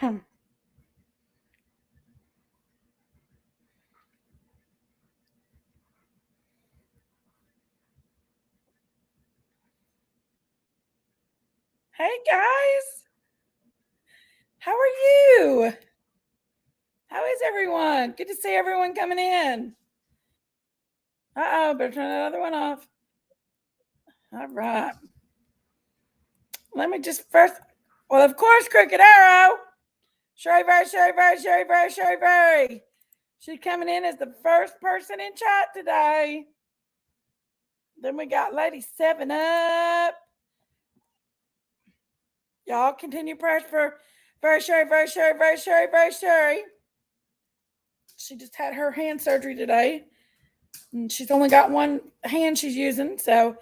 Hey guys, how are you? How is everyone? Good to see everyone coming in. Better turn that other one off. All right. Let me just first. Well, of course, Crooked Arrow. Sherry. She's coming in as the first person in chat today. Then we got Lady 7 Up. Y'all continue prayers for Sherry. She just had her hand surgery today. And she's only got one hand she's using. So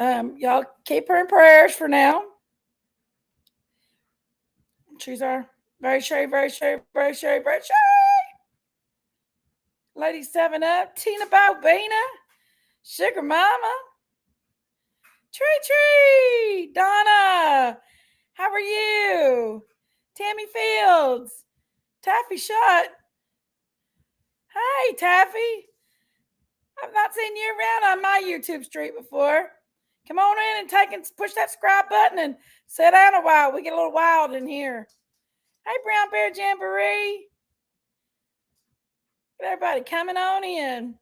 y'all keep her in prayers for now. She's our very Sherry. Lady 7 Up, Tina Balbina, Sugar Mama, Tree, Donna, how are you? Tammy Fields, Taffy Shot. Hey, Taffy. I've not seen you around on my YouTube street before. Come on in and push that subscribe button and sit down a while. We get a little wild in here. Hey, Brown Bear Jamboree. Get everybody coming on in.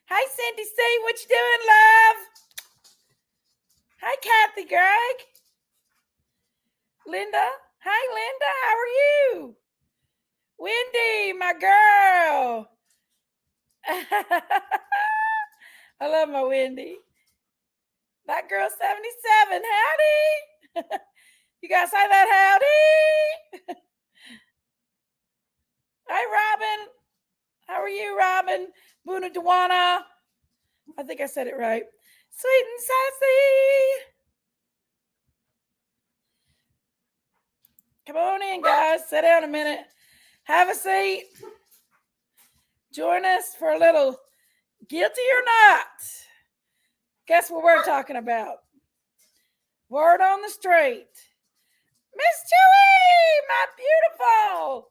Hey, Cindy C. What you doing, love? Hi, Kathy Greg. Linda. Hi, Linda. How are you? Wendy, my girl. I love my Wendy. That girl 77. Howdy. You guys say that howdy? Hey, Robin. How are you, Robin? Buna Dewana. I think I said it right. Sweet and sassy. Come on in, guys. Sit down a minute. Have a seat. Join us for a little guilty or not. Guess what we're talking about? Word on the street. Miss Chewy, my beautiful.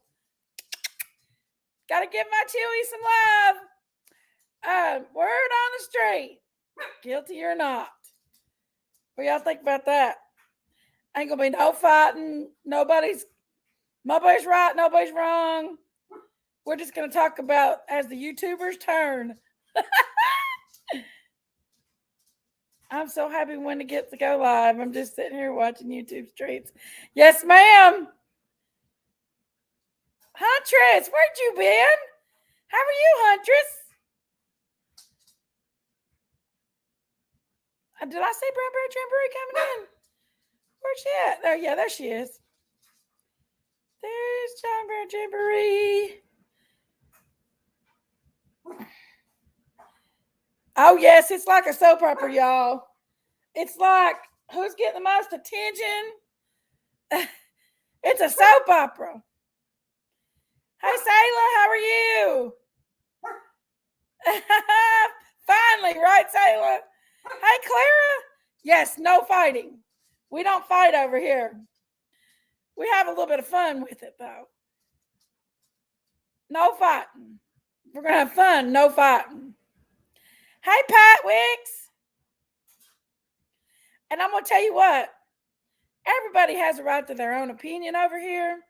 Got to give my Chewy some love. Word on the street. Guilty or not. What y'all think about that? Ain't gonna be no fighting. Nobody's right, nobody's wrong. We're just gonna talk about as the YouTubers turn. I'm so happy when it gets to go live. I'm just sitting here watching YouTube streets. Yes, ma'am. Huntress, where'd you been? How are you, Huntress? Did I say Brown Bear Jamboree coming in? Where's she at? There, yeah, there she is. There's John Bear Jamboree. Oh, yes, it's like a soap opera, y'all. It's like, who's getting the most attention? It's a soap opera. Hey, Sayla, how are you? Finally, right, Sayla? Hey, Clara? Yes, no fighting. We don't fight over here. We have a little bit of fun with it, though. No fighting. We're going to have fun, no fighting. Hey, Pat Wicks. And I'm going to tell you what. Everybody has a right to their own opinion over here.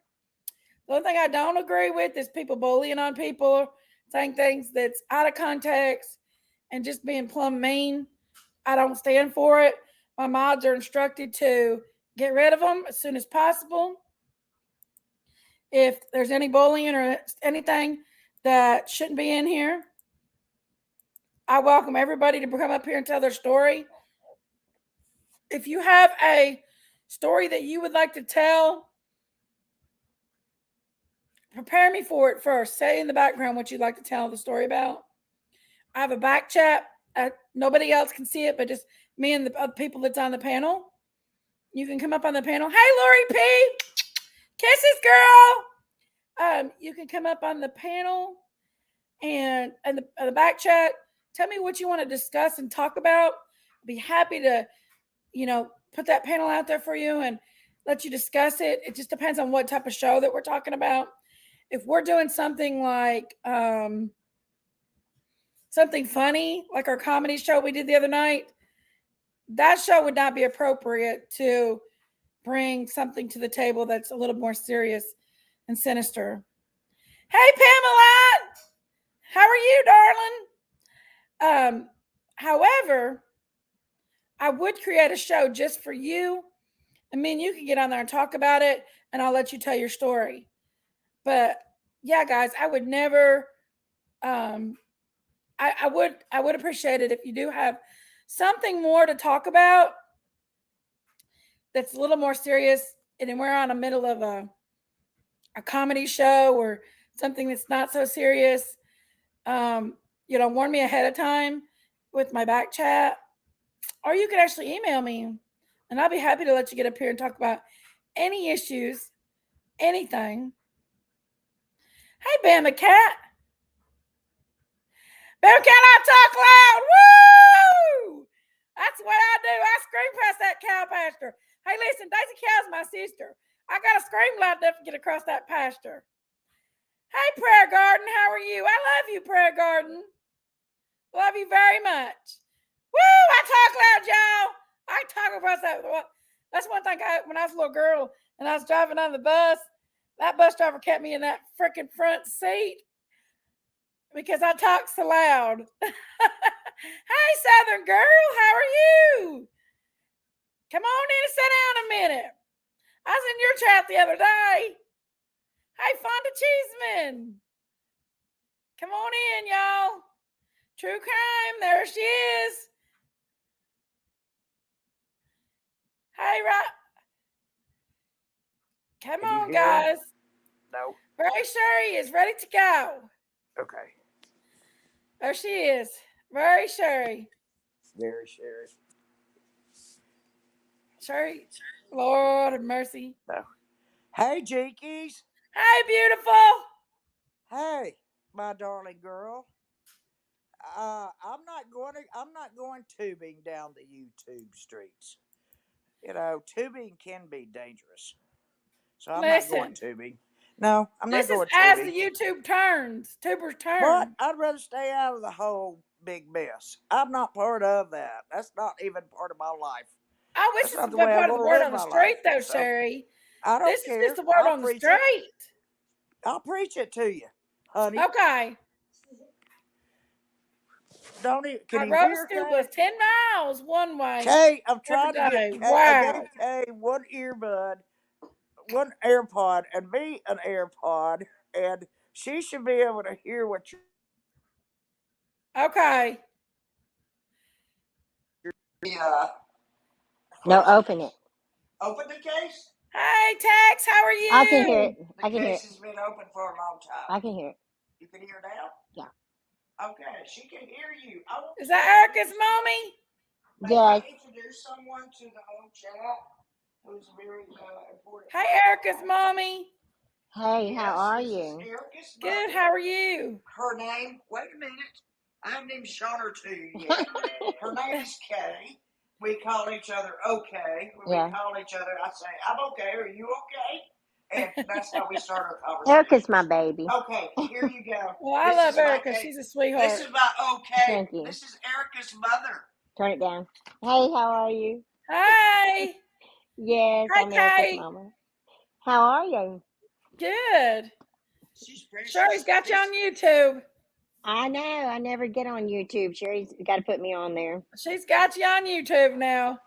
The only thing I don't agree with is people bullying on people, saying things that's out of context, and just being plumb mean. I don't stand for it. My mods are instructed to get rid of them as soon as possible. If there's any bullying or anything that shouldn't be in here, I welcome everybody to come up here and tell their story. If you have a story that you would like to tell, prepare me for it first. Say in the background what you'd like to tell the story about. I have a back chat. Nobody else can see it, but just me and the other people that's on the panel. You can come up on the panel. Hey, Lori P. Kisses, girl. You can come up on the panel and the back chat. Tell me what you want to discuss and talk about. I'd be happy to, put that panel out there for you and let you discuss it. It just depends on what type of show that we're talking about. If we're doing something like something funny, like our comedy show we did the other night, that show would not be appropriate to bring something to the table that's a little more serious and sinister. Hey, Pamela, how are you, darling? However, I would create a show just for you. I mean, you can get on there and talk about it, and I'll let you tell your story. But yeah, guys, I would never. I would appreciate it if you do have something more to talk about that's a little more serious, and then we're on the middle of a comedy show or something that's not so serious. Warn me ahead of time with my back chat, or you could actually email me, and I'll be happy to let you get up here and talk about any issues, anything. Hey, Bama Cat. Bama Cat, I talk loud. Woo! That's what I do. I scream past that cow pasture. Hey, listen, Daisy Cow's my sister. I got to scream loud enough to get across that pasture. Hey, Prayer Garden, how are you? I love you, Prayer Garden. Love you very much. Woo! I talk loud, y'all. I talk across that. That's one thing. When I was a little girl and I was driving on the bus, that bus driver kept me in that freaking front seat because I talk so loud. Hey, Southern girl, how are you? Come on in and sit down a minute. I was in your chat the other day. Hey, Fonda Cheeseman. Come on in, y'all. True crime, there she is. Hey, right. Come on, guys. No. Very Sherry is ready to go. Okay. There she is. Very Sherry. Very Sherry. Sherry. Lord have mercy. No. Hey, Jinkies. Hey, beautiful. Hey, my darling girl. I'm not going tubing down the YouTube streets. You know, tubing can be dangerous. So I'm not going tubing. No, I'm not going tubing. This is as the YouTube turns. Tubers turn. But I'd rather stay out of the whole big mess. I'm not part of that. That's not even part of my life. I wish That's this not was the way part I of the want to word live on the my street, life. though, So, Sherry. I don't This care. is just the word I'll on the preach street. it. I'll preach it to you, honey. Okay. Can I you rode hear, a school Kay? bus 10 miles one way. Kay, I'm trying to day. get Kay. Wow. I gave Kay one earbud, one AirPod, and me an AirPod, and she should be able to hear what you're. Okay. No, open it. Open the case? Hey, Tex, how are you? I can hear it. The case has been open for a long time. I can hear it. You can hear now? Yeah. Okay, she can hear you. Is that Erica's mommy? May I introduce someone to the whole chat who's very important? Hey, Erica's mommy. Hey, how are you? Erica's Good, mother. How are you? Her name, wait a minute. I haven't even shown her to you yet. Her name is Kay. We call each other okay. When we call each other, I say, I'm okay. Are you okay? And that's how we start our conversation. Erica's my baby. Okay, here you go. Well, I love Erica. She's a sweetheart. This is my okay. Thank you. This is Erica's mother. Turn it down. Hey, how are you? Hi. Yes, Hi, I'm Erica's Kay. mama. How are you? Good. She's precious. Sherry's got you on YouTube. I know. I never get on YouTube. Sherry's got to put me on there. She's got you on YouTube now.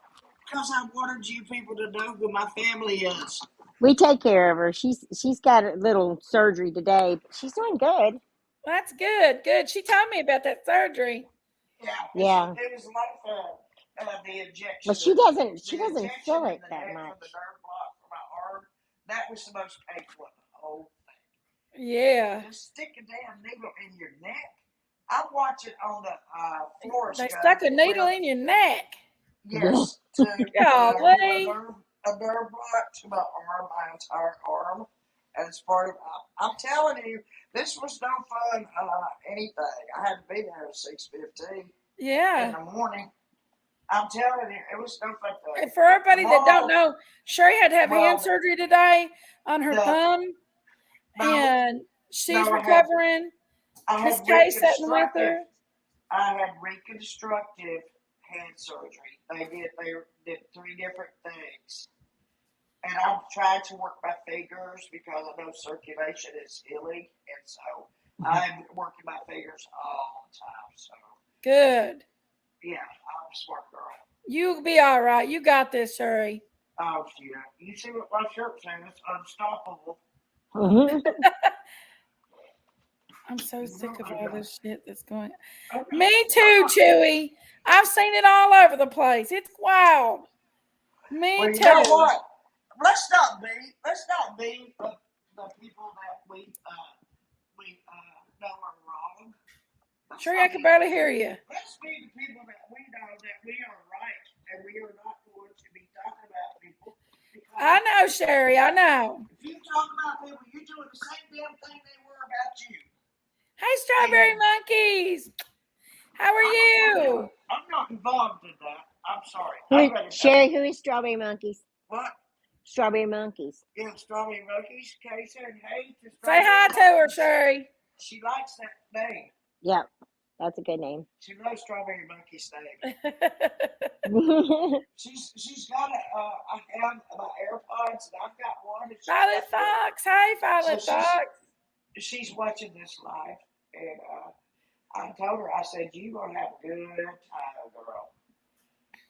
Because I wanted you people to know who my family is. We take care of her. She's got a little surgery today. She's doing good. That's good. Good. She told me about that surgery. Yeah. It was a lot of fun. The injection. But she doesn't feel it that much. The nerve block for my arm. That was the most painful of the whole thing. Yeah. Just stick a damn needle in your neck. I'm watching on the floor. They stuck a needle in your neck. Yes. To Golly. a nerve block to my arm, my entire arm. And it's part of, I'm telling you, this was no fun anything. I had to be there at 6:15 in the morning. I'm telling you, it was no fun. And for everybody that don't know, Sherry had to have hand Well, surgery today on her thumb, No, and she's no, recovering. I Miss had Kay sitting with her. I had reconstructive hand surgery. They did 3 different things. And I'm trying to work my fingers because I know circulation is healing. And so I'm working my fingers all the time. So Good. yeah, I'm a smart girl. You'll be all right. You got this, Sherry. Oh yeah. You see what my shirt says? Unstoppable. I'm so sick of all this shit that's going on. Okay. Me too, Chewy. I've seen it all over the place. It's wild. Me Well, you too. know what? Let's not be the people that we know are wrong. Sherry, I can barely hear you. Let's be the people that we know that we are right and we are not going to be talking about people. I know, Sherry. I know. If you talk about people, you're doing the same damn thing they were about you. Hey, Strawberry Monkeys. How are you? I'm not involved in that. I'm sorry. Sherry, who is Strawberry Monkeys? What? Strawberry Monkeys. Yeah, Strawberry Monkeys. Kay said, hey to Say hi to her, Sherry. She likes that name. Yep, that's a good name. She loves Strawberry Monkey's name. She's got I have my AirPods and I've got one. Violet Fox. Hey, Violet Fox. She's watching this live, and I told her, I said, "You're gonna have a good time, girl.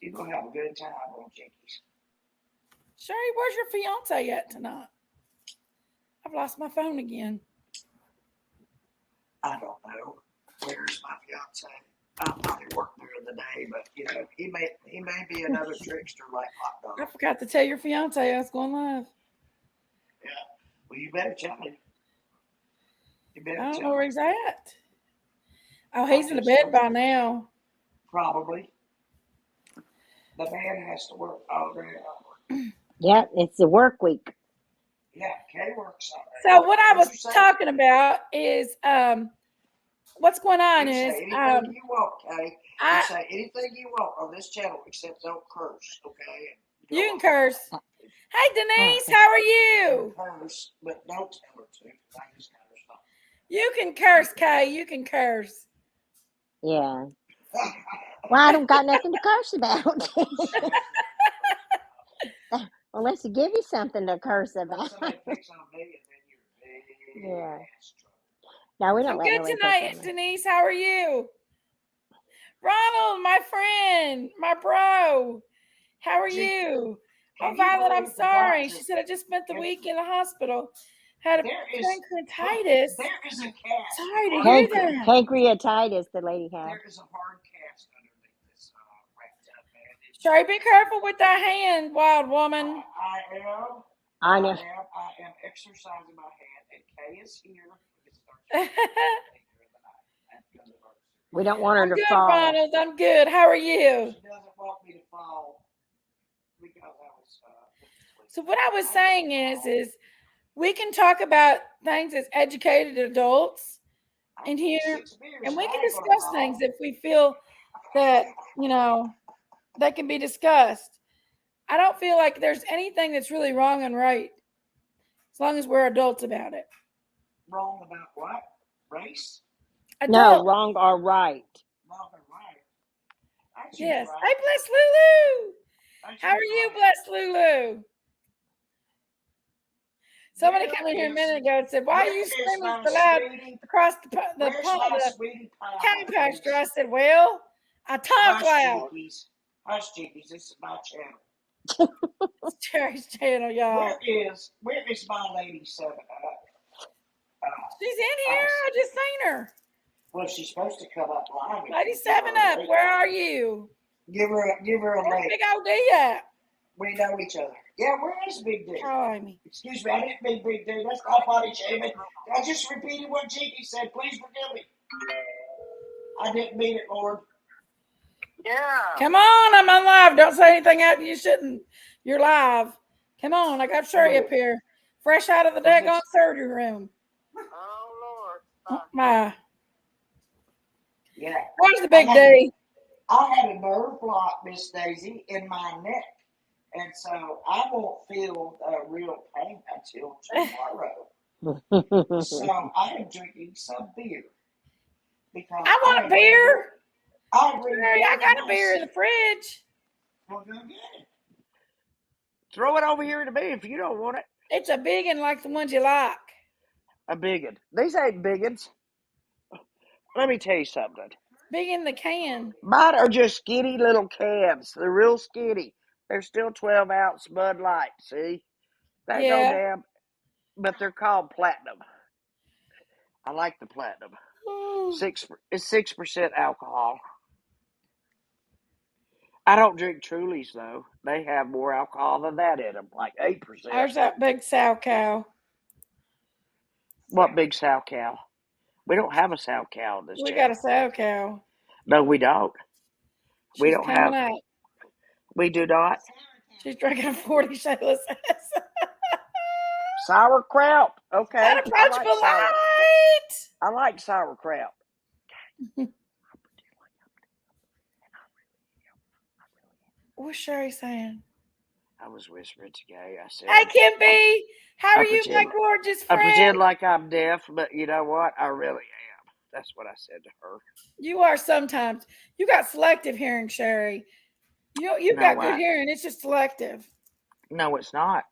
You're gonna have a good time on Jinkies." Sherry, where's your fiance at tonight? I've lost my phone again. I don't know. Where's my fiance? I probably work during the day, but you know, he may be another trickster like Hot Dog. I forgot to tell your fiance I was going live. Yeah. Well, you better tell him. I don't know where he's at. Oh, he's in the bed by now. Probably. The man has to work all day. Yep, it's the work week. Yeah, Kay works on it. So what I was talking about is what's going on you is say anything you want, Kay. I You say anything you want on this channel except don't curse, okay? You can curse. Hey Denise, how are you? Curse, but don't tell her to. I just got her stuff. You can curse, Kay. You can curse. Yeah. Well, I don't got nothing to curse about. Unless you give you something to curse about. Somebody picks on me and then you're big. Yeah. No, we don't I'm let good nobody tonight, Denise. How are you? Ronald, my friend, my bro. How are you? Oh, Violet, I'm sorry. She said I just spent the week in the hospital. Had a pancreatitis. There is a cast. Sorry to hear that. Pancreatitis, the lady had. There is a hard cast underneath this wrapped up bandage. Sherry, be careful with that hand, wild woman. I am exercising my hand, and Kay is here. We don't want her to good, fall. Ronald. I'm good. How are you? She doesn't want me to fall because I was. So what I was saying is we can talk about things as educated adults in here, and we can discuss things if we feel that, you know, they can be discussed. I don't feel like there's anything that's really wrong and right as long as we're adults about it. Wrong about what? Race? No, wrong or right. Wrong or right. Yes. Right. Hey, Bless Lulu. How are you, Bless Lulu? Somebody came in here a minute ago and said, "Why are you screaming so loud across the cow pasture?" I said, "Well, I talk loud." Hush, Jinkies. This is my channel. It's Cherry's channel, y'all. Where is my lady 7 up? She's in here. I just seen her. Well, she's supposed to come up live. Lady 7 up, where are you? Give her a Where's link. Big old D at? We know each other. Yeah, where is Big D? Amy. Excuse me, I didn't mean Big D. That's not body shaming. I just repeated what Jinky said. Please forgive me. I didn't mean it, Lord. Yeah. Come on, I'm on live. Don't say anything after you shouldn't. You're live. Come on, I got Sherry up here. Fresh out of the daggone surgery room. Oh, Lord. My. Yeah. Where's the Big D? I had a nerve block, Miss Daisy, in my neck, and so I won't feel real pain until tomorrow. So I am drinking some beer because I want a beer. I Sherry, I regained got a my beer in the sense. fridge. Well, go get it. Throw it over here to me if you don't want it. It's a big one like the ones you like. A biggin. These ain't biggins. Let me tell you something. Big in the can. Mine are just skinny little cans. They're real skinny. They're still 12-ounce Bud Light. See, they ain't no Yeah. damn, but they're called platinum. I like the platinum. It's 6% alcohol. I don't drink Trulies though. They have more alcohol than that in them, like 8%. There's that big sow cow. What big sow cow? We don't have a sow cow in this We got a channel. sow cow. No, we don't. We She's don't coming have. out. We do not. She's drinking a 40 Shayla says. Sauerkraut. Okay, I like Unapproachable light. I like sauerkraut. What's Sherry saying? I was whispering to Gay. I said, Hey, Kimby. How I are you, my pretend, gorgeous I friend? pretend like I'm deaf, but you know what? I really am. That's what I said to her. You are sometimes. You got selective hearing, Sherry. You've No, got good hearing. It's just selective. no, it's not.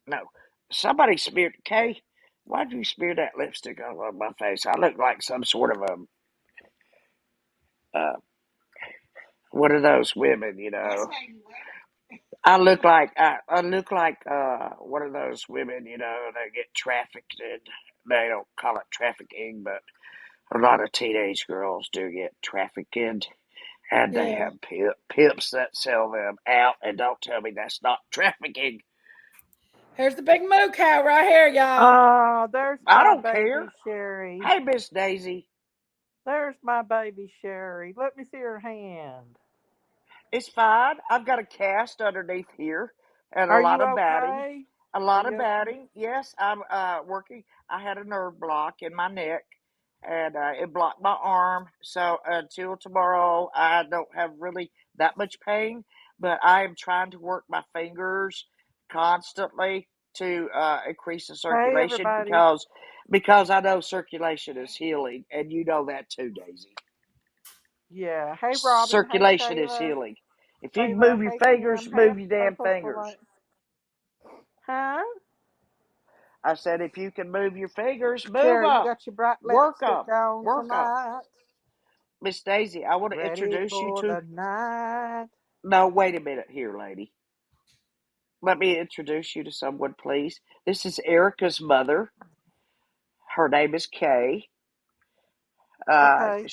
No, somebody smeared. Kay, why'd you smear that lipstick all over my face? I look like some sort of uh, one of those women, you know. I look like one of those women, you know, that get trafficked. And they don't call it trafficking, but a lot of teenage girls do get trafficked, and they Yeah. have pimps that sell them out. And don't tell me that's not trafficking. Here's the big moo cow right here, y'all. Oh, there's I my don't care. baby Sherry. Hey, Miss Daisy, There's my baby Sherry. Let me see her hand. it's fine. I've got a cast underneath here and a Are lot you of batting. okay? A Are lot of you okay? batting. Yes, I'm working. I had a nerve block in my neck, and it blocked my arm. So until tomorrow, I don't have really that much pain. But I am trying to work my fingers constantly to increase the Hey, circulation everybody. because I know circulation is healing, and you know that too, Daisy. Yeah. Hey, Robin. Hey, Circulation is Shayla. healing. If you can Shayla. move your Hey, fingers, Kim. Hey, move your damn Unapproachable fingers. Light. Huh? I said, if you can move your fingers, move Sherry, you them. got your bright Work lipstick them. on Work them. tonight. Miss Daisy, I want to Ready introduce you for to. the night. No, wait a minute here, lady. Let me introduce you to someone, please. This is Erica's mother. Her name is Kay. Okay.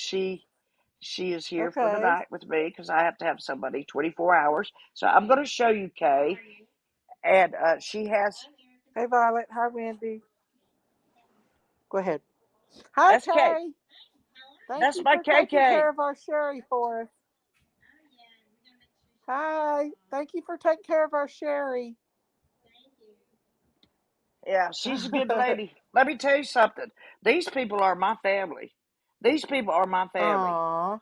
She is here for the Okay. night with me because I have to have somebody 24 hours. So I'm going to show you Kay, and she has. Hey, Violet. Hi, Wendy. Go ahead. Hi, That's Kay. Kay. Thank That's you my for taking care KK. of our Sherry for us. Hi. Thank you for taking care of our Sherry. Yeah, she's a good lady. Let me tell you something. These people are my family. These people are my family. Aw.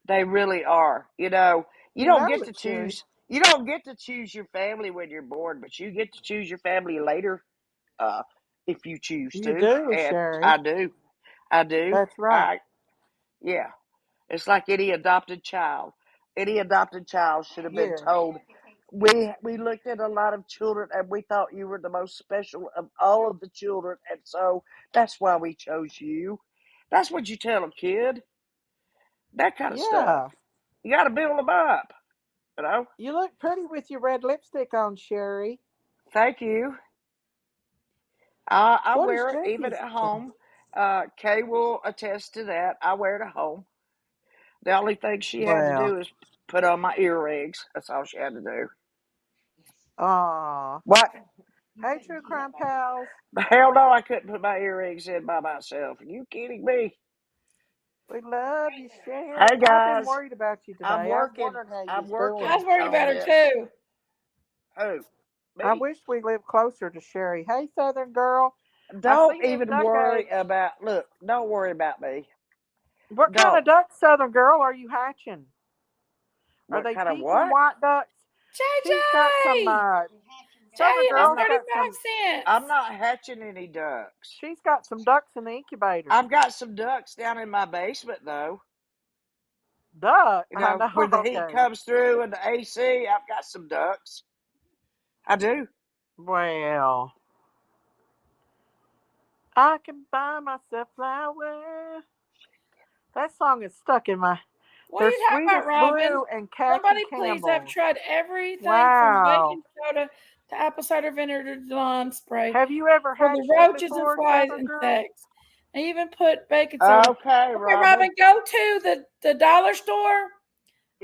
They really are. You know, you You don't know get to it, Sherry. choose. You don't get to choose your family when you're born, but you get to choose your family later, uh, if you choose You to. do, And Sherry. I do. I do. That's right. I Yeah. It's like any adopted child. Any adopted child should have been Yeah. told. We looked at a lot of children and we thought you were the most special of all of the children, and so that's why we chose you. That's what you tell a kid. That kind of stuff. Yeah. You got to build them up. You know. You look pretty with your red lipstick on, Sherry. Thank you. I What is wear it even Jackie's? at home. Kay will attest to that. I wear it at home. The only thing she had to Well, do is put on my earrings. That's all she had to do. aw. What? Hey, True Crime Pals. Hell no, I couldn't put my earrings in by myself. Are you kidding me? We love you, Sherry. Hey I've been guys, worried about you I'm today. I was working. wondering how you I'm was I doing. was working worried on about her this. too. Who? I Me? wish we lived closer to Sherry. Hey, Southern Girl. I Don't see them even worry ducks. about. Look, don't worry about me. What kind No. of ducks, Southern Girl, are you hatching? Are What they kind of pink and what? white ducks? She's got some. JJ! Southern Jay, and it's I'm Girl's not. got 35 some. I'm cents. not hatching any ducks. She's got some ducks in the incubator. I've got some ducks down in my basement though. Duck. You I know, know. where the heat Okay. comes through and the AC, I've got some ducks. I do. Well, I can buy myself flowers. That song is stuck in my. What are They're you talking about, sweetest Robin? blue and khaki Somebody please, I've Campbell's. tried everything from Wow. baking soda to apple cider vinegar to lawn spray Have you ever for the hatched them roaches and before, flies Southern Girl? insects. I even put baking soda. Okay, Okay, Robin. Robin, go to the dollar store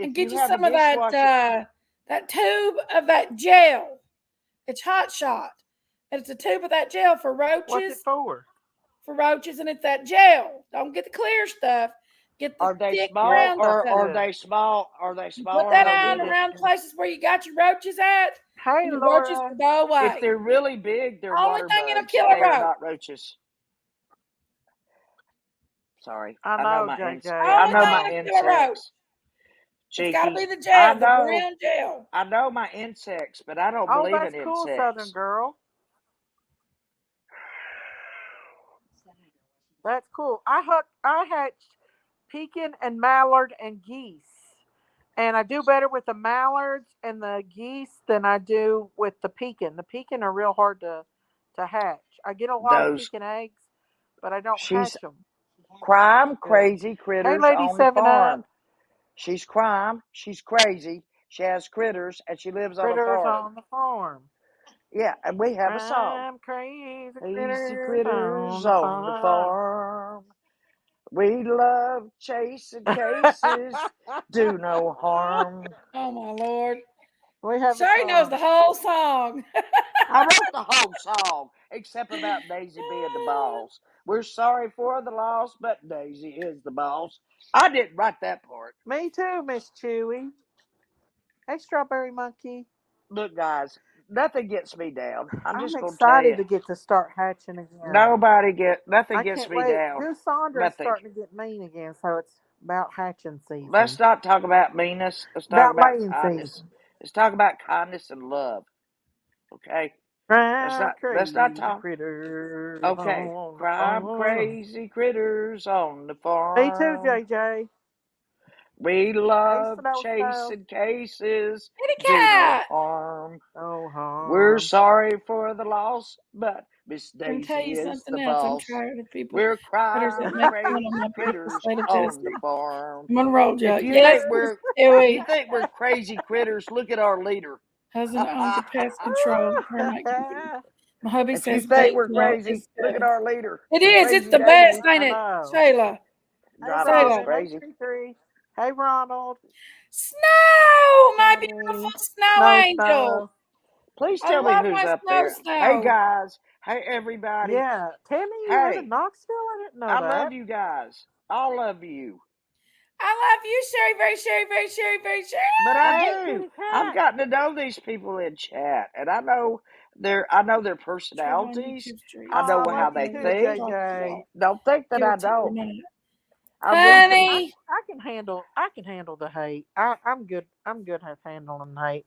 and If get you you have a some of that dishwasher, that tube of that gel. It's hot shot. And it's a tube of that gel for What's it roaches. for? For roaches, and it's that gel. Don't get the clear stuff. Get the are they thick small brown Yes, or stuff. are good. they small? Are they You put smaller and that don't on need it? around places where you got your roaches at, Hey, and the roaches Laura. will go If away. they're really big, they're Only water thing it'll bugs. kill a They are roach. not roaches. Sorry, I I know know, my JJ. I Only know thing my it'll kill a roach. insects. It's got to be Cheeky. the I gel, the know. brown gel. I know my insects, but I don't Oh, believe that's in cool, Southern insects. Girl. That's cool. I hatched pekin and mallard and geese. And I do better with the mallards and the geese than I do with the pekin. The pekin are real hard to hatch. I get a lot of Those pekin eggs, but I don't she's hatch them. crime Good. crazy Hey, critters Lady on the 7 Up. farm. She's crime. She's crazy. She has critters and she lives on a Critters farm. on the farm. Yeah, and we have a song. I'm crazy Crazy critters critters on the on the farm. farm. We love chasing cases, do no harm. Oh my Lord. We have a Sherry knows song. the whole song. I wrote the whole song, except about Daisy being the boss. We're sorry for the loss, but Daisy is the boss. I didn't write that part. Me too, Miss Chewy. Hey, Strawberry Monkey. Look, guys, nothing gets me down. I'm I'm just gonna tell excited you, to get to start hatching again. nothing I gets can't me wait. down. This Sandra's Nothing. starting to get mean again, so it's about hatching Let's season. not talk about meanness. Let's talk About about mating kindness. season. Let's talk about kindness and love. Okay. Crime Let's not crazy talk. critters Okay. on the Crime farm. crazy critters on the Me too, farm. JJ. We Hey, love Snow. chasing cases, Kitty do no cat. harm. No We're harm. sorry for the loss, but Miss I'm gonna tell Daisy you is the something else. I'm boss. tired of people, We're critters that crime make fun of crazy my beautiful critters state of on the Tennessee. farm. I'm gonna roll you. If you Yes, think Miss we're if you Stewie. think we're crazy critters, look at our leader. Husband owns a pest control termite company. My hubby If you says think bait we're gel crazy, is look at good. our leader, It is. It's Crazy the best, Daisy. ain't I it, know. Shayla? Hey, Driving us Shayla. Robin. Hey, crazy. Tree. Hey, Ronald. Snow, my Tammy. beautiful snow Snow, angel. Snow. Please I tell me love who's my up snow there. Hey snow. guys. Hey everybody. Yeah. Tammy, you live in Hey, Knoxville? I didn't know I that. love you guys. All of you. I love you, Sherry, very Sherry, very Sherry, very But I Sherry. Hey, do. kitty I've cat. gotten to know these people in chat, and I know their Trevor on personalities. YouTube Street. I Oh, know I how love you they Okay, too, let's think. talk JJ. about. Don't think that Give I it to you in a don't. minute. I really do. Honey. I can handle. I can handle the hate. I'm good. I'm good at handling hate.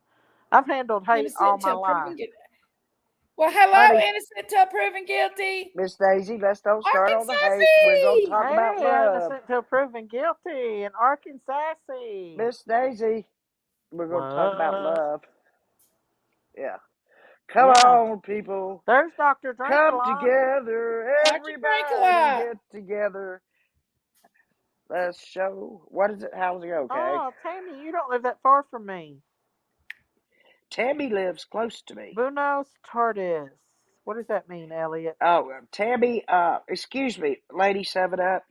I've handled hate Innocent all my until life. proven guilty. Well, hello, Honey, innocent until proven guilty. Miss Daisy, let's don't start on the hate. We're going to Arkansas. talk about Hey, love. innocent till proven guilty in Arkansas. Miss Daisy, we're going to talk about What? love. Yeah. Come Yeah. on, people. There's Dr. Drink a Come lot. together. Dr. Drink a Everybody lot. get together. Let's show. What is it? How's it go, okay? Oh, Tammy, you don't live that far from me. Tammy lives close to me. Buenos tardes. What does that mean, Elliot? Oh, Tammy, excuse me, Lady 7 Up.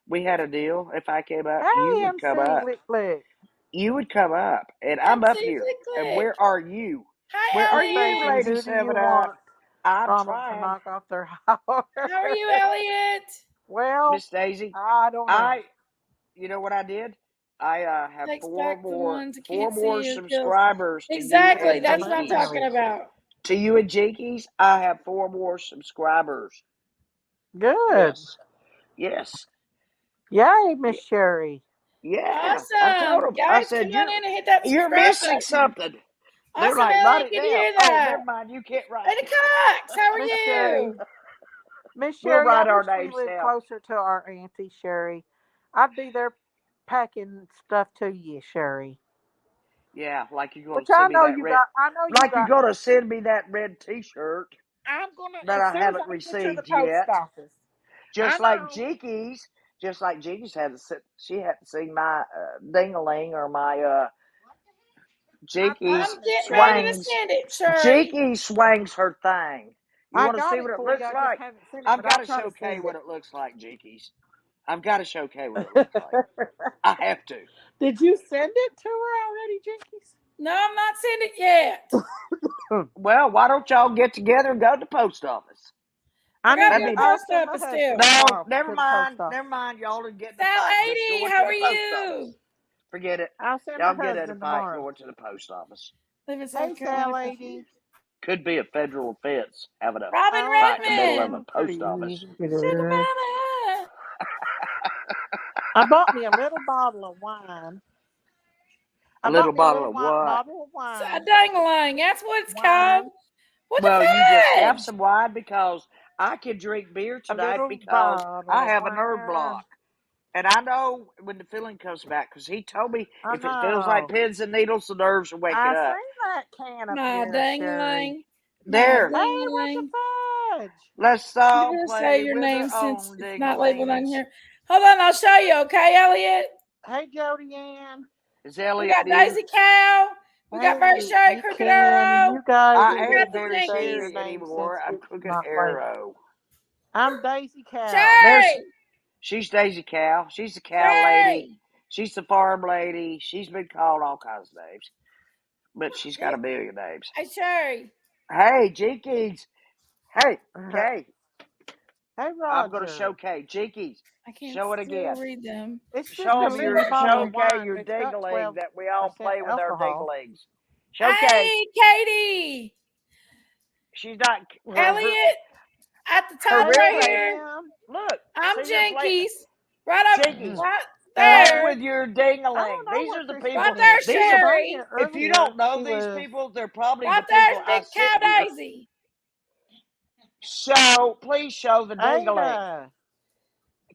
We had a deal. If I came up, you Hey, would come MC up. Lick Lick. You would come up. And I'm MC up here. Click And Click. where are you? Where Hi, are Miss you, Elliot. Daisy, Lady who do you 7 Up? want I'm Ronald to trying. knock off their house? How are you, Elliot? Well, Miss Daisy, I don't know. you know what I did? I have Takes four back the more ones that four can't see more you. Kills. subscribers to you Exactly. and Yes, That's what I'm Jinkies. talking ma'am. about. To you and Jinkies, I have four more subscribers. Good. Yes. Yes. Yay, Miss Sherry. Yeah, I told Awesome. them. I Guys, come said on in and hit that you're subscribe missing button. something. They're Awesome, like, write Ellie. it Good to down. hear Oh, that. never mind. You can't write Lady it. Cox, how are Miss you? Sherry. Miss We'll Sherry, I write our wish we names lived down. closer to our Auntie Sherry. I'd be there packing stuff to you, Sherry. Yeah, like you're gonna Which send I me know that you red. got. I know you Like you're got. gonna send me that red T-shirt I'm gonna that as I soon as haven't I get to the received post yet. office. I Just like know. Jiki's. Just like Jiki's had to sit. She had to see my ding-a-ling or my I'm Jiki's getting ready to swangs. send it, Sherry. Jiki swangs her thing. You I want to got see it what it for you. looks I just like? haven't sent it, I've but got I'll to try to show Kay send what it. it looks like, Jiki's. I've got to show Kay what it looks like. I have to. Did you send it to her already, Jinkies? No, I'm not sending it yet. Well, why don't y'all get together and go to the post office? I I need gotta Let go to. to me. the I'll post send my office still. husband No, tomorrow never to the post mind. office. Never mind. Y'all are getting a Sal fight. Just 80, going how to are the post office. you? Forget it. I'll send my Y'all get in a husband fight tomorrow. going to the post office. Live in Hey, South Sal Carolina. lady. Could be a federal offense having a Robin Oh, fight in the middle of a Redmond. post office. Sugar Mama. I bought me a little bottle of wine. A I little bought me a bottle little of what? bottle of A wine. dang-a-lang. That's what it's called. Wine. What the Well, you just have fudge? some wine because I can drink beer A tonight little because bottle I of have a nerve wine. block. And I know when the feeling comes back because he told me I if it feels like know. pins and needles, the nerves are waking I up. seen that can up My there, Sherry. dang-a-lang. My There, Hey, what's dang-a-lang. the fudge? let's You all can say play your with name our since own it's not labeled on ding-a-lings. here. Hold on, I'll show you, okay, Elliot? Hey, Jody Ann. Is We Elliot got new? Daisy Cow. We got Bird Hey, Shay, you Crooked can. Arrow. You guys I We either got ain't the very can say your Jinkies. scary name anymore. since I'm it's Crooked not labeled. Arrow. I'm Daisy Cow. There's, Sherry. she's Daisy Cow. She's the cow lady. Sherry. She's the farm lady. She's been called all kinds of names, but she's got a million names. Hey, Sherry. Hey, Jinkies. Hey, Kay. Hey, I'm gonna show Roger. Kay. Jinkies. I can't Show it still again. read them. It's just Show a him Where's your little the bottle show of Kay wine. your It's got ding-a-ling 12% that we all play with our alcohol. ding-a-lings. Show Kay. Hey, Katie. She's not Elliot. At the her top Hey, real right name. here. Kim. Look, I'm see your play. Jinkies. Right up, Jinkies. right Play there. with your I ding-a-ling. don't know These where are the Right people. Christine there, is. She These are. was on Sherry. here If you don't earlier. know She these was. people, they're probably Right the there's people the I big sit cow here. Daisy. Please show the ding-a-ling. Ada.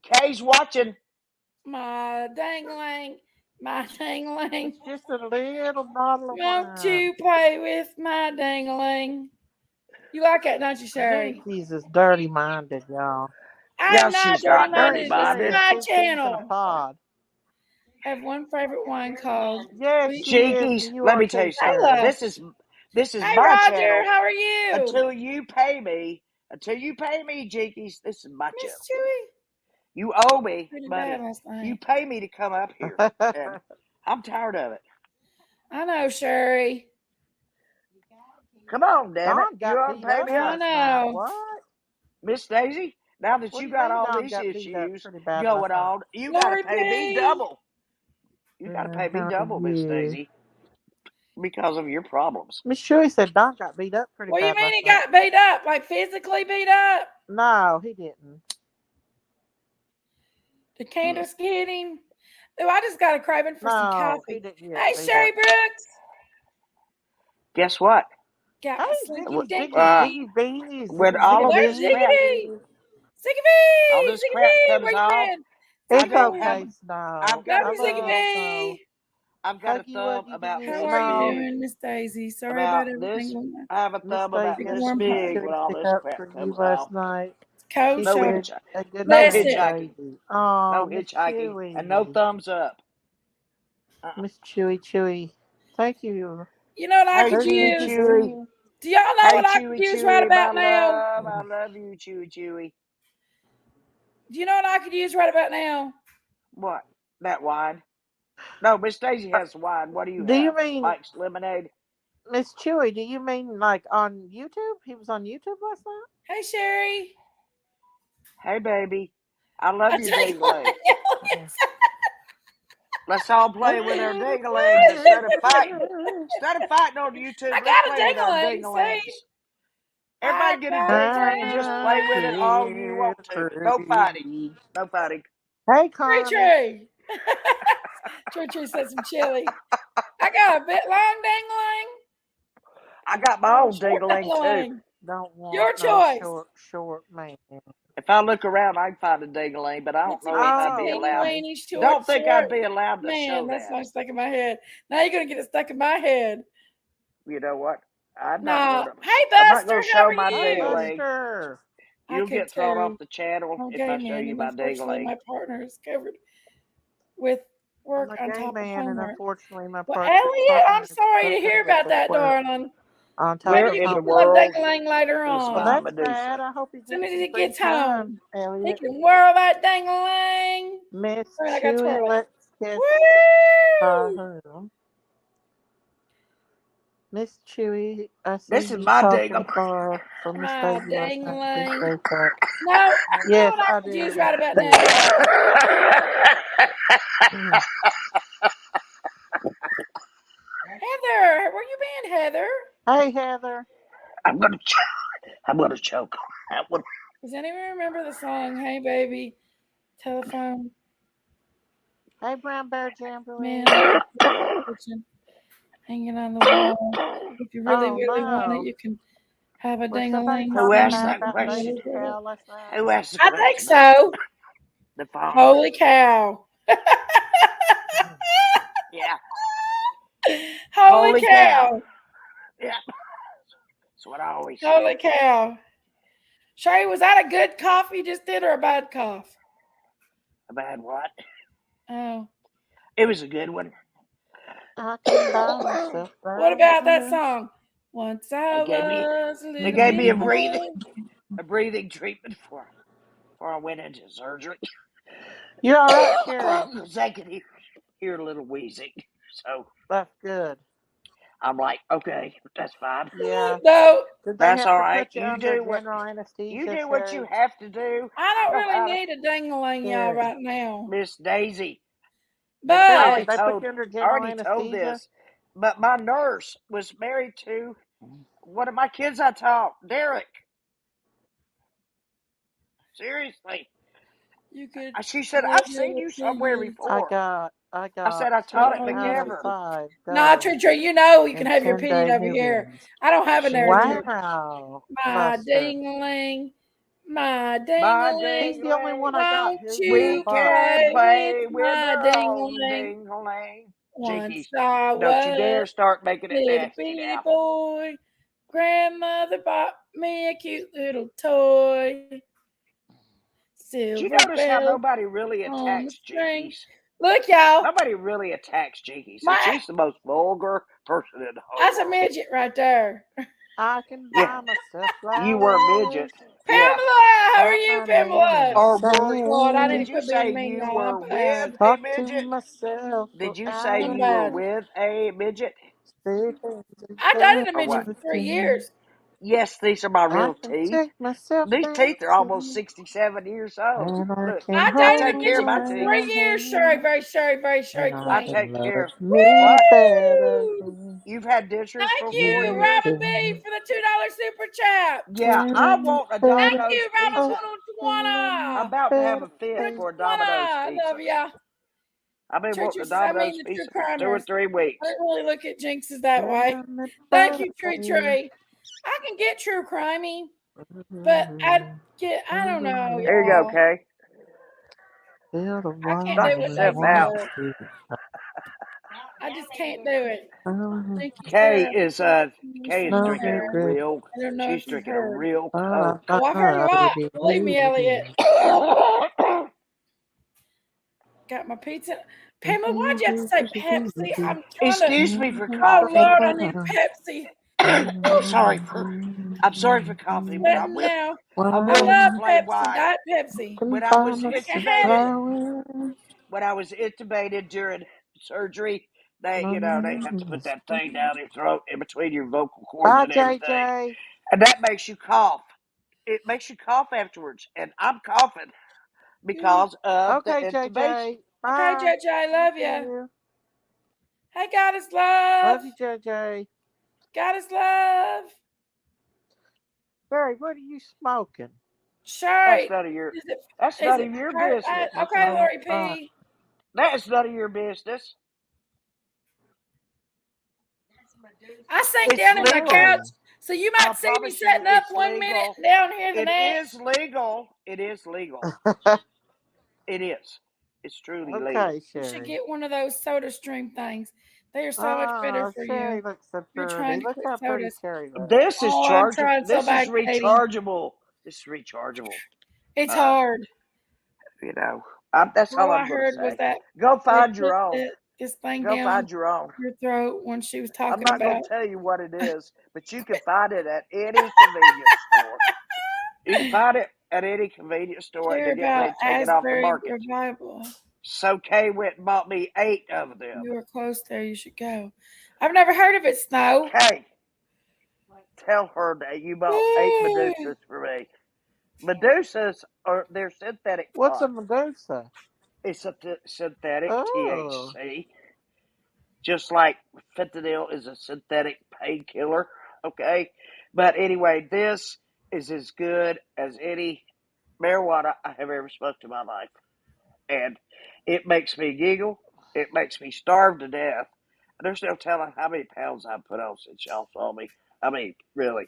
Kay's watching. My dangling. My dangling. It's just a little bottle of Won't wine. you play with my dangling? You like it, don't you, Sherry? Jinkies is dirty minded, y'all. No, I'm not she's dirty not dirty minded. This is minded. Dirty my two peas in a channel. pod. I have one favorite wine called Yes, Sweet. she is, Jinkies, and you let are me tell too, you something. Hey, Sherry. love. This is Hey, my Roger. channel. How are you? Until you pay me, Jinkies, this is my channel. Miss Chewy. You owe me Pretty bad money. last You night. pay me to come up here, and I'm tired of it. I know, Sherry. Come on, damn it. Don You got ought to beat pay up me I up. last night. know. What? Miss Daisy, now that What do you you got mean all Don these got beat up issues pretty bad going last night? on, you got to Lori pay me P. double. You got to pay me double, Miss Yeah. Daisy, because of your problems. Miss Chewy said Don got beat up pretty What do you bad mean last he night. got beat up? Like physically beat up? No, he didn't. Did Candace get him? Oh, I just got a craving for some No, he coffee. didn't get Hey, beat Sherry up. Brooks. Guess what? Got Hey, my slinky Ziggy, Uh, dinky. Ziggy Bees, when Ziggy, Oh, all Ziggy of there's this Bees. crap, Ziggity. all Ziggity. this crap Ziggity. comes Where you off, been? I It's don't have. okay, Ziggity. Snow. I've got Love a I you, love thumb. you, Snow. Ziggity. I've got a Huggy thumb Wuggy to about you, How this are you Snow. big. doing, Miss Daisy? Sorry About about this, everything going on. I have a Miss thumb Daisy about Big has this warm Miss hug. big when Chewy all stick this up crap for you comes last off. night. It's cold, She No sure. said hitch, a good no night, Miss Listen, hitchhiking, Daisy. Oh, no Miss hitchhiking, and no Chewy. thumbs up. Miss Chewy Chewy. Thank you. you know what I Hey, could There's Chewy, use? Ziggy Chewy. Bee. Do y'all know Hey, what I could Chewy, use right Chewy, my about now? love. I love you, Chewy, Chewy. Do you know what I could use right about now? What? That wine? No, Miss Daisy has the wine. What do you Do you have? mean, Mike's lemonade. Miss Chewy, do you mean like on YouTube? He was on YouTube last night? Hey, Sherry. Hey, baby. I love I your tell you ding-a-ling. what, Let's all play with our ding-a-lings instead of fighting. Instead of fighting on YouTube, I let's got a play with our ding-a-ling. See, ding-a-lings. I Everybody get a got a ding-a-ling and just play I with it ding-a-ling. all you feel want to. No fighting. pretty. No fighting. Hey, Tree Connie. Tree. Tree said some chili. I got a bit long dangling. I got my Or a own short dingling too. dangling. Don't want Your no choice. short man. If I look around, I can find a dingling, but I don't Itsy know if I'd bitsy be Oh, teeny allowed. okay. weeny short Don't think short. I'd be allowed to Man, show that's that. not stuck in my head. Now you're gonna get it stuck in my head. You know what? I'm not Nah. gonna. Hey I'm not Buster, gonna how show are my Hey, you? dingling. Buster. I You'll could get thrown off too. the channel I'm a if gay I show man, you and my unfortunately dingling. my partner is covered with I'm work a on gay top of man, and homework. unfortunately, my Well, partner Elliot, I'm sorry to hear covered about with that, work darling. on top Maybe Where of you in can the get a little world dangling later is Well, on. my that's Medusa? bad. I hope he As soon gets as some he free gets home, time, he Elliot. can whirl that dangling. Miss I mean, I got to Chewy, twirl it. let's get Woo! her. Miss Chewy, I see This is you my talking dingling. for Miss My Daisy last night. dangling. Appreciate that. No, you know Yes, what I I could use do. right about now? Mm. Heather, where you been, Heather? Hey, Heather. I'm gonna choke. I'm gonna choke on that one. Does anyone remember the song "Hey Baby, Telephone"? Hey, Brown Bear Jamboree. Man, kitchen, hanging on the wall. If you really, Oh, really want it, no. you can have a Was somebody ding-a-ling. Who talking asked bad that about question? Baby Cow last night? Who asked the I think question? so. The phone. Holy cow! Yeah. Holy Holy cow. cow! Yeah. That's what I always Holy say. cow! Sherry, was that a good cough you just did or a bad cough? A bad what? Oh. It was a good one. I can buy myself What about that flowers. song? Once I They gave me was a they little gave me bitty boy. a breathing treatment before I went into surgery. You all right, Sherry? Because I could hear a little wheezing. So That's good. I'm like, okay, that's fine. Yeah. No, Did they That's have all to right. put you under general You anesthesia, do what you Sherry? have to do. I I don't know really how to. need a ding-a-ling, y'all, Sherry. right now. Miss Daisy. Sherry, But did they put you under I general already told anesthesia? this, but my nurse was married to one of my kids I taught, Derek. Seriously. you could She said, live I've here seen with you somewhere me. before. I I got said, I taught at Oh, McGivern. 295 nah, gold Tree, you know you can and have your 10-day opinion over new here. beans. I don't have a She did. narrative. Wow, My Buster. ding-a-ling, my My ding-a-ling. He's the only ding-a-ling, one I got Won't who's in the we you box. can play with play with my our own ding-a-ling? ding-a-ling. Once Jinkies, I don't you dare was start making a it little nasty bitty now. boy. Grandmother bought me a cute little toy. Did you Silver notice how bells nobody really on the attacks string. Jinkies? Look, y'all. Nobody really attacks Jinkies, and My she's the most vulgar person in the whole that's a world. midget right there. I can Yeah, buy myself you were a midget. flowers. Yeah. Pamela, how are you, My name Pamela? is Or Lord, I need did to Sally. you quit say being mean, you y'all. I'm were with bad. a Talk to midget? myself Did for you say I'm you were hours. bad. with a midget Say things I instead dated a or midget what? for of 3 things. years. Yes, these are my I real can teeth. take myself These teeth are almost dancing. 67 years old. And I Look, can I I dated a take hold care of midget my for teeth. three your years. Sherry, hand. very Sherry, very Sherry And I I Queen. take can love care. me What? better. Woo! You've had dentures Thank for you, 4 Me years? Robin B, better. for the $2 super chat. Yeah, I Better, want a Thank better. Domino's you, Robin pizza. Twana. I'm Better, about to have better, a fit For the better. for a 20. Domino's I pizza. love ya. I've been True wanting a Tree says, I mean Domino's the true pizza for 2 or crimers. 3 I weeks. don't really look at jinxes that way. Better, Thank better, you, Tree better. Tree. I can get true crimey, but I don't know, Here you go, y'all. Kay. Feel the I can't Knock do what wild they yourself out. wants said. to I just can't do it. come. Jinky Kay said, is Kay is No drinking a somewhere. regret. real. I don't know She's if you've drinking a heard. real All Coke. Oh, I've heard a I lot. Believe me, Elliot. believe. Got my pizza. Pamela, why'd you have to say Pepsi? I'm trying to. Excuse me for Oh coughing. Lord, I need a Pepsi. I'm sorry for I'm sorry for coughing, but Sweating now. I I will When love explain Pepsi. why. Diet Pepsi. can When I buy was I can have myself it. intubated, flowers. during surgery, they have to put that thing Bye, down your throat in between your vocal cords and everything, JJ. and that makes you cough. It makes you cough afterwards, and I'm coughing because of the Okay, intubation. JJ. Okay, Bye. JJ, I Thank love you. you. Hey, Goddess Love. Love you, JJ. Goddess Love. Barry, what are you smoking? Sherry, That's none of your. is it That's is none it of your her? business. Okay, Okay. Lori P. That's none of your business. I sink It's down in my legal. couch, Oh. so you I might see me promise you, setting up it's one minute, legal. down here the It is next. legal. It is legal. It is. It's truly legal. Okay, You should Sherry. get one of those Soda Stream things. They are so much better Oh, for you. Sherry looks so You're pretty. trying to Look quit how pretty sodas. Sherry looks. This is Oh, I'm chargeable. trying so This is bad, Katie. rechargeable. This is rechargeable. It's Uh, hard. you know, that's all All I I'm going to heard was say. that Go they find put your own. this thing Go down find your own. your throat when she was I'm talking not going about. to tell you what it is, but you can find it at any convenience store. You can find it at any convenience store, and Hear they're getting about ready to take it off the Asbury market. Revival. So Kay went and bought me 8 of them. You were close there. You should go. I've never heard of it, Snow. Kay, tell her that you bought 8 Ooh. Medusas for me. Medusas they're synthetic What's a pot. Medusa? It's a synthetic Oh. THC, just like fentanyl is a synthetic painkiller. Okay, but anyway, this is as good as any marijuana I have ever smoked in my life, and it makes me giggle. It makes me starve to death. There's no telling how many pounds I put on since y'all saw me. I mean, really.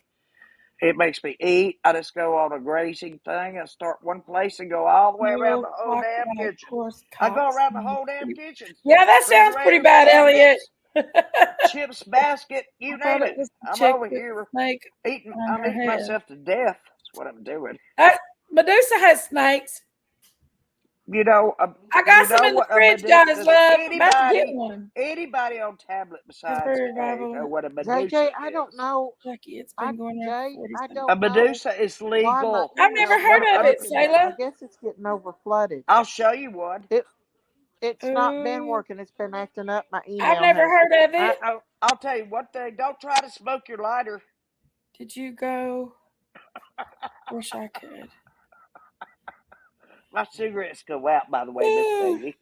It makes me eat. I just go on a grazing thing. I start one place and go all the way around No the whole cock damn out, kitchen. course I go cocks. around the whole damn kitchen. Yeah, that sounds pretty Refrigerators, bad, Elliot. cabinets, chips basket, you I thought name it it. was the I'm chick over with here the snake eating. on I'm her eating head. myself to death. That's what I'm doing. Medusa has snakes. You know, I got some in the what a fridge, guys. Medusa. Love, I'm about to get one. Anybody on tablet besides Asbury Kay know Revival. what a Medusa JJ, I don't is. know. Jackie, it's been going on for 40 I seconds. A don't know Medusa is why my legal. I've never It's email's one heard not of of. it, working, but I Selah. guess it's getting over flooded. I'll show you one. It's not been working. It's been acting up. My I've email never has. heard of it. I'll tell you one thing. Don't try to smoke your lighter. Did you go? Wish I could. My cigarettes go out, by the way, Miss Daisy.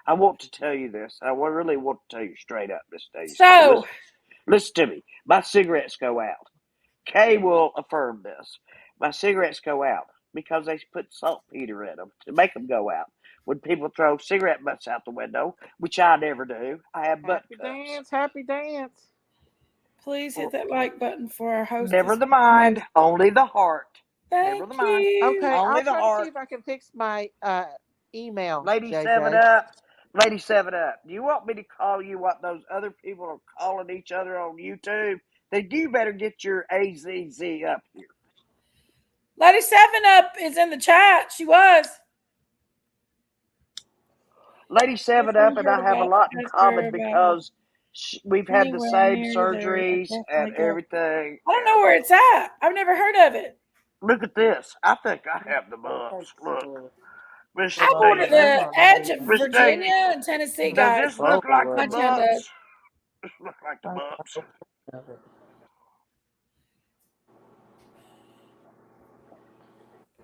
I want to tell you this. I really want to tell you straight up, Miss Daisy. So, listen to me. My cigarettes go out. Kay will affirm this. My cigarettes go out because they put saltpeter in them to make them go out. When people throw cigarette butts out the window, which I never do, I have butt Happy cups. dance, happy dance. please hit that like button for our hostess. Never the mind, only the heart. Thank Never the mind. you. Okay, Only I'll the try to see heart. if I can fix my email, Lady JJ. 7 Up. Lady 7 Up. Do you want me to call you what those other people are calling each other on YouTube? Then you better get your AZZ up here. Lady 7 Up is in the chat. She was. Lady 7 Up and I have a lot in common because we've had the same surgeries and everything. I don't know where it's at. I've never heard of it. Look at this. I think I have the bumps. Look. Miss I ordered Daisy. the edge of Miss Virginia Daisy. and Tennessee, Does guys. this look like the My chin does. bumps? This look like the bumps.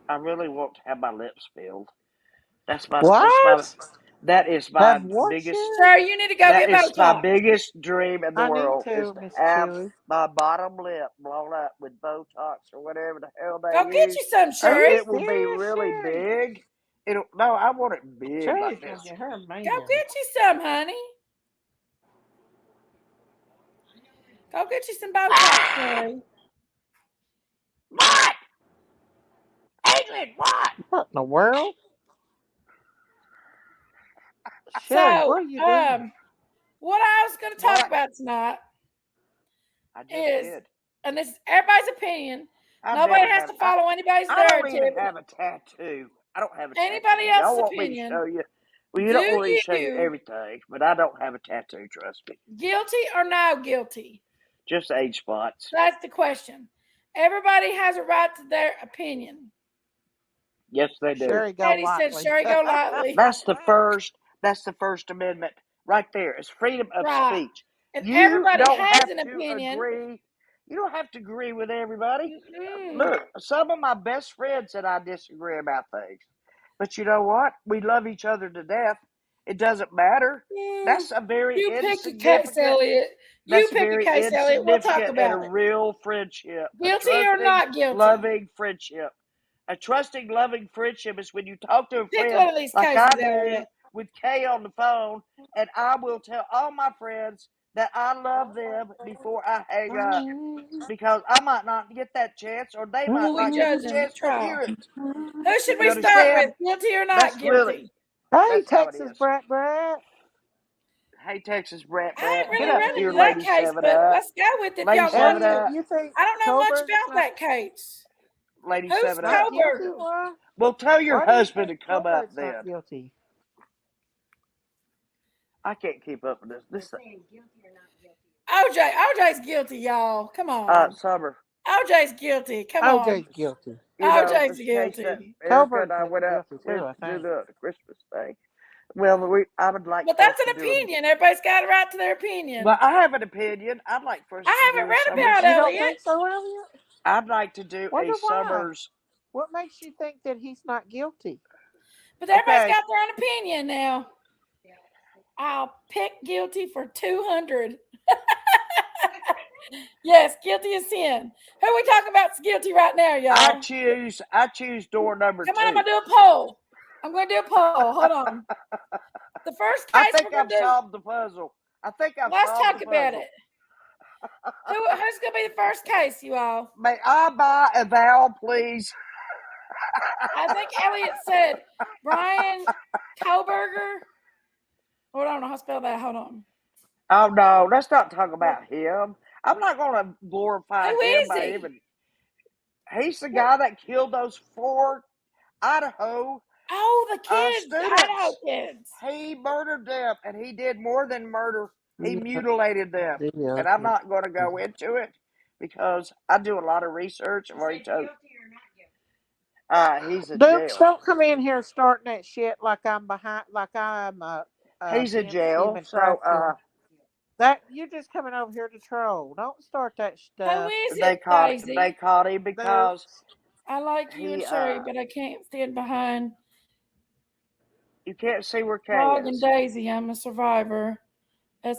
I really want to have my lips filled. What? That is my Have what, biggest. Sir, you need to go That get is my Botox. biggest dream in the I need world is to, to Miss have Chewy. my bottom lip blown up with Botox or whatever the hell they Go get use. you some, Are Sherry. you It will be serious, really Sherry? big. I want it big Sherry's like gonna this. get her man. Go get you some, honey. Go get you some Botox, Sherry. What? Adrian, what? What in the world? Sherry, So, what are you doing? what I was going to talk about tonight I just is, did. and this is everybody's opinion. I've Nobody never has had. to follow anybody's I don't even narrative. have a tattoo. I don't have a Anybody tattoo. Y'all else's want me to opinion. show you? Well, you Do don't want me to show you you everything, but I don't have a tattoo. Trust me. guilty or no guilty? Just age spots. That's the question. Everybody has a right to their opinion. Yes, they do. Sherry, go Katie said, lightly. Sherry, go lightly. That's the First Amendment right there. It's freedom of Right. speech. And You everybody don't has have an to opinion. agree. You don't have to agree with everybody. Mm-mm. Look, some of my best friends and I disagree about things. But you know what? We love each other to death. It doesn't matter. That's a very You pick a case, insignificant. Elliot. You That's a pick a very case, Elliot. We'll talk insignificant and a about it. real friendship. Guilty A or trusting, not guilty? loving friendship. A trusting, loving friendship is when you talk to a Pick friend one of these like I cases, do Elliot. with Kay on the phone, and I will tell all my friends that I love them before I hang up, because I might not get that chance, or they might Who we not get the judging? chance to Trial. hear it. Who should You we start with? understand? Guilty or not That's really, guilty? Hey, that's how it Texas is. Brat. Hey, Texas Brett, I ain't get really up run here, into that Lady case, 7 but Up. let's go with it if Lady y'all want 7 to. Elliot, Up. you think I don't know much Coburger's about not that case. Lady Who's 7 Up. guilty? Koberger? Why? Well, tell your Why do you husband to think come up Coburger's not then. guilty? I can't keep up with this. OJ's guilty, y'all. Come on. Summer. OJ's guilty. Come OJ's on. guilty. You know, OJ's Miss Case, guilty. Erica and Coburger's I went out guilty to too, I do think. the Christmas thing. Well, I would like But for us that's to an do it. opinion. Everybody's got a right to their opinion. Well, I have an opinion. I'd like for us to I do haven't a read summer's. about You don't Elliot, think so, Elliot? I'd like to do a Wonder why. summer's. What makes you think that he's not guilty? but everybody's Okay. got their own opinion now. I'll pick guilty for 200. Yes, guilty is sin. Who are we talking about guilty right now, y'all? I choose door number Come 2. on, I'm going to do a poll. I'm going to do a poll. Hold on. The first I case think we're going I've to do, solved the puzzle. I think I've let's solved talk the about puzzle. it. Who's going to be the first case, you all? May I buy a vowel, please? I think Elliot said Brian Koberger. Hold on, I don't know how to spell that. Hold on. Oh no, let's not talk about him. I'm not going to glorify Who him is by he? even. He's the guy that killed those 4 Idaho Oh, the kids, the Idaho students. kids. He murdered them, and he did more than murder. He Yeah, mutilated them, yeah, and I'm not going to go into it because I do a lot of research. I've already told. He's in Dukes, jail. don't come in here starting that shit like I'm behind, like I'm He's in against jail, human so trafficking. That you're just coming over here to troll. Don't start that Who stuff. is they it, caught Daisy? him because Dukes. I like you and he Sherry, but I can't stand behind you can't see where Kay Dog and is. Daisy. I'm a survivor.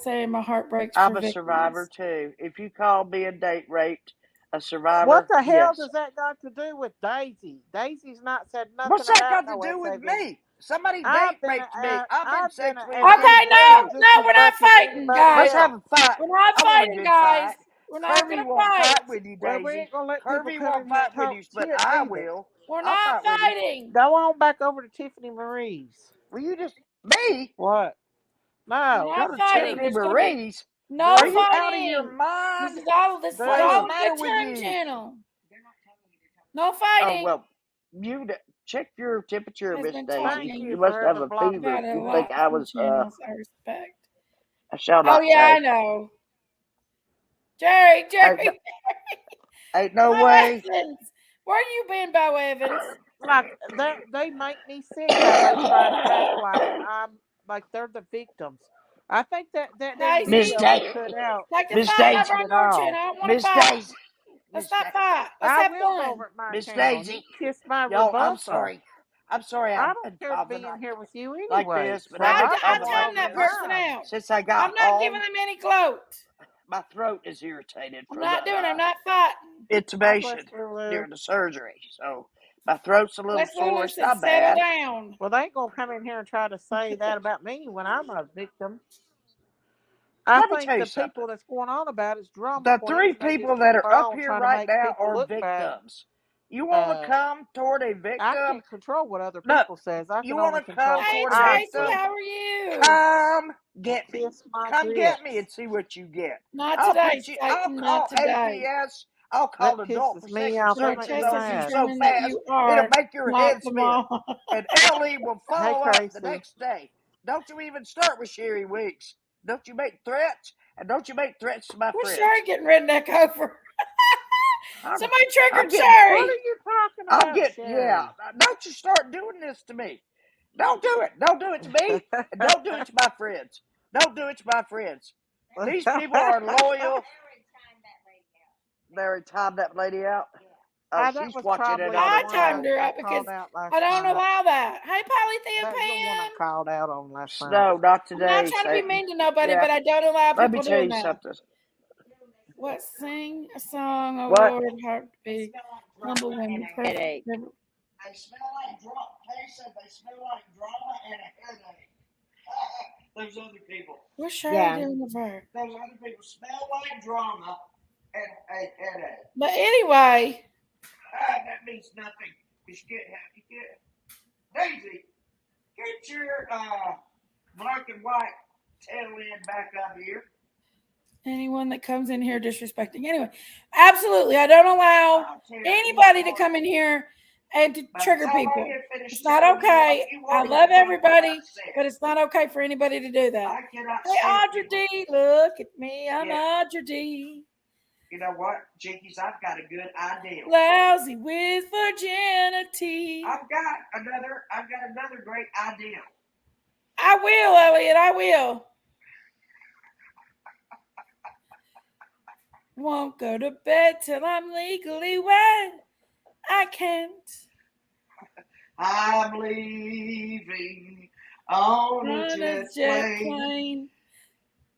SA, my heart breaks I'm for a survivor victims. too. If you call being date raped a What survivor, the hell yes. does that got to do with Daisy? Daisy's not said What's nothing that about got to no do with SAV. me? Somebody date I've been raped me. I've been I've been sexually a Okay, abused SAV no, too. just no, as we're not much as fighting, anybody Let's guys. have a else. fight. We're not I want a fighting, good guys. fight. We're not Kirby gonna won't fight. fight with you, Well, we Daisy. ain't gonna let people Kirby come won't in here and fight with talk you, but shit I neither. will. We're I'll not fight with you. fighting. Go on back over to Tiffany Marie's. Will you just me? What? We're No, Go not to fighting. Tiffany There's gonna be Marie's? no Are Duke, you out of your fighting. This mind? is all this is What is the all Duke. a matter good with time you? channel. No Oh fighting. well, check your temperature, Has Miss been Daisy. Thank talking you You must for have ever a blocking fever. about If it a you me. think lot I from was, channels I respect. I shall Oh not yeah, I say. know. Jerry, Ain't no, Jerry. ain't no Bo way. Evans. Where you been, Bo Evans? Like they make me sick how they try to act like they're the victims. I think that damn Miss Daisy, video was Daisy, cut out like to Miss fight Daisy, over on at your all. channel. I don't want to Miss fight. Daisy, Let's Miss not Daisy, fight. Let's I have will go fun. over at my Miss channel and you Daisy. can kiss my Y'all, I'm rebuttal. sorry. I'm sorry I I've don't been care to talking be in here with you like anyway. this, but So I've been I I'm talking going like turned over to that this person mine. out. since I got I'm not giving home. them any gloat. My throat is irritated I'm from the not doing it. I'm not fighting. God bless intubation Lulu. during the surgery. So my throat's a little West sore. Lulu It's said, not settle bad. down. Well, they ain't gonna come in here and try to say that about me when I'm a victim. I Let me think tell you the something. people that's going on about it's drama The 3 queens, and they people just that keep are up on here trying to right make now people are look bad. victims. You want to Uh, come toward a I victim? can't control what other No. people says. I You can want only to come control what Hey toward a I Tracy, victim? say. how are you? Come get me. Kiss my Come get me and grits. see what you get. Not I'll today, put you. I'll Satan. Not call today. APS. I'll call That the Adult pisses me Protective off. The That test makes me Services has on you mad. so determined that fast you it'll are make your not head the spin. mom. And Ellie will Hey, follow up the Tracy. next day. Don't you even start with Sherry Weeks. Don't you make threats, and don't you make threats to my Where's Sherry friends. getting redneck over? I'm, Somebody I'm triggered getting. What Sherry. are you talking I'm about, getting. Yeah. Sherry? Don't you start doing this to me. Don't do it. Don't do it to me, and don't do it to my friends. Don't do it to my friends. These people are loyal. They already timed that lady out. Oh, That she's was watching probably the another I one timed show. her I up because called out I last don't night. allow that. Hey, Polythea That's the one I Pam. called out on last night. No, not I'm not today, trying to be Satan. mean to nobody, Yeah. but I don't allow Let me people tell doing you that. something. What? Sing a song, oh What? Lord, heart to be humble women. Headache. They smell like drama. Kay said they smell like drama and a headache. Those other people. What's Sherry Yeah. doing with her? Those other people smell like drama and a headache. But anyway, That means nothing. You should get Daisy, get your black and white tail end back up here. anyone that comes in here disrespecting. Anyway, absolutely. I don't allow I'll tell you anybody to what. come in here and to By the trigger time I people. get finished It's not telling you okay. what you I want, love you know what everybody, I said. but it's not okay for anybody to do that. I cannot Hey, stand Audra people. D, look at me. I'm Yeah. Audra D. You know what, Jinkies? I've got a good idea. Lousy with virginity. I've got another great idea. I will, Elliot. I will. Won't go to bed till I'm legally wed. I can't. I'm leaving on a jet plane.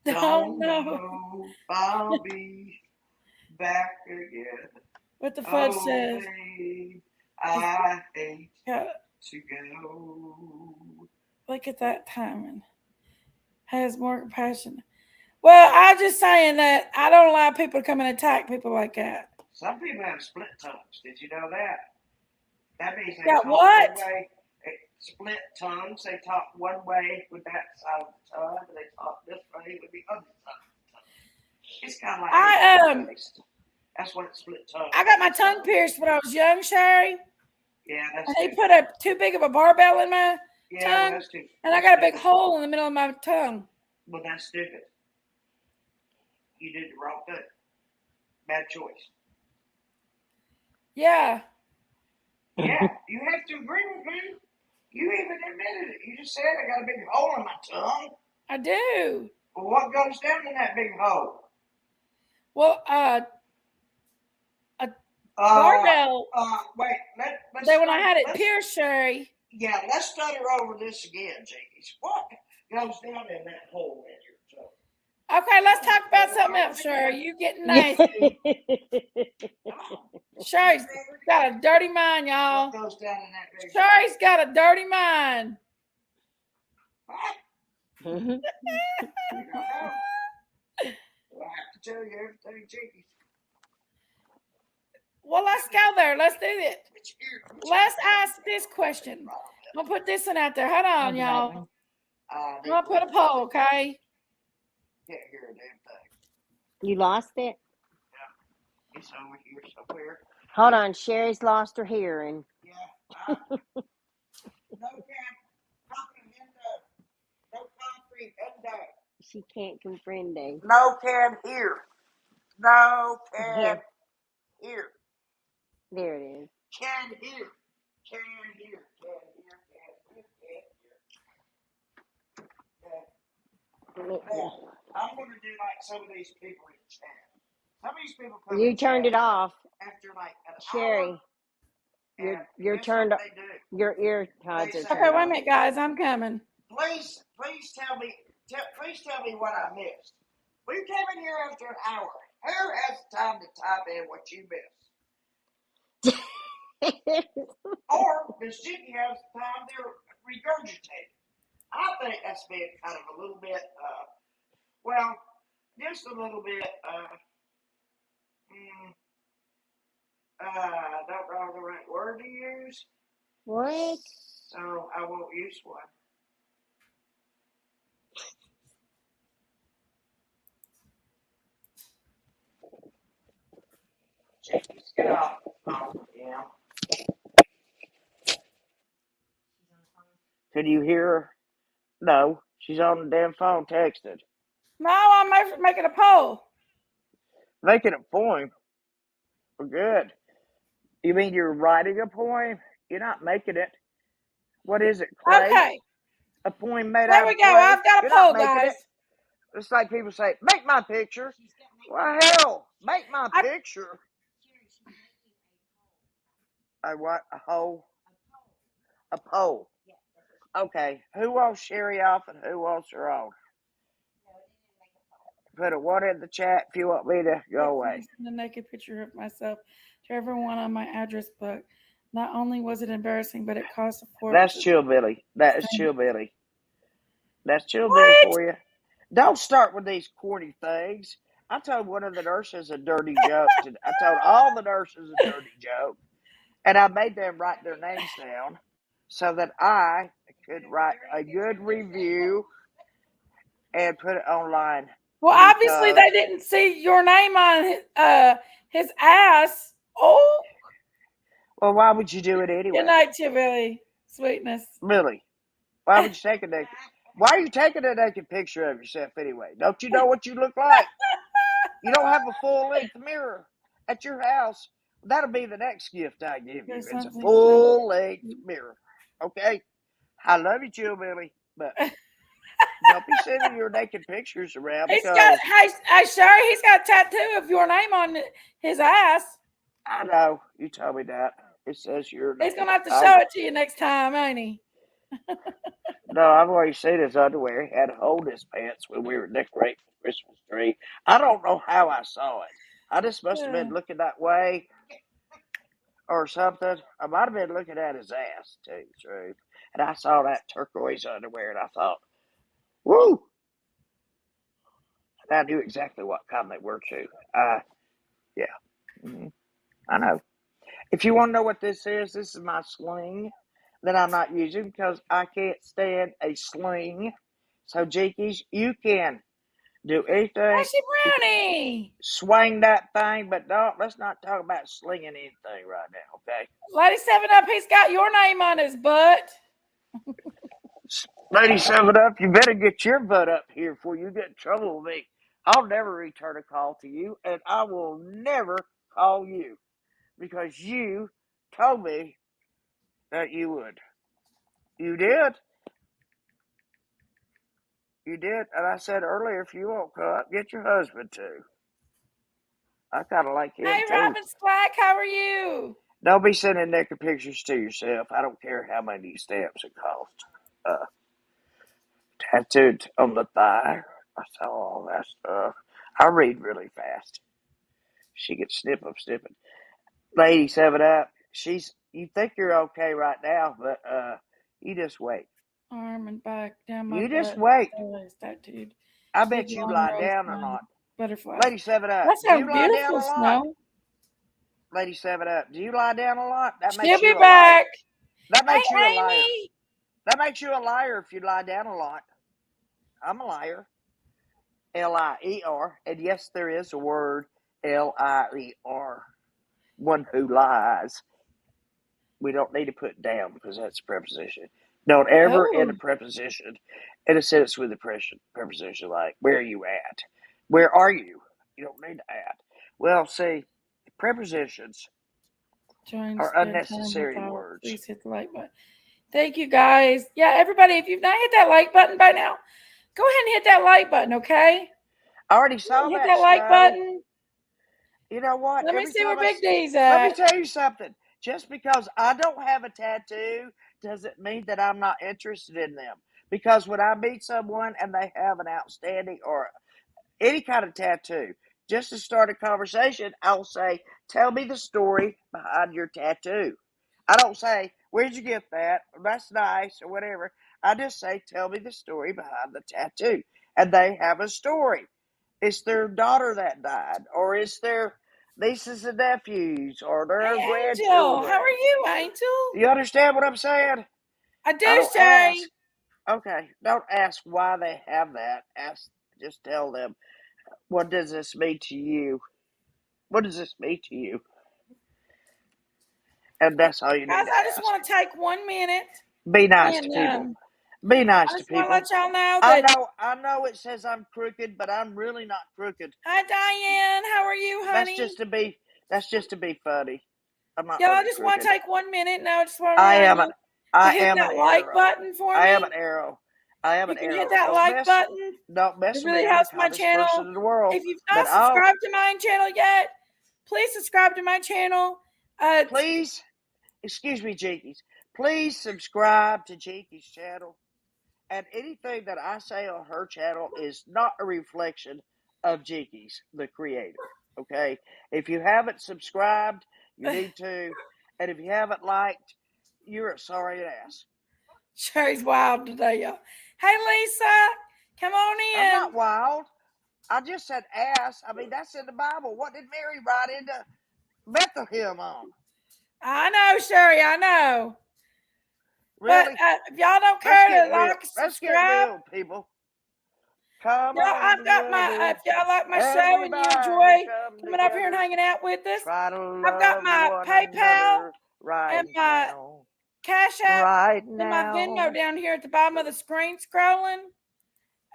Don't know if I'll be back again. What the fudge Oh, says. babe, I hate Yeah, to go. look at that timing. Has more compassion. Well, I'm just saying that I don't allow people to come and attack people like that. Some people have split tongues. Did you know that? That means they Got talk what? one way. Split tongues. They talk one way with that side of the tongue, and they talk this way with the other side of the tongue. It's kind of like that's what split tongue. I got my tongue pierced when I was young, Sherry. Yeah, that's And they too. put a too big of a barbell in my Yeah, tongue, well, that's too. and I got a big hole in the middle of my tongue. Well, that's stupid. You did the wrong thing. Bad choice. Yeah. Yeah, you have to agree with me. You even admitted it. You just said I got a big hole in my tongue. I do. Well, what goes down in that big hole? Well, barbell. Wait. Let's. Then when I had it pierced, Sherry. Yeah, let's study over this again, Jinkies. What goes down in that hole in your tongue? Okay, let's talk about something else, Sherry. You getting nasty. Sherry's got a dirty mind, y'all. What goes down in that big Sherry's got a dirty mind. hole? I don't know. Well, I have to tell you everything, Jinkies. Well, let's go there. Let's do it. Let's ask this question. I'm gonna put this one out there. Hold on, y'all. I'm gonna put a poll, okay? Can't hear a damn thing. You lost it? Yeah, it's over here somewhere. Hold on, Sherry's lost her hearing. Yeah. No comprehendo. She can't comprende. No can hear. No can hear. There it is. Can hear. Can hear. I'm going to do like some of these people in chat. Some of these people come You in turned chat it off, after like an Sherry. hour. You're turned off. Your ear pods are Okay, turned Okay, wait a off. minute, guys. I'm coming. Please tell me what I missed. We came in here after an hour. Who has time to type in what you missed? Or does Jiggy have time to regurgitate? I think that's been kind of a little bit, just a little bit, I don't know the right word to use. What? So I won't use one. Jiggy's get off. Oh, yeah. Could you hear her? No, she's on the damn phone texting. No, I'm making a poll. Making a poem? Well, good. You mean you're writing a poem? You're not making it. What is it, clay? Okay. A poem made There out we of go. clay? I've got a You're poll, not making guys. it. It's like people say, make my picture. Well, hell, make my picture. A what? A hole? A pole. Okay. Who wants Sherry off and who wants her on? Put a one in the chat if you want me to go away. The naked picture of myself to everyone on my address book. Not only was it embarrassing, but it caused a That's fortune. Chillbilly. That is Chillbilly. That's Chillbilly What? for you. Don't start with these corny things. I told one of the nurses a dirty joke. I told all the nurses a dirty joke, and I made them write their names down so that I could write a good review and put it online. Well, obviously Because, they didn't see your name on his ass. Oh, well, why would you do it good anyway? night, Chivili. Sweetness. Really? Why would you take a naked? Why are you taking a naked picture of yourself anyway? Don't you know what you look like? You don't have a full length mirror at your house. That'll be the next gift I give you. There's It's a something full length mirror. Okay? I love you, Chillbilly, but don't be sending your naked pictures around He's got, because hey, sure, he's got a tattoo of your name on his ass. I know you told me that. It says your He's name. gonna have to show it to you next time, ain't he? No, I've already seen his underwear. He had a hole in his pants when we were decorating the Christmas tree. I don't know how I saw it. I just must have been looking that way or something. I might have been looking at his ass, to tell you the truth. And I saw that turquoise underwear and I thought, woo! And I knew exactly what kind they were, too. Yeah. I know. If you want to know what this is my sling that I'm not using because I can't stand a sling. So, Jinkies, you can do anything. Ashy You can Brownie. swing that thing, but let's not talk about slinging anything right now, okay? Lady 7 Up, he's got your name on his butt. Lady 7 Up, you better get your butt up here before you get in trouble with me. I'll never return a call to you, and I will never call you because you told me that you would. You did. You did. And I said earlier, if you won't cut, get your husband to. I kind of like him Hey, too. Robin Slack, how are you? Don't be sending naked pictures to yourself. I don't care how many stamps it cost. Tattooed on the thigh. I saw all that stuff. I read really fast. She gets snipping. Lady 7 Up, you think you're okay right now, but you just wait. Arm and back, down my You just butt. wait. Always tattooed. I Big bet you long lie rose down or line. not. Butterflies. Lady 7 Up, That do you sounds lie down beautiful, a lot? Snow. Lady 7 Up, do you lie down a lot? That She'll makes be you a liar. back. That Hey, makes you a liar. Amy. That makes you a liar if you lie down a lot. I'm a liar. Lier. And yes, there is a word lier. One who lies. We don't need to put down because that's a preposition. Don't ever end a Oh, preposition in a sentence with a preposition like, where are you at? Where are you? You don't need to add. Well, see, prepositions join are spare time with unnecessary our. words. Please hit the like button. Thank you, guys. Yeah, everybody, if you've not hit that like button by now, go ahead and hit that like button, okay? I already saw Hit that, that like Snow. button. You know what? Let me Every see where time Big D's let me at. tell you something. Just because I don't have a tattoo doesn't mean that I'm not interested in them. Because when I meet someone and they have an outstanding or any kind of tattoo, just to start a conversation, I'll say, tell me the story behind your tattoo. I don't say, where'd you get that? That's nice or whatever. I just say, tell me the story behind the tattoo. And they have a story. It's their daughter that died, or it's their nieces and nephews, or Hey, their Angel. How are grandchildren. you, Angel? You understand what I'm saying? I do, I don't ask. Shay. Okay, don't ask why they have that. Just tell them, what does this mean to you? What does this mean to you? And that's all you Guys, need to I just ask. want to take 1 minute Be nice to and people. Be nice I to just want to people. let y'all know I that. know it says I'm crooked, but I'm really not crooked. Hi, Diane. How are you, That's honey? just to be funny. I'm not Y'all, I really just want to crooked. take 1 minute. Now, I just want to I remind am you an to I hit am an that like arrow. button for I am me. an arrow. I am You an can hit arrow. that like button. Don't It mess with really me. I'm the helps my kindest channel. person in the world. If you've But not subscribed to my channel yet, please subscribe to my channel. please, excuse me, Jinkies. Please subscribe to Jinkies' channel. And anything that I say on her channel is not a reflection of Jinkies, the creator. Okay? If you haven't subscribed, you need to. And if you haven't liked, you're a sorry ass. Sherry's wild today, y'all. Hey, Lisa, come on I'm in. not wild. I just said ass. I mean, that's in the Bible. What did Mary write into Bethlehem on? I know, Sherry, I know. But Really? if y'all don't Let's care get to real. like, Let's get subscribe, real, people. Come y'all, on I've got together. my. If y'all like my show and you Everybody enjoy come coming up here and together. hanging out with us, Try to I've got love my one PayPal another right and my now. Cash App Right and my Venmo now. down here at the bottom of the screen scrolling.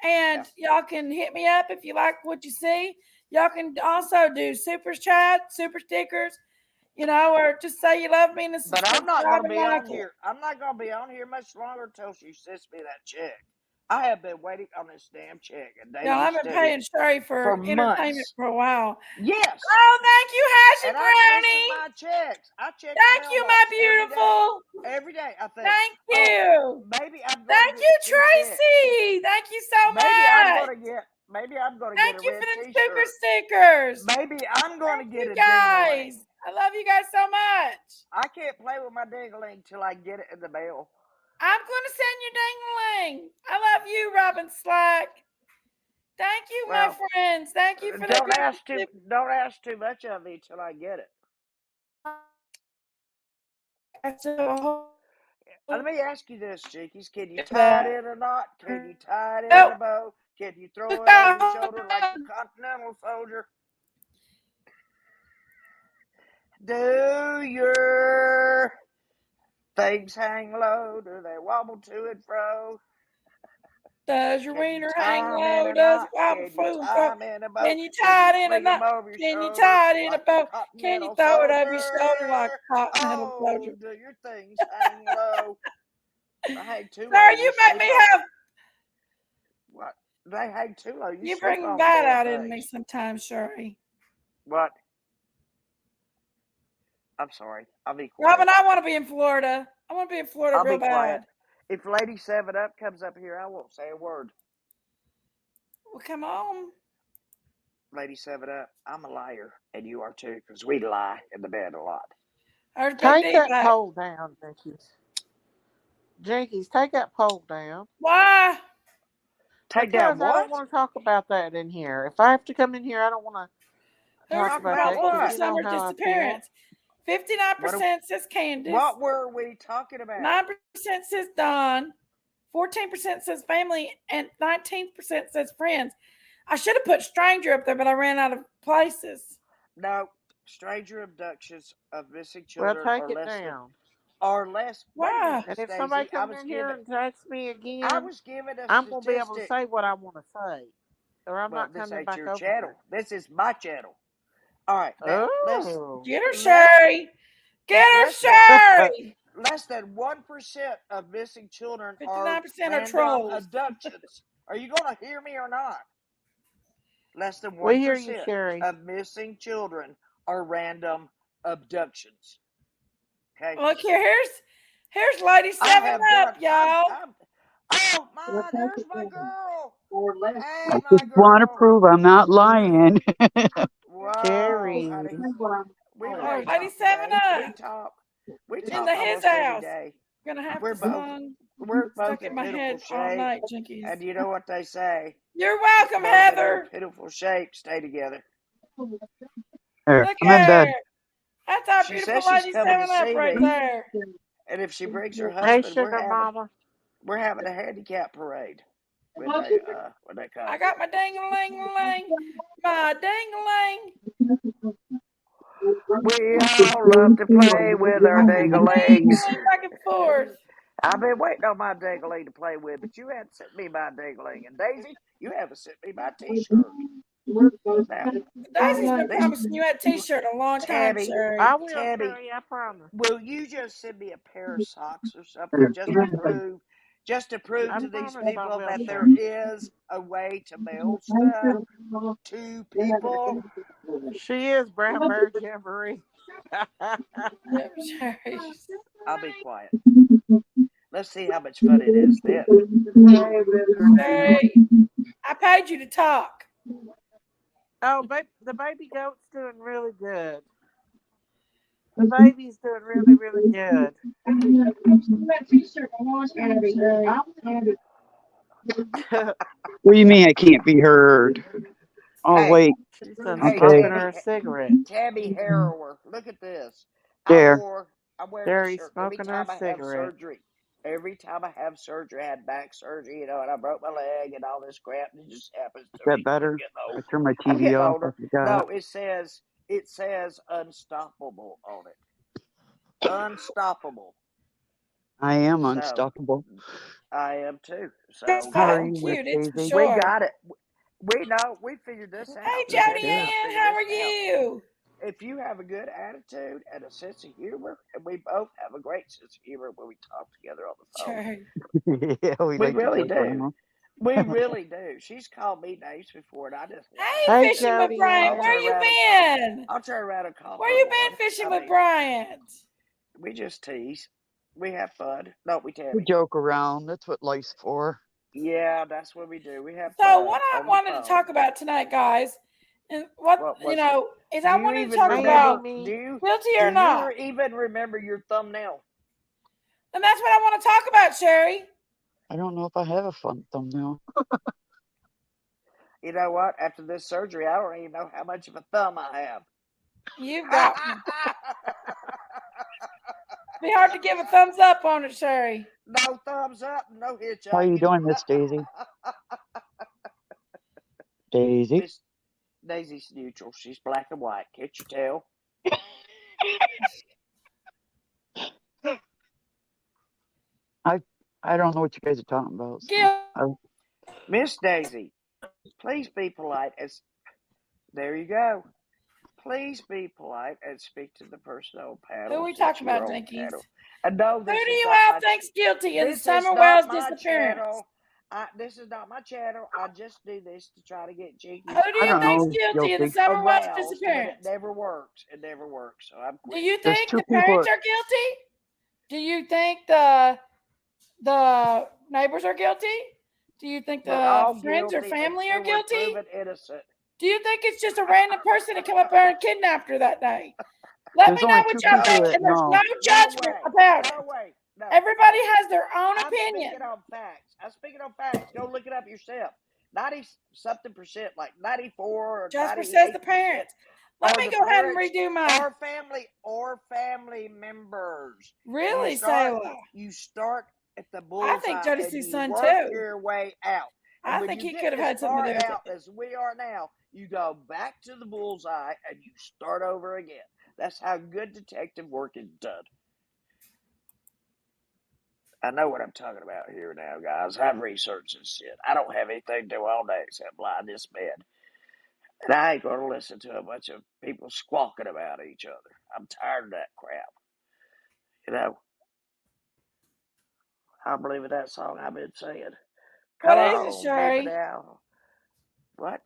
And Yeah. y'all can hit me up if you like what you see. Y'all can also do super chat, super stickers, or just say you love me and But I'm subscribe not going to and be like on it. here. I'm not going to be on here much longer until she sends me that check. I have been waiting on this damn check, and Y'all, Daisy I've been Studio paying Sherry for for entertainment months. for a while. Yes. Oh, thank you, Hashi And I'm missing Brownie. my checks. I check the Thank you, my mailbox every day. beautiful. Every day I think, Thank oh, you. maybe I'm going to Thank get you, 2 checks. Tracy. Thank you so Maybe I'm much. going to get Thank a you for red them super t-shirt. stickers. Maybe I'm going to Thank get you a ding-a-ling. guys. I love you guys so much. I can't play with my ding-a-ling till I get it in the mail. I'm going to send you ding-a-ling. I love you, Robin Slack. Thank you, my Well, friends. Thank you for the good. don't ask too much of me till I get it. Let me ask you this, Cheekies. Can you tie it in a knot? Can you tie it in Nope. a bow? Can you throw it over your shoulder like a continental soldier? Do your things hang low? Do they wobble to and fro? Does your Can you wiener hang tie 'em in low? a Does it knot? wobble Can you through and tie fro? 'em in a bow? Can you Can tie you it in a sling 'em knot? over your Can you shoulder tie it in a like a bow? Can you continental throw it over your shoulder like soldier? a continental Oh, soldier? do your things hang low? If I hang too low, Sir, you you make sleep me on have. what? If they hang too low, you You sleep bring on the that damn out in me things. sometimes, Sherry. What? I'm sorry. I'll be quiet. Robin, I want to be in Florida. I want to be in Florida I'll real be quiet. bad. If Lady 7 Up comes up here, I won't say a word. Well, come on. Lady 7 Up, I'm a liar, and you are too, because we lie in the bed a lot. There's Big Take D that back. pole down, Jinkies. Jinkies, take that pole down. Why? Take down Because I don't what? want to talk about that in here. If I have to come in here, I don't want to Who's talk Talk about about that responsible because for what? you know Summer's how I feel. disappearance? What? 59% says Candace. What were we talking about? 9% says Don. 14% says family. And 19% says friends. I should have put stranger up there, but I ran out of places. No, stranger abductions of missing Well, children take are it less than down. are less. Wait a minute, Why? And Miss if somebody Daisy. I comes was in here given and attacks me I again, was given a I'm going to be able to statistic. say what I want to say. Or I'm Well, not this coming ain't back your over channel. here. This is my channel. All right, now Oh. Get her, less Sherry. Get her, less than Sherry. less than 1% of missing children are 59% are random trolls. abductions. Are you going to hear me or not? Less than We hear you, 1% Sherry. of missing children are random abductions. Okay. Look here. Here's Lady I 7 have done. Up, y'all. Oh my! There's my girl. I Hey, my just want to girl. prove I'm not lying. Whoa, Sherry. honey. We've Oh, already Lady talked 7 today. Up. We talk. We In talk the his almost every house. day. Gonna have We're to both. song We're both stuck in in my pitiful head all shape. night, Jinkies. And you know what they say? You're welcome, Those that are in Heather. pitiful shape stay together. There, Look I'm in at bed. her. That's our She beautiful says she's Lady coming to 7 Up see right me, there. and if she brings her Hey, husband, sugar mama. we're having a handicap parade when they I come. got my ding-a-ling-a-ling. My ding-a-ling. We all love to play with our My dinglings. ding-a-ling back and forth. I've been waiting on my dingling to play with, but you hadn't sent me my dingling. And Daisy, you haven't sent me my t-shirt. Now, Daisy's been this promising you that t-shirt a long time, Tabby, Sherry. I will, Tabby, Sherry. I promise. will you just send me a pair of socks or something just to prove I to these promise I people will, that there Sherry. is a way to mail stuff to people? She is Brown Bear Jamboree. Yep, Sherry. I'll be quiet. Let's see how much fun it is then. Sherry, I paid you to talk. Oh, the baby goat's doing really good. The baby's doing really, really good. What do you mean I can't be heard? Oh, Hey, wait. She's done hey, Okay. smoking Tabby, her a cigarette. Tabby Harrower. Look at this. There. I wear There this he's shirt every smoking her time I have cigarette. surgery. Every time I have surgery, I had back surgery, and I broke my leg and all this crap. It just happens Is to that me. I'm better? getting I old. turned my I'm TV getting off. I older. forgot. No, it says unstoppable on it. Unstoppable. I am So unstoppable. I am too. That's So How are fat and you, Miss cute. It's for Daisy? we sure. got it. We know. We figured this Hey, out. Good, Tabby Jody and good. I Ann, figured how this are out. you? If you have a good attitude and a sense of humor, and we both have a great sense of humor when we talk together on the phone, Sure. Yeah, we we like to really joke do. around. We really do. She's called me names before, and I just Hey, laugh. Hey, And Fishing with Jody Bryant, I'll Ann. where turn you around and been? I'll turn around and call Where her you one. been fishing I with mean, Bryant? we just tease. We have fun, don't we, We Tabby? joke around. That's what life's for. Yeah, that's what we do. We have So fun what I on the wanted to phone. talk about tonight, guys, and what What you was it? know is Do I you wanted to even talk Hey, about remember? Amy. guilty Do or you not, even remember your thumbnail? and that's what I want to talk about, Sherry. I don't know if I have a fun thumbnail. You know what? After this surgery, I don't even know how much of a thumb I have. You've got one. Be hard to give a thumbs up on it, Sherry. No thumbs up, no How are you hitchhiking. doing, Miss Daisy? Daisy? Miss Daisy's neutral. She's black and white. Can't you tell? I don't know what you guys are talking about. So Guilty. Miss Daisy, please be polite. There you go. Please be polite and speak to the person on Who are panel we since talking you're about, on Jinkies? panel. And no, Who this do is you not all my think's guilty in this is not Summerwell's my disappearance? channel. This is not my channel. I just do this to try to get Who Jinkies do I you don't think's know. guilty in the Guilty. Summerwell's aroused, but it disappearance? never works. It never works. So I'm Do quitting. you There's think two the people. parents are guilty? Do you think the neighbors are guilty? Do you think We're the all friends or guilty family are until we're guilty? proven innocent. Do you think it's just a random person that come up there and kidnapped her that day? Let There's me know only what two y'all people think, No, that and there's no know. judgment way. about it. No way. No. Everybody has their own I'm opinion. speaking on facts. I'm speaking on facts. Go look it up yourself. 90 something percent, like 94 or Jasper says the 98% parents. Let are me the go ahead and parents redo my or family members. And really, Sayla. you start at the I think bullseye Jody and Sue's you son work too. your way out. And I when think you he get could have as had something far to do with out it. as we are now, you go back to the bullseye and you start over again. That's how good detective work is done. I know what I'm talking about here now, guys. I've researched this shit. I don't have anything to do all day except lie in this bed. And I ain't going to listen to a bunch of people squawking about each other. I'm tired of that crap. You know, I believe in that song I've been saying. What Come is it, on, baby, Sherry? now. What?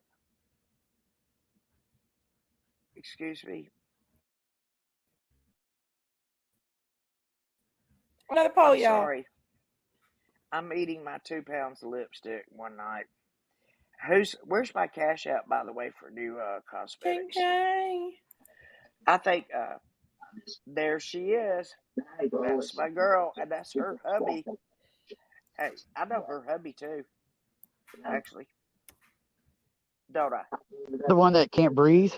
Excuse me? Another poll, I'm y'all. sorry. I'm eating my 2 pounds of lipstick one night. Where's my cash app, by the way, for new Ching cosmetics? chang. I think there she is. That's my girl, and that's her hubby. Hey, I know her hubby too, actually. Don't I? The one that can't breathe.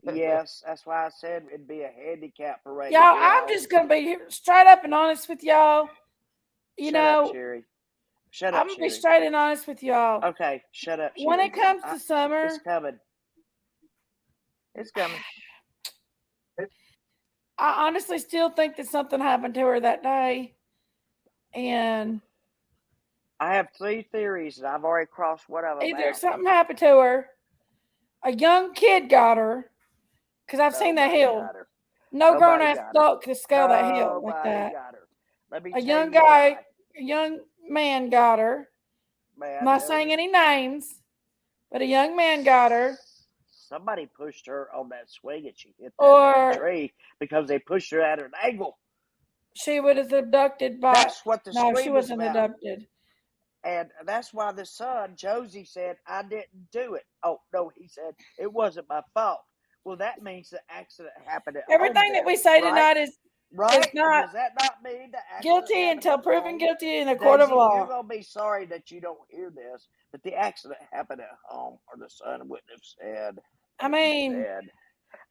Yes, that's why I said it'd be a handicap for right Y'all, now. I'm just gonna be straight up and honest with y'all. Shut up, Sherry. Shut up, I'm gonna be Sherry. straight and honest with y'all. Okay, shut up, Sherry. When it comes to summer, It's coming. It's coming. I honestly still think that something happened to her that day. And I have 3 theories, and I've already crossed one of them either out. something happened to her, a young kid got her, because I've seen that Nobody hill. got her. No grown Nobody ass got her. adult could scale that hill like Nobody that. got her. Let me A tell young you guy, why. a young man got her. May I I'm not tell saying you? any names, but a young man got her. Somebody pushed her on that swing and she hit that Or damn tree because they pushed her at an angle. she was abducted by. That's what the No, she scream was wasn't about. abducted. And that's why the son, Josie, said, I didn't do it. Oh, no, he said, it wasn't my fault. Well, that means the accident happened at home. Everything that Then, we say right? tonight is Right? not Does that not mean the accident guilty happened until at proven home? guilty in a court of Daisy, you're law. gonna be sorry that you don't hear this, but the accident happened at home, or the son wouldn't have said I what he mean, said.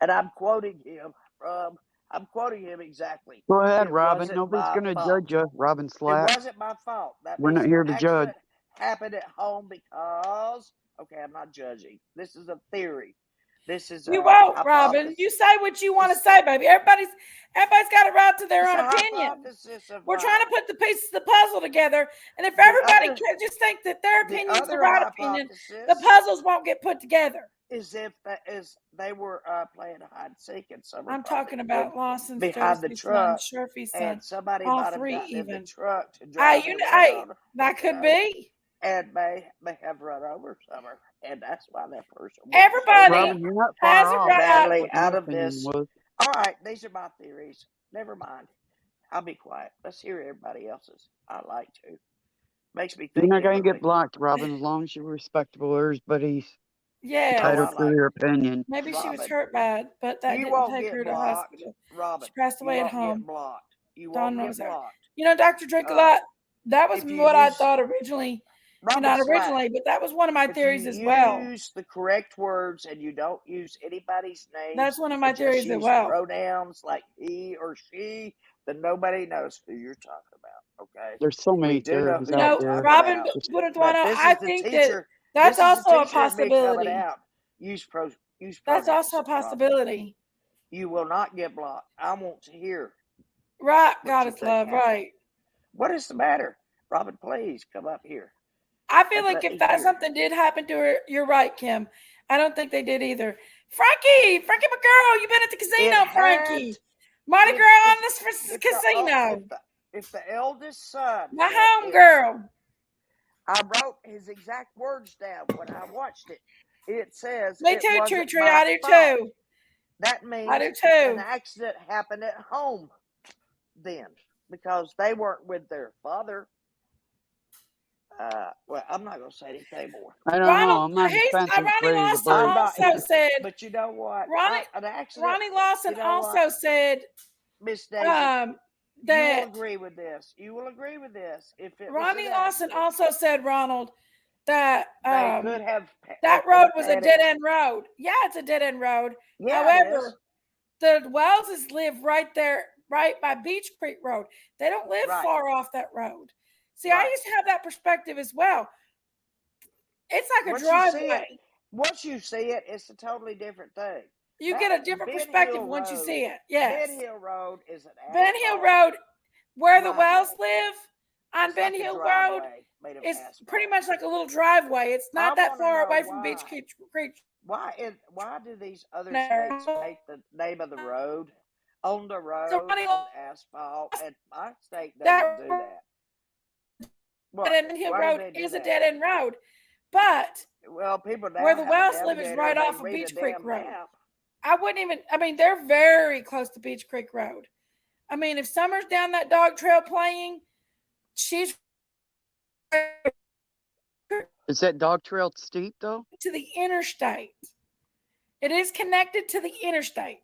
And I'm quoting him from. I'm quoting him exactly. Go ahead, It Robin. wasn't Nobody's my going to fault. judge you. Robin It Slack. wasn't my fault. That We're means not the here to judge. accident happened at home because. Okay, I'm not judging. This is a theory. This is you a won't, Robin. hypothesis. You say what you want to It's, say, baby. Everybody's got a right to their it's own a opinion. hypothesis of We're mine. trying to put the pieces of the puzzle together, and if The everybody other, could just think that their the opinion's the other right opinion, the hypothesis puzzles won't get put together. is if they were playing hide and seek in summer I'm property talking about Lawson's, behind the Josie's son, truck, Sharfie's son, and somebody all might have three gotten in the even. truck to Hey, drive you them know, hey, around, that could be. and may have run over Summer, and that's why that person went Everybody Robin, you're not has far a off. right. badly What out your of opinion this. was. All right, these are my theories. Never mind. I'll be quiet. Let's hear everybody else's. I like to. Makes me You're think not going to differently. get blocked, Robin, as long as you're respectable. Everybody's Yes. entitled I to like their opinion. Maybe she was Robin. hurt bad, but that You didn't won't take get her to blocked, hospital. Robin. She passed You away at won't home. get blocked. You Dawn won't was get there. blocked. You know, Dr. Drink a lot. That was If you what I use thought originally. Robin Not Slack, originally, but that was one of my if theories you as well. use the correct words and you don't use anybody's names, That's one of my and just theories as use well. pronouns like he or she, then nobody knows who you're talking about. Okay. There's so We many do know theories who You out know, you're there. talking Robin about. Buenaduano, But this I is the think that teacher. that's This is the also a teacher of me coming possibility. out. Use That's also a pronouns, Robin. possibility. You will not get blocked. I want to hear Right, what God you is think love, happened. right. What is the matter? Robin, please come up here. I feel And like let if me that hear. something did happen to her, you're right, Kim. I don't think they did either. Frankie, my girl, you been at the casino, It Frankie. had Mardi if Gras on if this if casino. if the eldest son My said home it, girl. I wrote his exact words down when I watched it. It says Me it too, Tree wasn't Tree. my I do fault. too. That I do means an too. accident happened at home then, because they weren't with their father. Well, I'm not going to say anything more. I don't Ronald, know. I'm not as fancy as Ronnie Brady the Lawson I'm Bird. not also either. said. But you know what? Ronnie An accident. Lawson You know also what, said Miss Daisy? You will that agree with this. You will agree with this. If it was Ronnie an Lawson accident, also said, Ronald, that they could have. that They could road have was a had dead it. end road. Yeah, it's a dead end road. Yeah, it is. However, the Wellses live right there, right by Beach Creek Road. They don't live Right. far off that road. See, I Right. used to have that perspective as well. It's like a Once you see driveway. it, once you see it, it's a totally different thing. You That get a different Ben perspective Hill once you Road- see it. Yes. Ben Hill Road is an Ben Hill asphalt Road, where the driveway. Wells live on It's Ben like a Hill Road, driveway made of is asphalt. pretty much like a little driveway. It's not I that wanna far know away from Beach why. Creek. Why do these other No. states make the name of the road on the road Ronnie on asphalt, and my state That doesn't do that? What? Ben Hill Why do Road they do is a that? dead end road, but Well, people now where the have a Wells live is navigator, right they off of read a Beach Creek damn Road. map. I wouldn't even. I mean, they're very close to Beach Creek Road. I mean, if Summer's down that dog trail playing, she's Is that dog trail steep though? to the interstate. It is connected to the interstate.